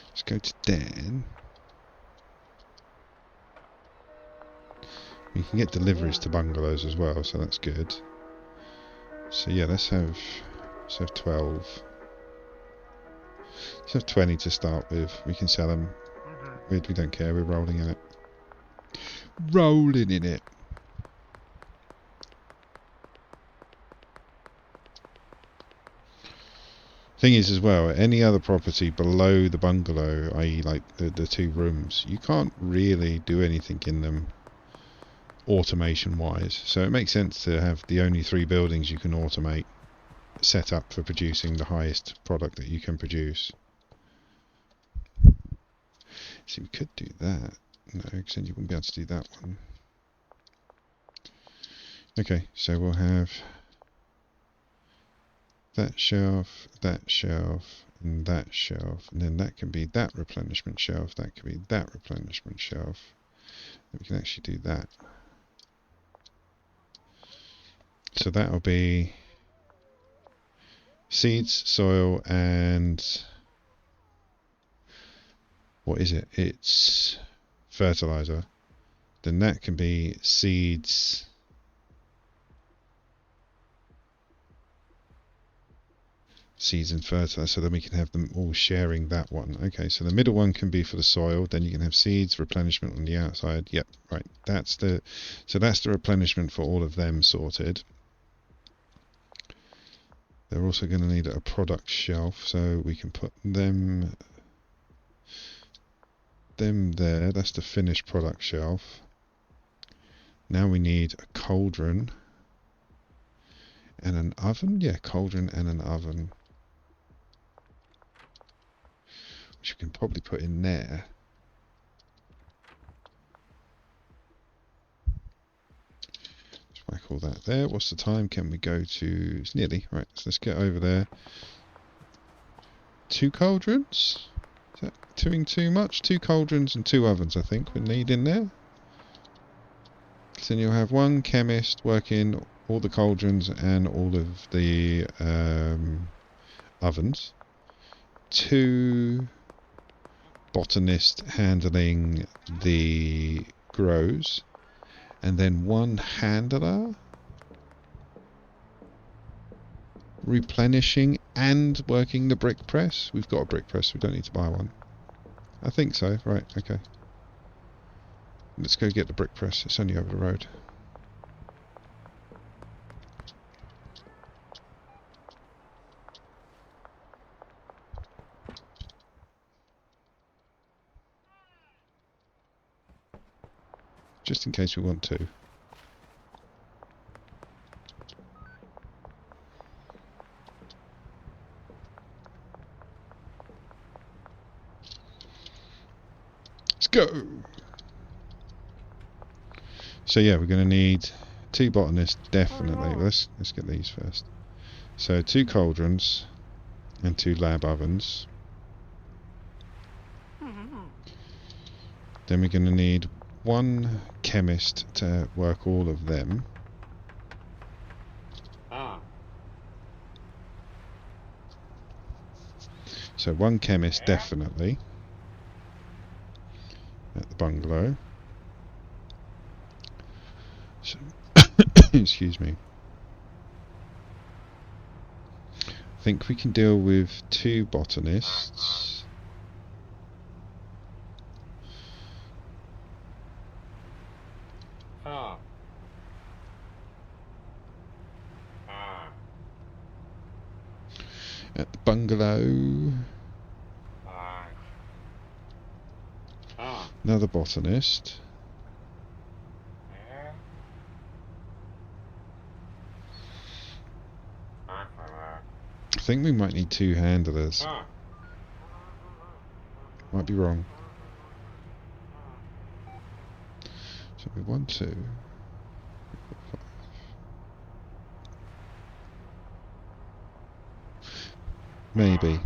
Let's go to Dan. We can get deliveries to bungalows as well, so that's good. So yeah, let's have 12. Let's have 20 to start with. We can sell them. We don't care, we're rolling in it. Rolling in it. Thing is as well, any other property below the bungalow, i.e. like the 2 rooms, you can't really do anything in them automation wise. So it makes sense to have the only 3 buildings you can automate set up for producing the highest product that you can produce. So we could do that. No, because then you wouldn't be able to do that one. Okay, so we'll have that shelf, and that shelf, and then that can be that replenishment shelf, that can be that replenishment shelf, We can actually do that. So that'll be seeds, soil, and what is it? It's fertilizer. Then that can be seeds, and fertilizer. So then we can have them all sharing that one. Okay, so the middle one can be for the soil. Then you can have seeds, replenishment on the outside. Yep, right. That's the replenishment for all of them sorted. They're also going to need a product shelf, so we can put them there. That's the finished product shelf. Now we need a cauldron and an oven. Yeah, cauldron and an oven, which we can probably put in there. Just whack all that there. What's the time? Can we go to... It's nearly. Right, so let's get over there. 2 cauldrons? Is that doing too much? 2 cauldrons and 2 ovens, I think, we need in there. So then you'll have 1 chemist working all the cauldrons and all of the ovens. 2 botanists handling the grows. And then 1 handler replenishing and working the brick press. We've got a brick press, we don't need to buy one. I think so, right, okay. Let's go get the brick press, it's only over the road. Just in case we want to. Let's go! So yeah, we're going to need 2 botanists, definitely. Let's get these first. So 2 cauldrons and 2 lab ovens. Then we're going to need 1 chemist to work all of them. So 1 chemist, definitely, at the bungalow. So excuse me. I think we can deal with 2 botanists. At the bungalow. Another botanist. I think we might need 2 handlers. Might be wrong. So we want 2. Maybe.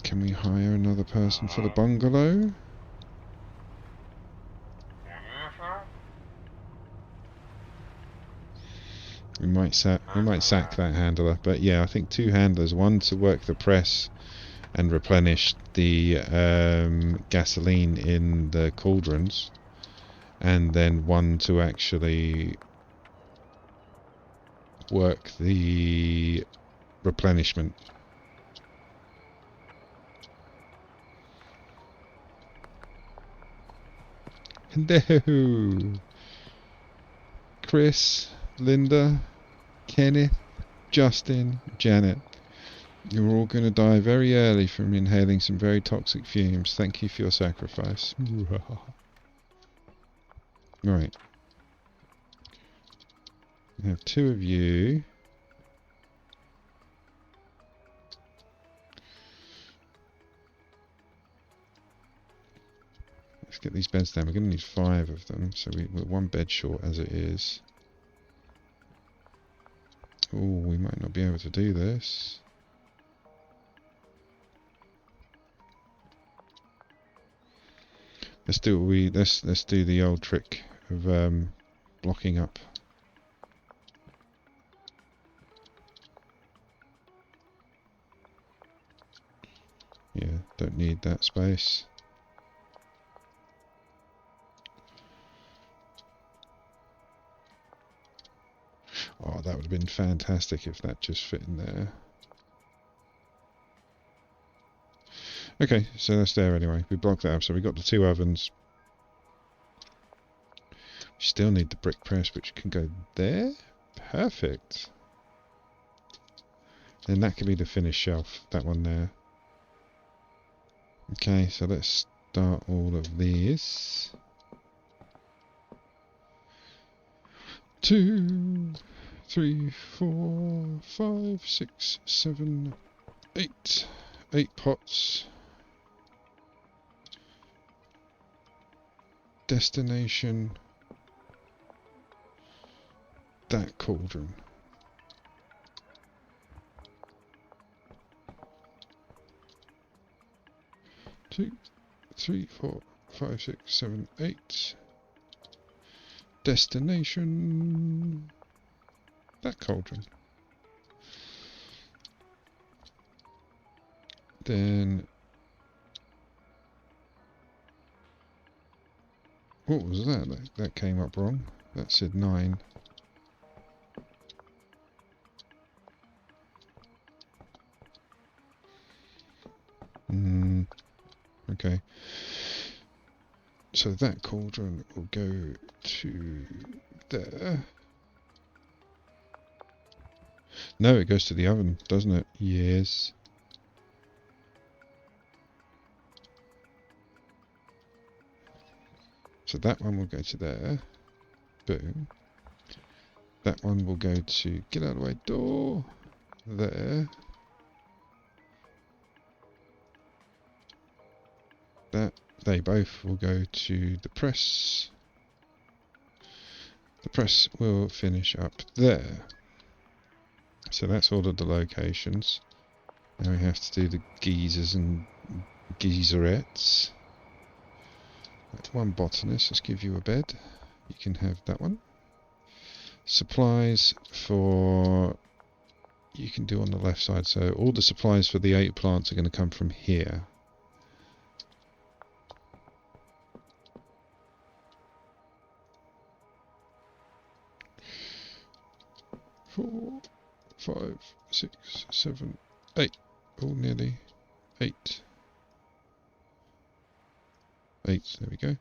Can we hire another person for the bungalow? We might sack that handler, but yeah, I think 2 handlers. 1 to work the press and replenish the gasoline in the cauldrons, and then 1 to actually work the replenishment. Hello, Chris, Linda, Kenneth, Justin, Janet. You're all going to die very early from inhaling some very toxic fumes. Thank you for your sacrifice. Right. We have 2 of you. Let's get these beds down. We're going to need 5 of them, so we're 1 bed short as it is. Oh, we might not be able to do this. Let's do what we let's do the old trick of blocking up. Yeah, don't need that space. Oh, that would have been fantastic if that just fit in there. Okay, so that's there anyway. We blocked that up, so we got the 2 ovens. We still need the brick press, which can go there. Perfect. Then that can be the finished shelf, that one there. Okay, so let's start all of these. 2, 3, 4, 5, 6, 7, 8. 8 pots. Destination. That cauldron. Two, 3, 4, 5, 6, 7, 8. Destination. That cauldron. Then what was that? That came up wrong. That said 9. Okay. So that cauldron will go to there. No, it goes to the oven, doesn't it? Yes. So that one will go to there. Boom. That one will go to, get out of the way, door. There. That, they both will go to the press. The press will finish up there. So that's all of the locations. Now we have to do the geezers and geezerettes. That's 1 botanist, let's give you a bed. You can have that one. Supplies for, you can do on the left side, so all the supplies for the 8 plants are going to come from here. Four, 5, 6, 7, 8. Oh, nearly 8. 8, there we go.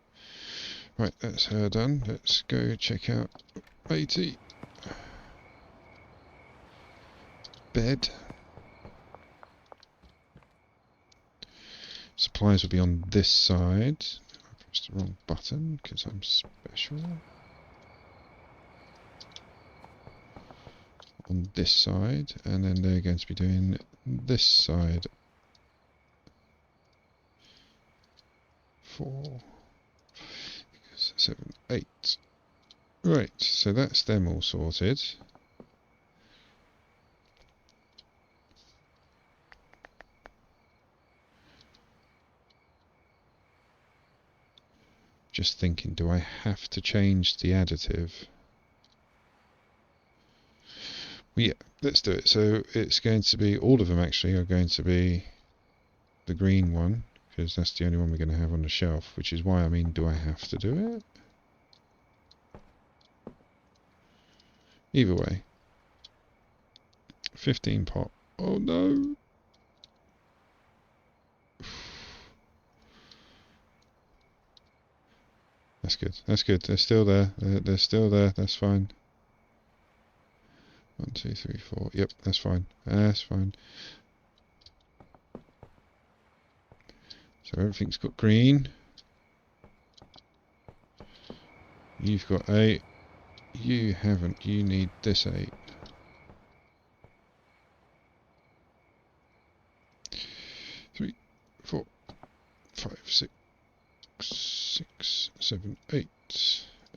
Right, that's her done. Let's go check out 80. Bed. Supplies will be on this side. I pressed the wrong button because I'm special. On this side, and then they're going to be doing this side. 4, 7, 8. Right, so that's them all sorted. Just thinking, do I have to change the additive? Well, yeah, let's do it. So it's going to be, all of them actually are going to be the green one, because that's the only one we're going to have on the shelf, which is why, I mean, do I have to do it? Either way. 15 pot. Oh no! That's good. That's good. They're still there. They're still there. That's fine. 1, 2, 3, 4. Yep, that's fine. That's fine. So everything's got green. You've got 8. You haven't. You need this 8. 3, 4, 5, 6, 6, 7, 8.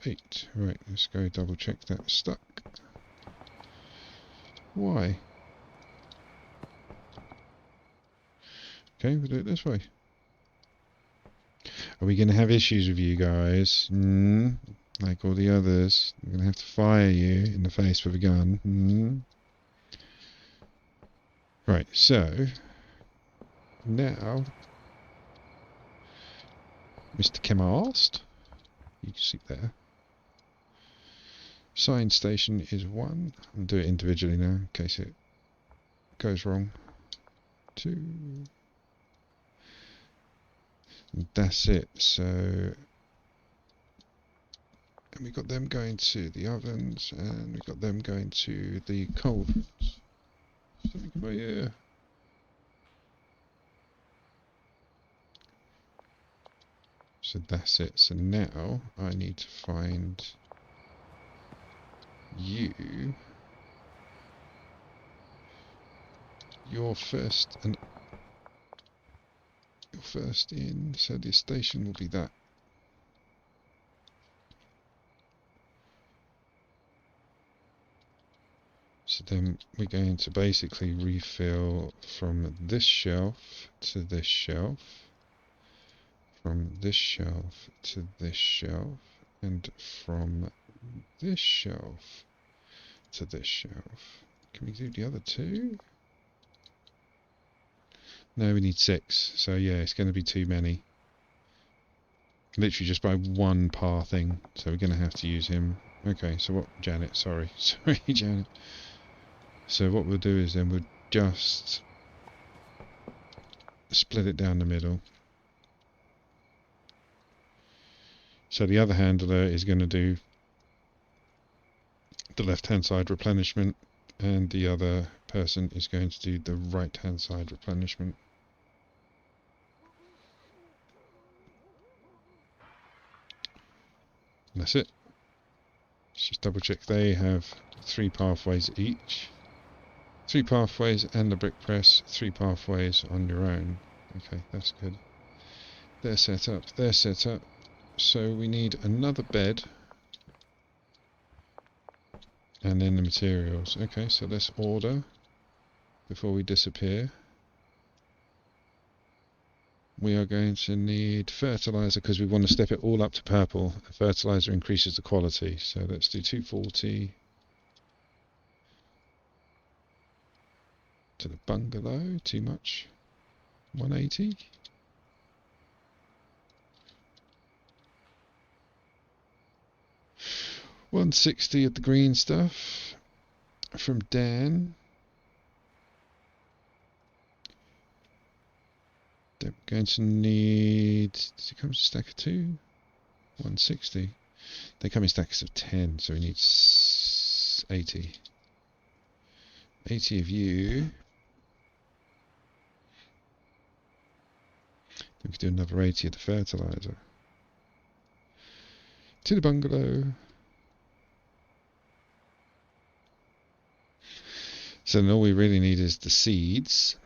8. Right, let's go double check that's stuck. Why? Okay, we'll do it this way. Are we going to have issues with you guys? Like all the others. I'm going to have to fire you in the face with a gun. Right, so now, Mr. Chemist, you can see there. Science station is 1. I'll do it individually now in case it goes wrong. 2. And that's it. So, and we got them going to the ovens, and we got them going to the cauldrons. Something about here. So that's it. So now I need to find you. You're first in, so the station will be that. So then we're going to basically refill from this shelf to this shelf, from this shelf to this shelf, and from this shelf to this shelf. Can we do the other 2? No, we need 6. So yeah, it's going to be too many. Literally just by one par thing. So we're going to have to use him. Okay, so what... Janet, sorry. Sorry, Janet. So what we'll do is then we'll just split it down the middle. So the other handler is going to do the left-hand side replenishment, and the other person is going to do the right-hand side replenishment. And that's it. Let's just double check they have 3 pathways each. 3 pathways and the brick press, 3 pathways on your own. Okay, that's good. They're set up, they're set up. So we need another bed. And then the materials. Okay, so let's order before we disappear. We are going to need fertilizer because we want to step it all up to purple. Fertilizer increases the quality. So let's do 240 to the bungalow. Too much. 180. $160 of the green stuff from Dan. They're going to need... Does it come in a stack of 2? 160. They come in stacks of 10, so we need 80. 80 of you. We could do another 80 of the fertilizer. To the bungalow. So then all we really need is the seeds.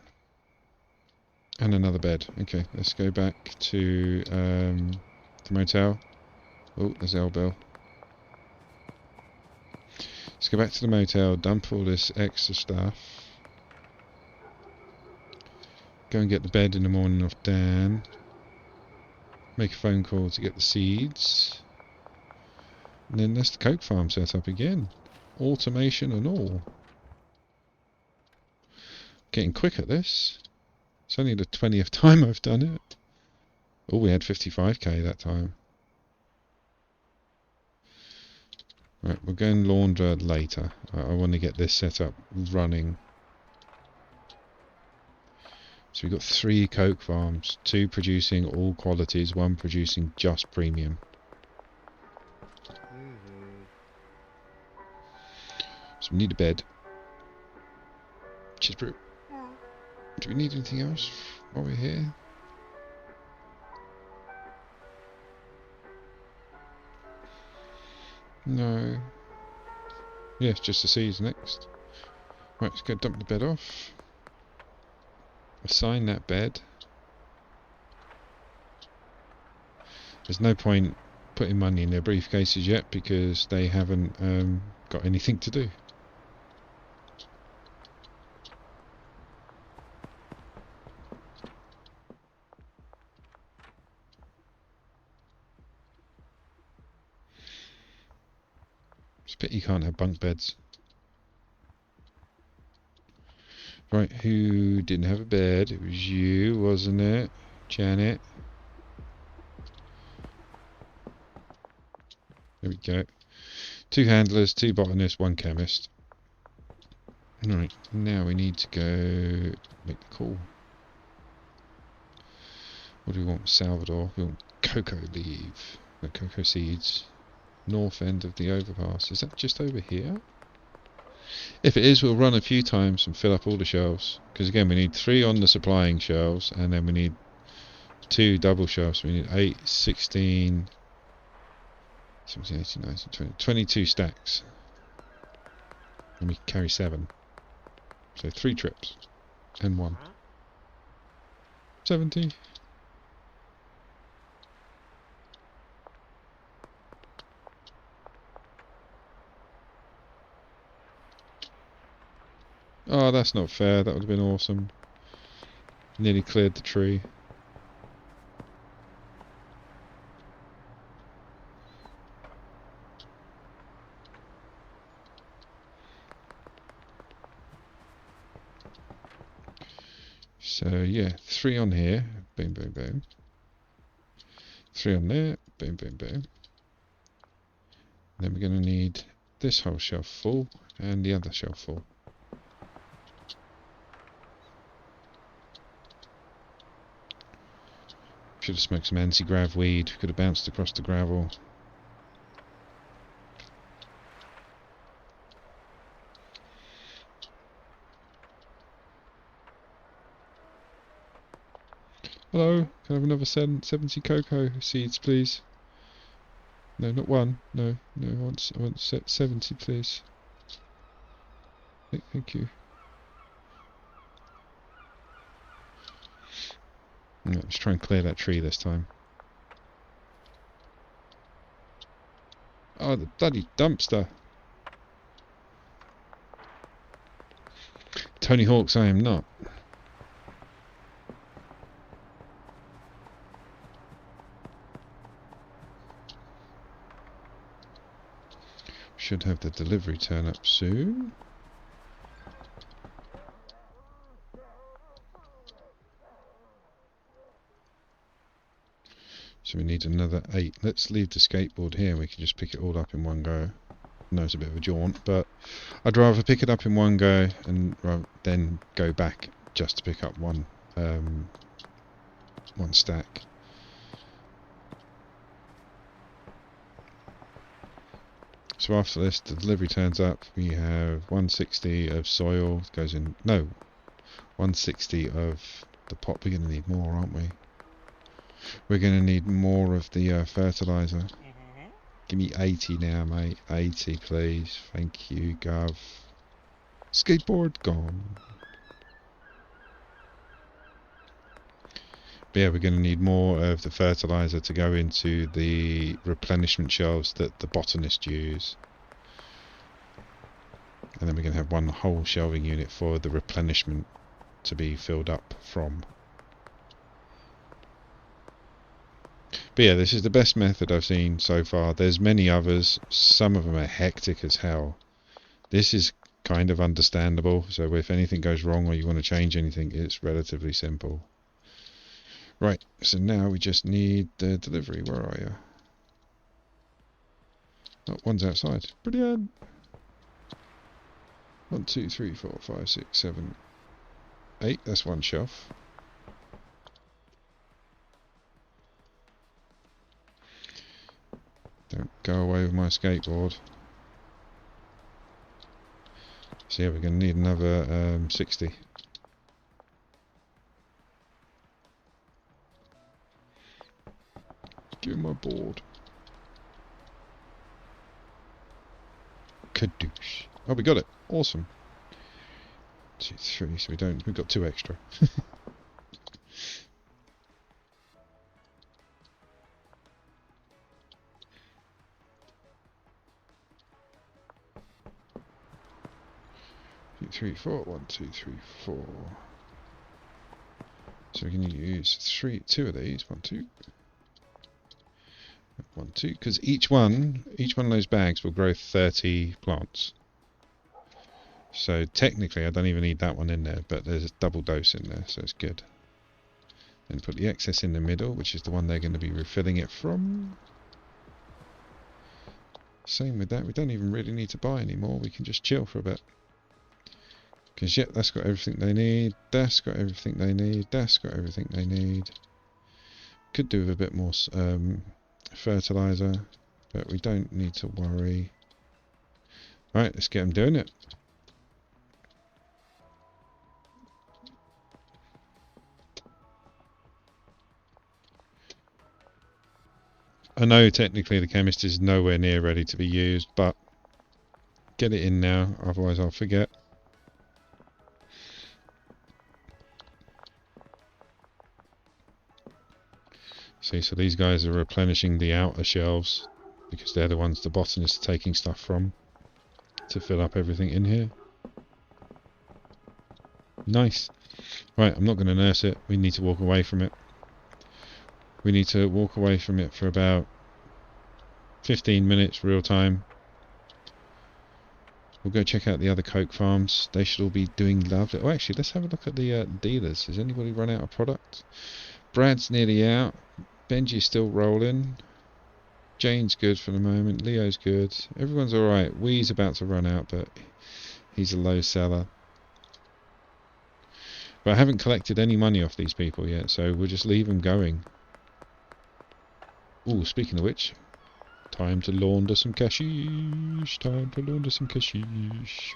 And another bed. Okay, let's go back to the motel. Oh, there's El Bell. Let's go back to the motel, dump all this extra stuff. Go and get the bed in the morning off Dan. Make a phone call to get the seeds. And then that's the coke farm set up again. Automation and all. Getting quick at this. It's only the 20th time I've done it. Oh, we had 55k that time. Right, we'll go and launder later. I want to get this set up running. So we've got 3 coke farms. 2 producing all qualities, 1 producing just premium. So we need a bed. Cheers, bro. Do we need anything else while we're here? No. Yeah, it's just the seeds next. Right, let's go dump the bed off. Assign that bed. There's no point putting money in their briefcases yet because they haven't got anything to do. Bet you can't have bunk beds. Right, who didn't have a bed? It was you, wasn't it? Janet. There we go. 2 handlers, 2 botanists, 1 chemist. Right, now we need to go make the call. What do we want? Salvador. We want cocoa leaf. No, cocoa seeds. North end of the overpass. Is that just over here? If it is, we'll run a few times and fill up all the shelves. Because again, we need 3 on the supplying shelves, and then we need 2 double shelves. We need 8, 16, 17, 18, 19, 20, 22 stacks. And we can carry 7. So 3 trips. And 1. 70. Oh, that's not fair. That would have been awesome. Nearly cleared the tree. So yeah, 3 on here. Boom, boom, boom. 3 on there. Boom, boom, boom. Then we're going to need this whole shelf full and the other shelf full. Should have smoked some anti-grav weed. Could have bounced across the gravel. Hello, can I have another 70 cocoa seeds, please? No, not 1. No, I want 70, please. Thank you. Yeah, let's try and clear that tree this time. Oh, the bloody dumpster. Tony Hawk's I am not. Should have the delivery turn up soon. So we need another 8. Let's leave the skateboard here and we can just pick it all up in one go. I know it's a bit of a jaunt, but I'd rather pick it up in one go and then go back just to pick up one stack. So after this, the delivery turns up. We have 160 of soil. Goes in. No, 160 of the pot. We're going to need more, aren't we? We're going to need more of the fertilizer. Give me 80 now, mate. 80, please. Thank you, Gov. Skateboard gone. But yeah, we're going to need more of the fertilizer to go into the replenishment shelves that the botanists use. And then we're going to have one whole shelving unit for the replenishment to be filled up from. But yeah, this is the best method I've seen so far. There's many others. Some of them are hectic as hell. This is kind of understandable. So if anything goes wrong or you want to change anything, it's relatively simple. Right, so now we just need the delivery. Where are you? Oh, one's outside. Brilliant. 1, 2, 3, 4, 5, 6, 7, 8. That's one shelf. Don't go away with my skateboard. So yeah, we're going to need another 60. Give me my board. Kadoosh. Oh, we got it. Awesome. 2, 3, so we've got 2 extra. Three, 4. 1, 2, 3, 4. So we can use 2 of these. 1, 2. 1, 2, because each one of those bags will grow 30 plants. So technically I don't even need that one in there, but there's a double dose in there, so it's good. Then put the excess in the middle, which is the one they're going to be refilling it from. Same with that, we don't even really need to buy anymore, we can just chill for a bit. Because yep, that's got everything they need, that's got everything they need, that's got everything they need. Could do with a bit more fertilizer, but we don't need to worry. Right, let's get them doing it. I know technically the chemist is nowhere near ready to be used, but get it in now, otherwise I'll forget. See, so these guys are replenishing the outer shelves, because they're the ones the botanists are taking stuff from, to fill up everything in here. Nice. Right, I'm not going to nurse it, we need to walk away from it. We need to walk away from it for about 15 minutes real time. We'll go check out the other Coke farms. They should all be doing lovely. Oh, actually, let's have a look at the dealers. Has anybody run out of product? Brad's nearly out. Benji's still rolling. Jane's good for the moment. Leo's good. Everyone's alright. Wee's about to run out, but he's a low seller. But I haven't collected any money off these people yet, so we'll just leave them going. Ooh, speaking of which, time to launder some cashish. Time to launder some cashish.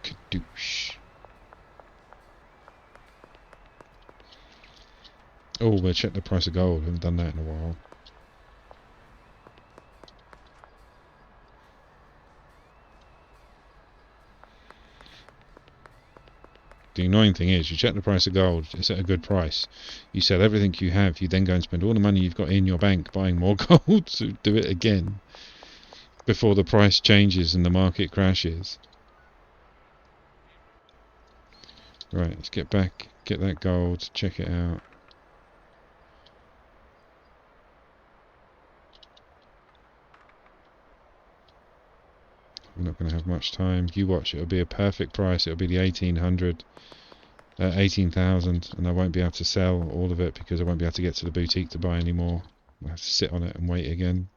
Kadoosh. Oh, we'll check the price of gold. We haven't done that in a while. The annoying thing is, you check the price of gold, it's at a good price. You sell everything you have, you then go and spend all the money you've got in your bank buying more gold to do it again before the price changes and the market crashes. Right, let's get back, get that gold, check it out. We're not going to have much time. You watch, it'll be a perfect price. It'll be the 18,000, and I won't be able to sell all of it because I won't be able to get to the boutique to buy any more. I'll have to sit on it and wait again.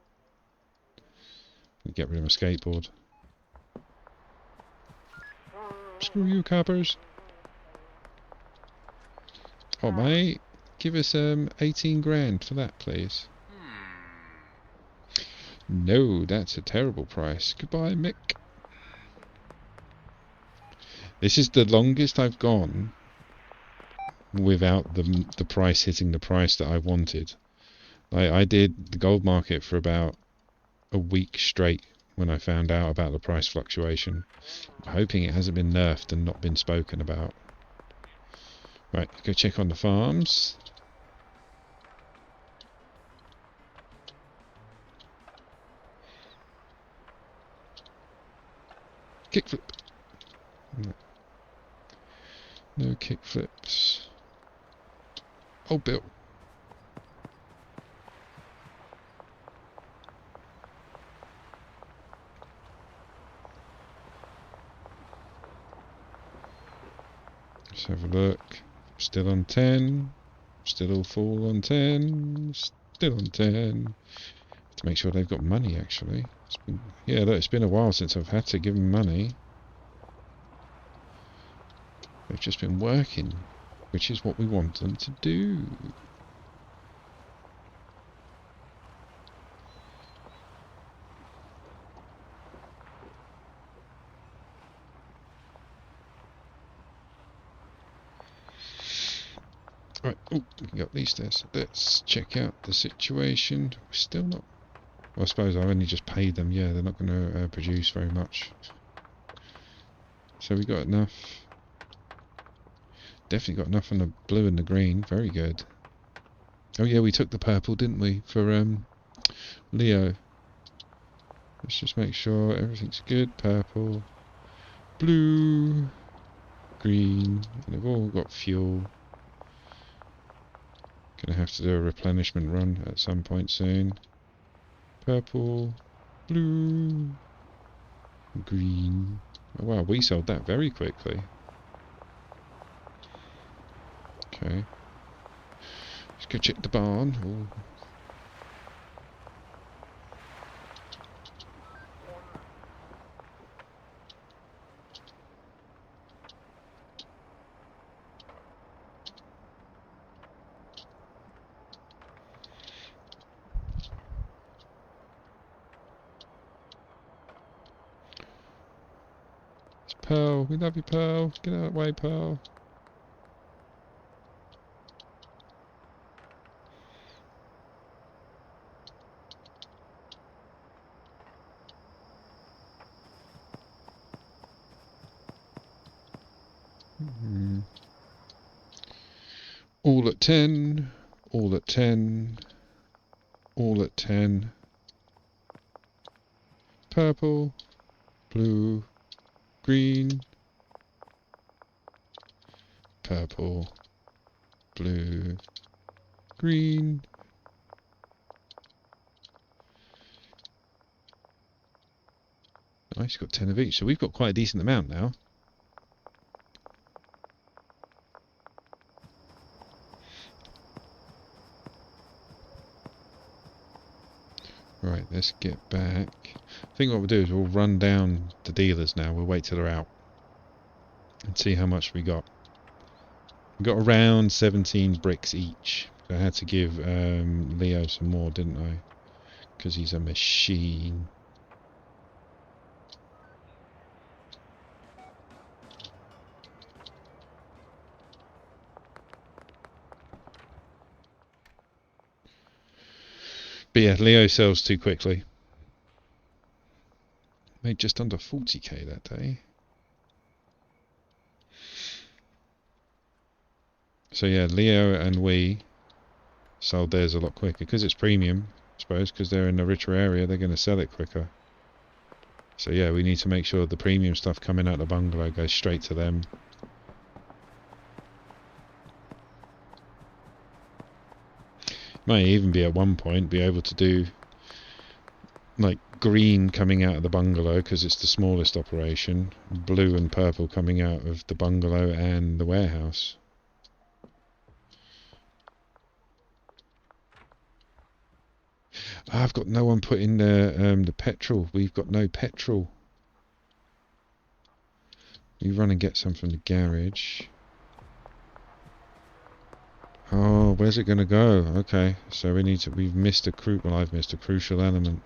Get rid of my skateboard. Screw you, coppers. Oh, mate, give us 18 grand for that, please. No, that's a terrible price. Goodbye, Mick. This is the longest I've gone without the price hitting the price that I wanted. I did the gold market for about a week straight when I found out about the price fluctuation. I'm hoping it hasn't been nerfed and not been spoken about. Right, go check on the farms. Kickflip. No kickflips. Oh, Bill. Let's have a look. Still on 10. Still all full on 10. Still on 10. To make sure they've got money, actually. Yeah, look, it's been a while since I've had to give them money. They've just been working, which is what we want them to do. Right, oh, we can go up these stairs. Let's check out the situation. We're still not... Well, I suppose I only just paid them. Yeah, they're not going to produce very much. So we got enough. Definitely got enough on the blue and the green. Very good. Oh yeah, we took the purple, didn't we, for Leo? Let's just make sure everything's good. Purple, blue, green, and they've all got fuel. Gonna have to do a replenishment run at some point soon. Purple, blue, green. Oh wow, we sold that very quickly. Okay. Let's go check the barn. Ooh. It's Pearl. We love you, Pearl. Get out of the way, Pearl. All at 10. All at 10. All at 10. Purple, blue, green, purple, blue, green. Nice, got 10 of each, so we've got quite a decent amount now. Right, let's get back. I think what we'll do is we'll run down the dealers now. We'll wait till they're out and see how much we got. We got around 17 bricks each. I had to give Leo some more, didn't I? Because he's a machine. But yeah, Leo sells too quickly. Made just under 40k that day. So yeah, Leo and we sold theirs a lot quicker because it's premium, I suppose, because they're in a richer area, they're going to sell it quicker. So yeah, we need to make sure the premium stuff coming out of the bungalow goes straight to them. Might even be at one point be able to do like green coming out of the bungalow because it's the smallest operation, blue and purple coming out of the bungalow and the warehouse. I've got no one putting the petrol. We've got no petrol. We run and get some from the garage. Oh, where's it going to go? Okay, so we've missed I've missed a crucial element.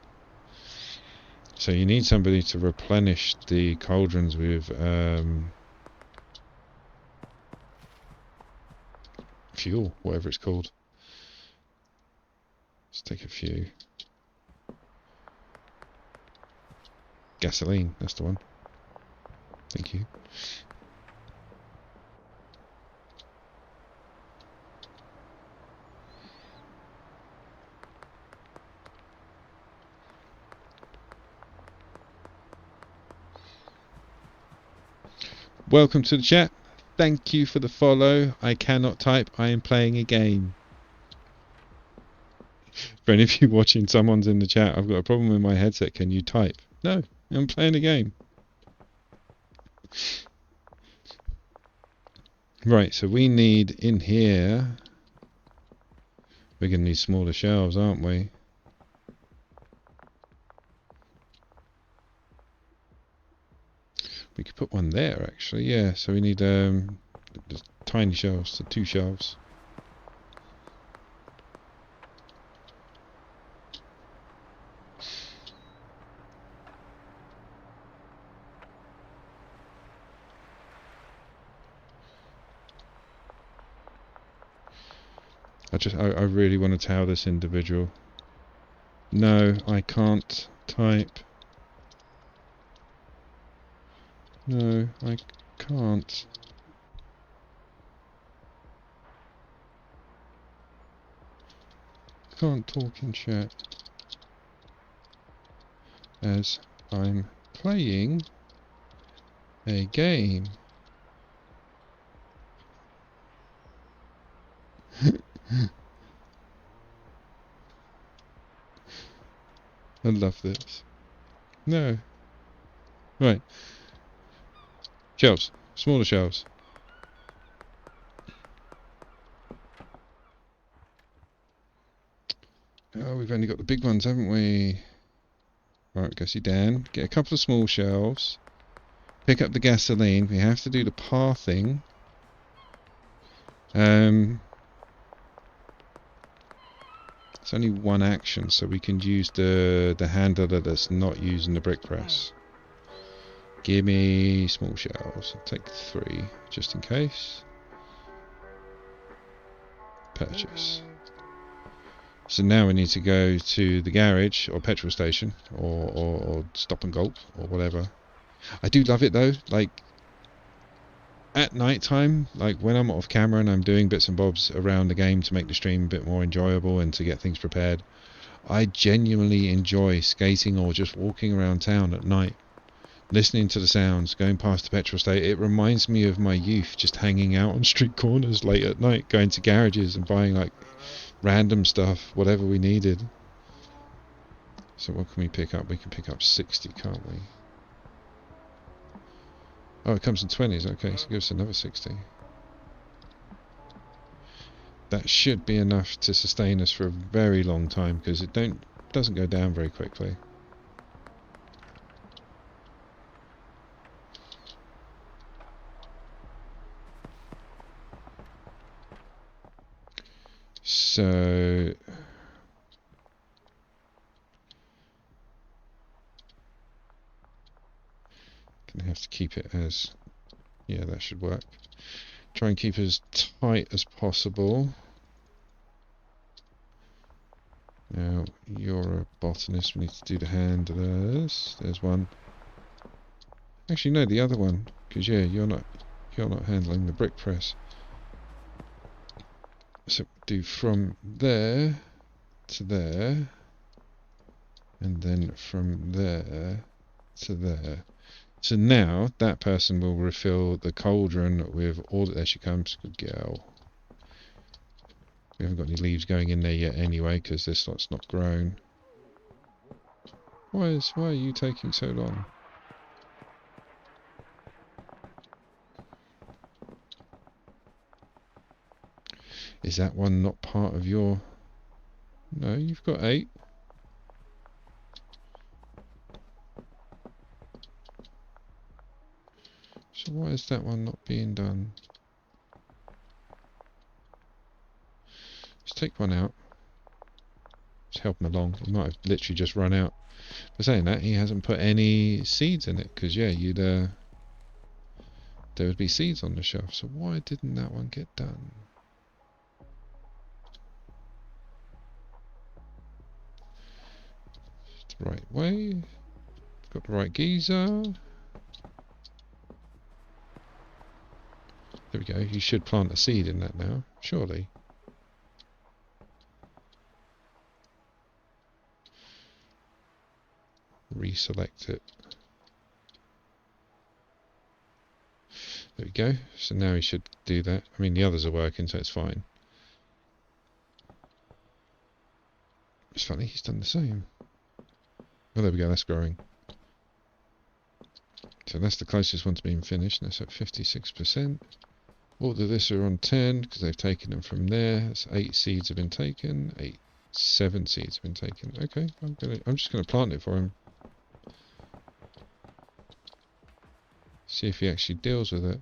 So you need somebody to replenish the cauldrons with fuel, whatever it's called. Let's take a few. Gasoline, that's the one. Thank you. Welcome to the chat. Thank you for the follow. I cannot type. I am playing a game. For any of you watching, someone's in the chat. I've got a problem with my headset. Can you type? No, I'm playing a game. Right, so we need in here. We're going to need smaller shelves, aren't we? We could put one there, actually. Yeah, so we need just tiny shelves, so 2 shelves. I really want to tell this individual. No, I can't type. No, I can't. can't talk in chat as I'm playing a game. I love this. No. Right. Shelves. Smaller shelves. Oh, we've only got the big ones, haven't we? Right, go see Dan. Get a couple of small shelves. Pick up the gasoline. We have to do the pathing. It's only one action, so we can use the handler that's not using the brick press. Give me small shelves. I'll take 3, just in case. Purchase. So now we need to go to the garage or petrol station or stop and gulp or whatever. I do love it though, like at night time, like when I'm off camera and I'm doing bits and bobs around the game to make the stream a bit more enjoyable and to get things prepared, I genuinely enjoy skating or just walking around town at night, listening to the sounds, going past the petrol station. It reminds me of my youth, just hanging out on street corners late at night, going to garages and buying like random stuff, whatever we needed. So what can we pick up? We can pick up 60, can't we? Oh, it comes in 20s. Okay, so give us another 60. That should be enough to sustain us for a very long time, because it doesn't go down very quickly. So gonna have to keep it as, yeah, that should work. Try and keep it as tight as possible. Now you're a botanist. We need to do the handlers. There's one. Actually, no, the other one, because yeah, you're not handling the brick press. So do from there to there, and then from there to there. So now that person will refill the cauldron with all. There she comes. Good girl. We haven't got any leaves going in there yet anyway, because this lot's not grown. Why are you taking so long? Is that one not part of your... No, you've got 8. So why is that one not being done? Let's take one out. Just help him along. He might have literally just run out. For saying that, he hasn't put any seeds in it, because yeah, you'd there would be seeds on the shelf. So why didn't that one get done? It's the right way. Got the right geyser. There we go. You should plant a seed in that now, surely. Reselect it. There we go. So now he should do that. I mean, the others are working, so it's fine. It's funny, he's done the same. Oh, there we go. That's growing. So that's the closest one to being finished. That's at 56%. All of this are on 10 because they've taken them from there. That's 8 seeds have been taken. 7 seeds have been taken. Okay, I'm just gonna plant it for him. See if he actually deals with it.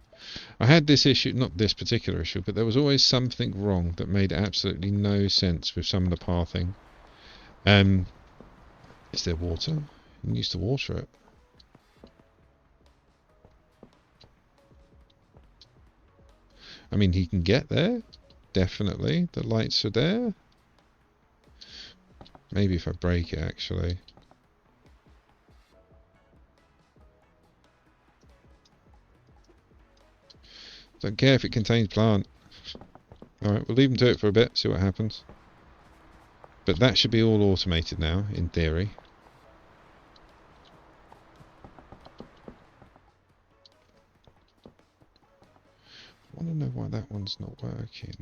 I had this issue, not this particular issue, but there was always something wrong that made absolutely no sense with some of the pathing. Is there water? He needs to water it. I mean, he can get there, definitely. The lights are there. Maybe if I break it, actually. Don't care if it contains plant. Alright, we'll leave him to it for a bit, see what happens. But that should be all automated now, in theory. I want to know why that one's not working.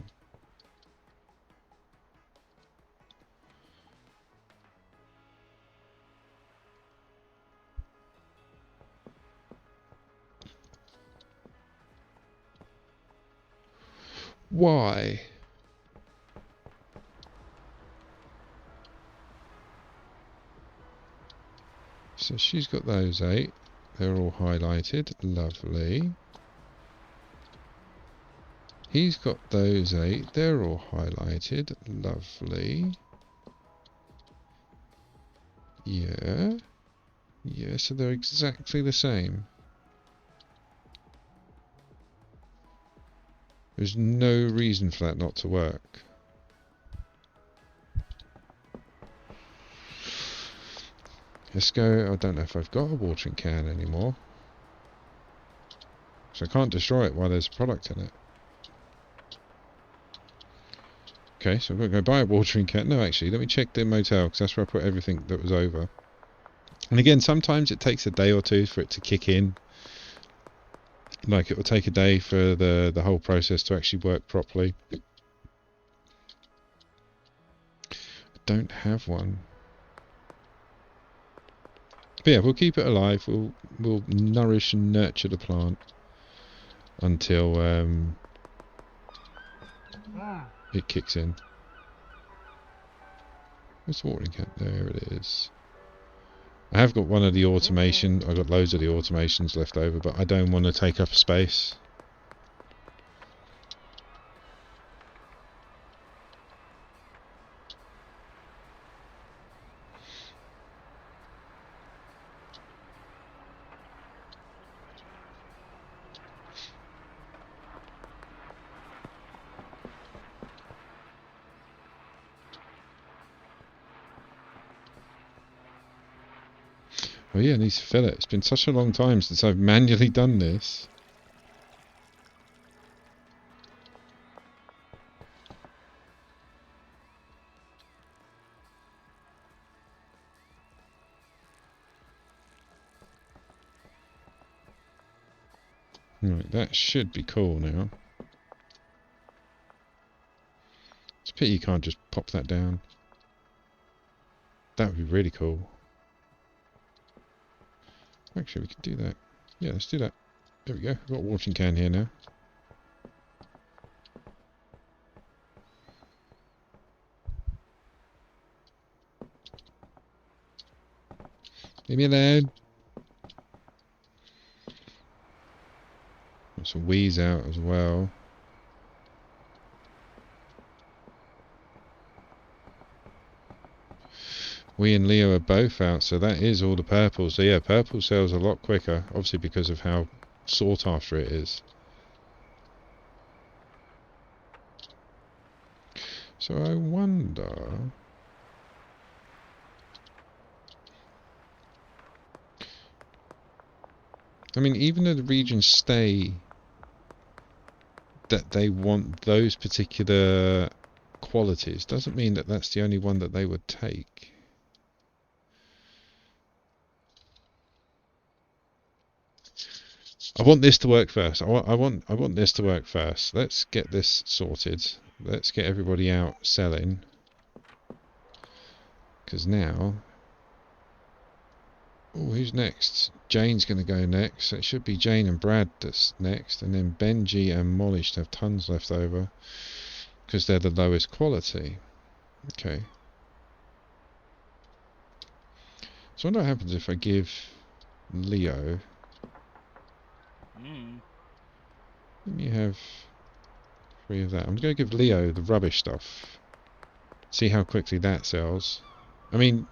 Why? So she's got those 8. They're all highlighted. Lovely. He's got those 8. They're all highlighted. Lovely. Yeah. Yeah, so they're exactly the same. There's no reason for that not to work. Let's go. I don't know if I've got a watering can anymore. So I can't destroy it while there's a product in it. Okay, so I'm going to go buy a watering can. No, actually, let me check the motel, because that's where I put everything that was over. And again, sometimes it takes a day or two for it to kick in. Like, it will take a day for the whole process to actually work properly. I don't have one. But yeah, we'll keep it alive. We'll nourish and nurture the plant until it kicks in. Where's the watering can? There it is. I have got one of the automation. I've got loads of the automations left over, but I don't want to take up space. Oh yeah, I need to fill it. It's been such a long time since I've manually done this. Right, that should be cool now. It's a pity you can't just pop that down. That would be really cool. Actually, we could do that. Yeah, let's do that. There we go. I've got a watering can here now. Leave me alone. Got some wheeze out as well. We and Leo are both out, so that is all the purple. So yeah, purple sells a lot quicker, obviously because of how sought after it is. So I wonder... I mean, even though the regions stay that they want those particular qualities, doesn't mean that that's the only one that they would take. I want this to work first. I want this to work first. Let's get this sorted. Let's get everybody out selling. Because now... Oh, who's next? Jane's going to go next. So it should be Jane and Brad that's next. And then Benji and Molly should have tons left over. Because they're the lowest quality. Okay. So I wonder what happens if I give Leo... Let me have 3 of that. I'm going to give Leo the rubbish stuff. See how quickly that sells. I mean...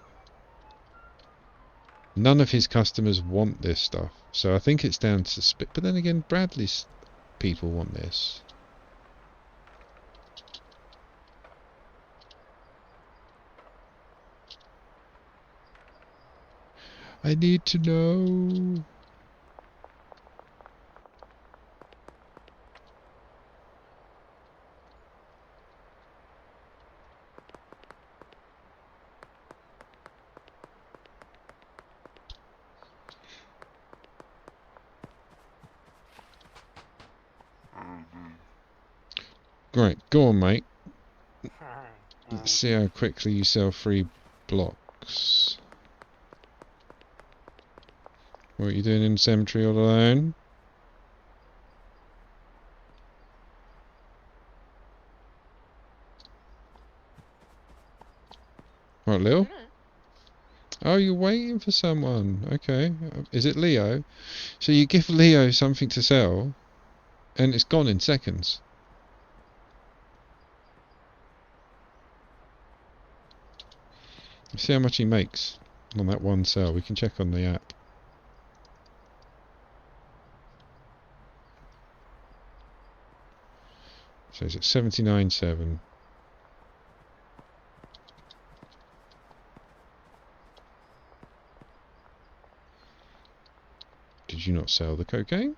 None of his customers want this stuff, so I think it's down to spit. But then again, Bradley's people want this. I need to know. Right, go on, mate. Let's see how quickly you sell 3 blocks. What are you doing in the cemetery all alone? Right, Lil? Oh, you're waiting for someone. Okay. Is it Leo? So you give Leo something to sell, and it's gone in seconds. See how much he makes on that one sell. We can check on the app. So it's at 79.7. Did you not sell the cocaine?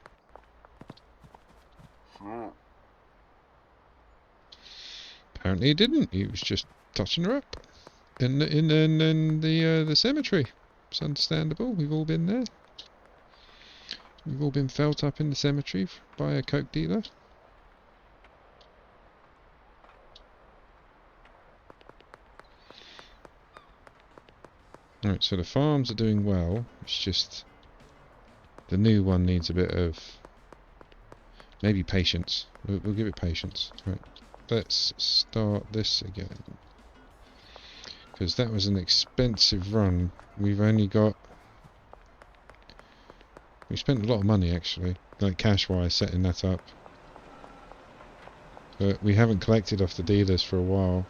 Apparently he didn't. He was just touching her up in the cemetery. It's understandable. We've all been there. We've all been felt up in the cemetery by a coke dealer. Right, so the farms are doing well. It's just the new one needs a bit of maybe patience. We'll give it patience. Right, let's start this again, because that was an expensive run. We spent a lot of money actually, like cash wise, setting that up, but we haven't collected off the dealers for a while.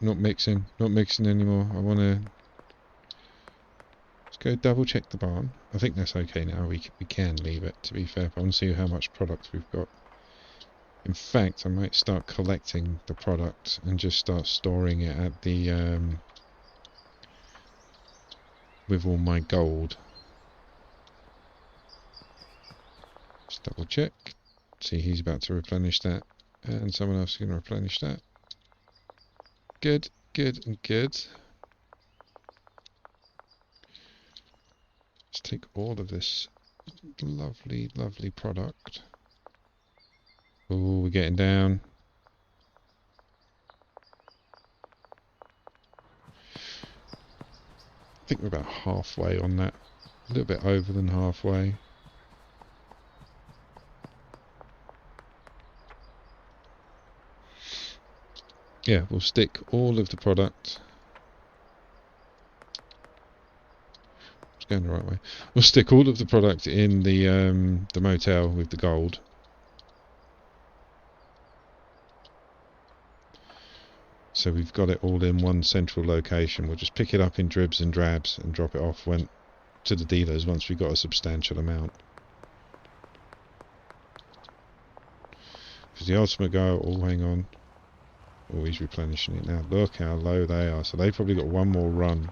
Not mixing anymore. I want to go double check the barn. I think that's okay now. We can leave it, to be fair. But I want to see how much product we've got. In fact, I might start collecting the product and just start storing it at the with all my gold. Just double check. See, he's about to replenish that, and someone else is going to replenish that. Good, good, and good. Let's take all of this lovely, lovely product. Oh, we're getting down. I think we're about halfway on that. A little bit over than halfway. Yeah, we'll stick all of the product. It's going the right way. We'll stick all of the product in the motel with the gold. So we've got it all in one central location. We'll just pick it up in dribs and drabs and drop it off to the dealers once we've got a substantial amount. Because the ultimate goal, oh hang on. Oh, he's replenishing it now. Look how low they are. So they've probably got one more run.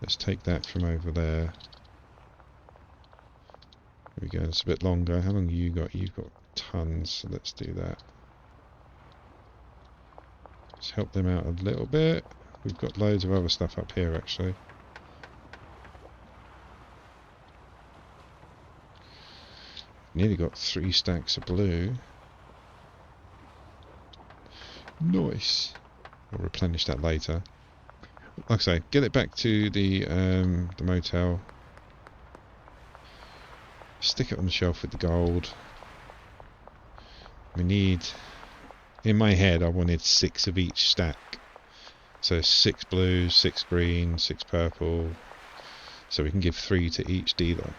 Let's take that from over there. There we go, it's a bit longer. How long have you got? You've got tons, so let's do that. Let's help them out a little bit. We've got loads of other stuff up here actually. Nearly got 3 stacks of blue. Nice. I'll replenish that later. Like I say, get it back to the motel. Stick it on the shelf with the gold. We need, in my head, I wanted 6 of each stack. So 6 blue, 6 green, 6 purple. So we can give 3 to each dealer.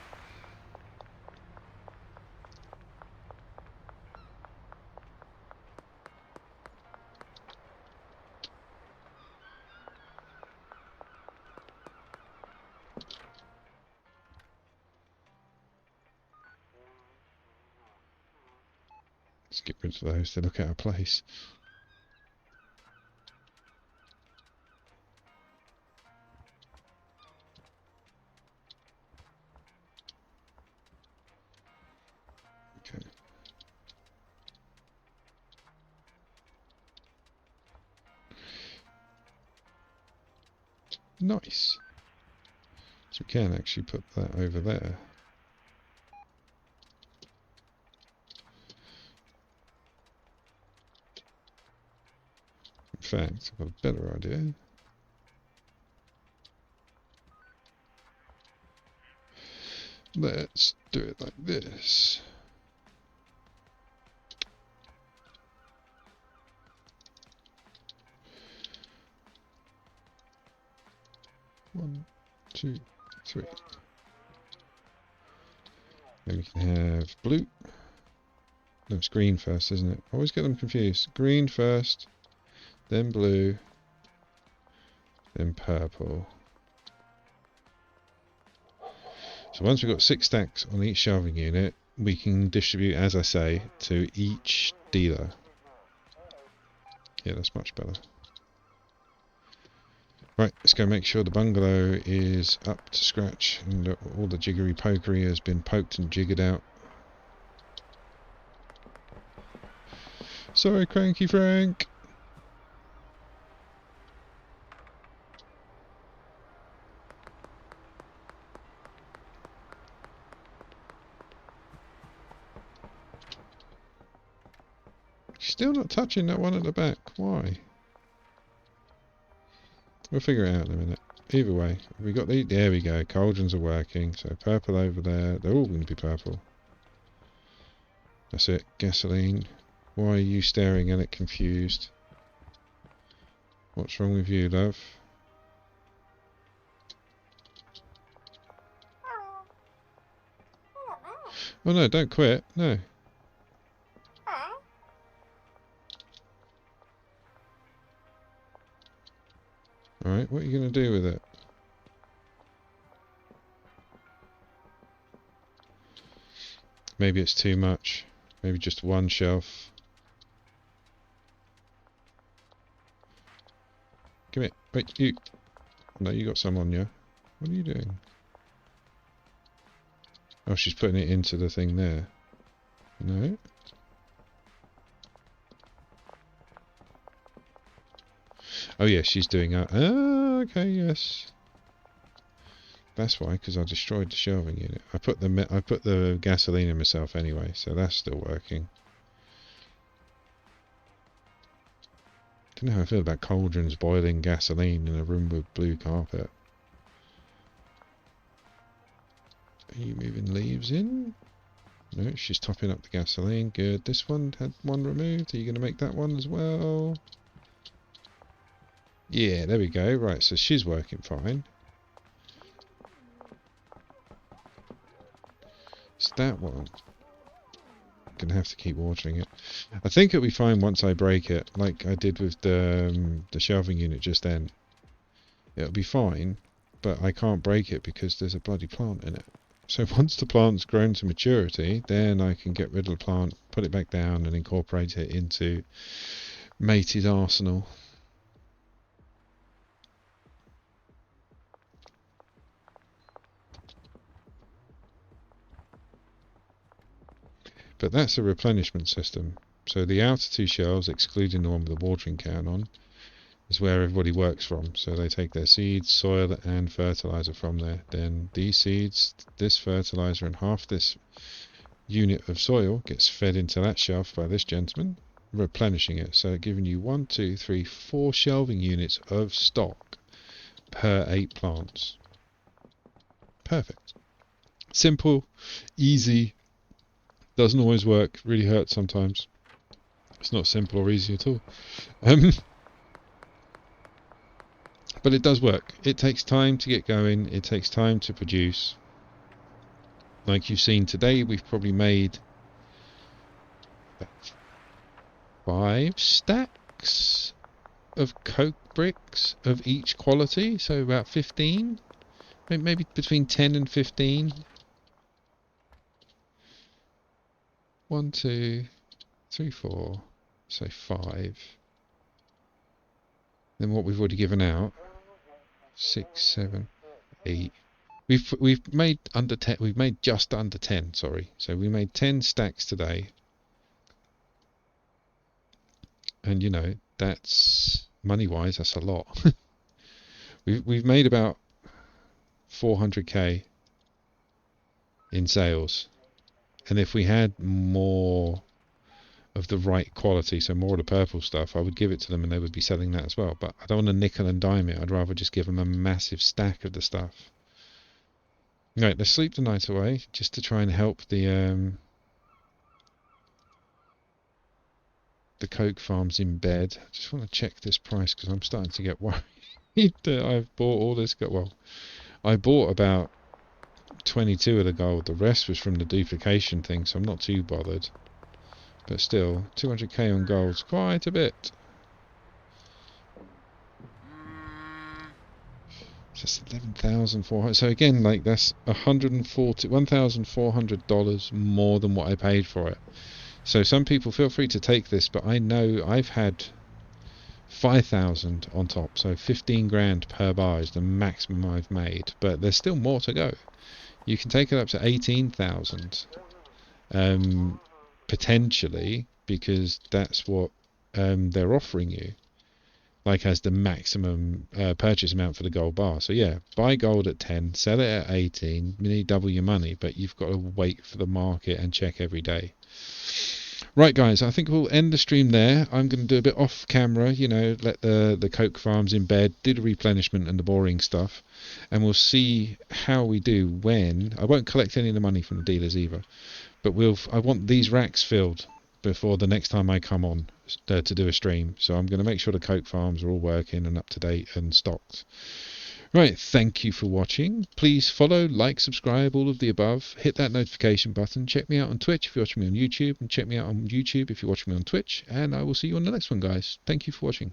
Let's get rid of those to look at our place. Nice. So we can actually put that over there. In fact, I've got a better idea. Let's do it like this. One, two, three. Then we can have blue. No, it's green first, isn't it? I always get them confused. Green first, then blue, then purple. So once we've got 6 stacks on each shelving unit, we can distribute, as I say, to each dealer. Yeah, that's much better. Right, let's go make sure the bungalow is up to scratch and all the jiggery pokery has been poked and jiggered out. Sorry, Cranky Frank! Still not touching that one at the back. Why? We'll figure it out in a minute. Either way, we got the... There we go. Cauldrons are working. So purple over there. They're all going to be purple. That's it. Gasoline. Why are you staring at it confused? What's wrong with you, love? Oh no, don't quit. No. Alright, what are you going to do with it? Maybe it's too much. Maybe just one shelf. Come here. Wait, you. No, you got some on you. What are you doing? Oh, she's putting it into the thing there. No. Oh yeah, she's doing a... Ah, okay, yes. That's why, because I destroyed the shelving unit. I put the gasoline in myself anyway, so that's still working. Don't know how I feel about cauldrons boiling gasoline in a room with blue carpet. Are you moving leaves in? No, she's topping up the gasoline. Good. This one had one removed. Are you going to make that one as well? Yeah, there we go. Right, so she's working fine. It's that one. Gonna have to keep watering it. I think it'll be fine once I break it, like I did with the shelving unit just then. It'll be fine, but I can't break it because there's a bloody plant in it. So once the plant's grown to maturity, then I can get rid of the plant, put it back down and incorporate it into Matey's arsenal. But that's a replenishment system. So the outer 2 shelves, excluding the one with the watering can on, is where everybody works from. So they take their seeds, soil and fertilizer from there. Then these seeds, this fertilizer and half this unit of soil gets fed into that shelf by this gentleman, replenishing it. So giving you 1, 2, 3, 4 shelving units of stock per 8 plants. Perfect. Simple, easy. Doesn't always work, really hurts sometimes. It's not simple or easy at all. But it does work. It takes time to get going, it takes time to produce. Like you've seen today, we've probably made 5 stacks of coke bricks of each quality, so about 15. Maybe between 10 and 15. 1, 2, 3, 4, so 5. Then what we've already given out, 6, 7, 8. We've made under 10. We've made just under 10. Sorry, so we made 10 stacks today, and you know that's money-wise, that's a lot. We've made about 400k in sales, and if we had more of the right quality, so more of the purple stuff, I would give it to them and they would be selling that as well. But I don't want to nickel and dime it. I'd rather just give them a massive stack of the stuff. Right, let's sleep the night away just to try and help the coke farms in bed. I just want to check this price because I'm starting to get worried that I've bought all this. Well, I bought about 22 of the gold. The rest was from the duplication thing, so I'm not too bothered. But still, 200k on gold's quite a bit. Just 11,400. So again, like that's $1,400 more than what I paid for it. So some people feel free to take this, but I know I've had 5,000 on top, so 15 grand per bar is the maximum I've made. But there's still more to go. You can take it up to 18,000. Potentially, because that's what they're offering you, like as the maximum purchase amount for the gold bar. So yeah, buy gold at 10, sell it at 18, you need double your money, but you've got to wait for the market and check every day. Right guys, I think we'll end the stream there. I'm going to do a bit off camera, you know, let the coke farms in bed, do the replenishment and the boring stuff, and we'll see how we do when. I won't collect any of the money from the dealers either, but I want these racks filled before the next time I come on to do a stream. So I'm going to make sure the coke farms are all working and up to date and stocked. Right, thank you for watching. Please follow, like, subscribe, all of the above. Hit that notification button. Check me out on Twitch if you're watching me on YouTube, and check me out on YouTube if you're watching me on Twitch. And I will see you on the next one, guys. Thank you for watching.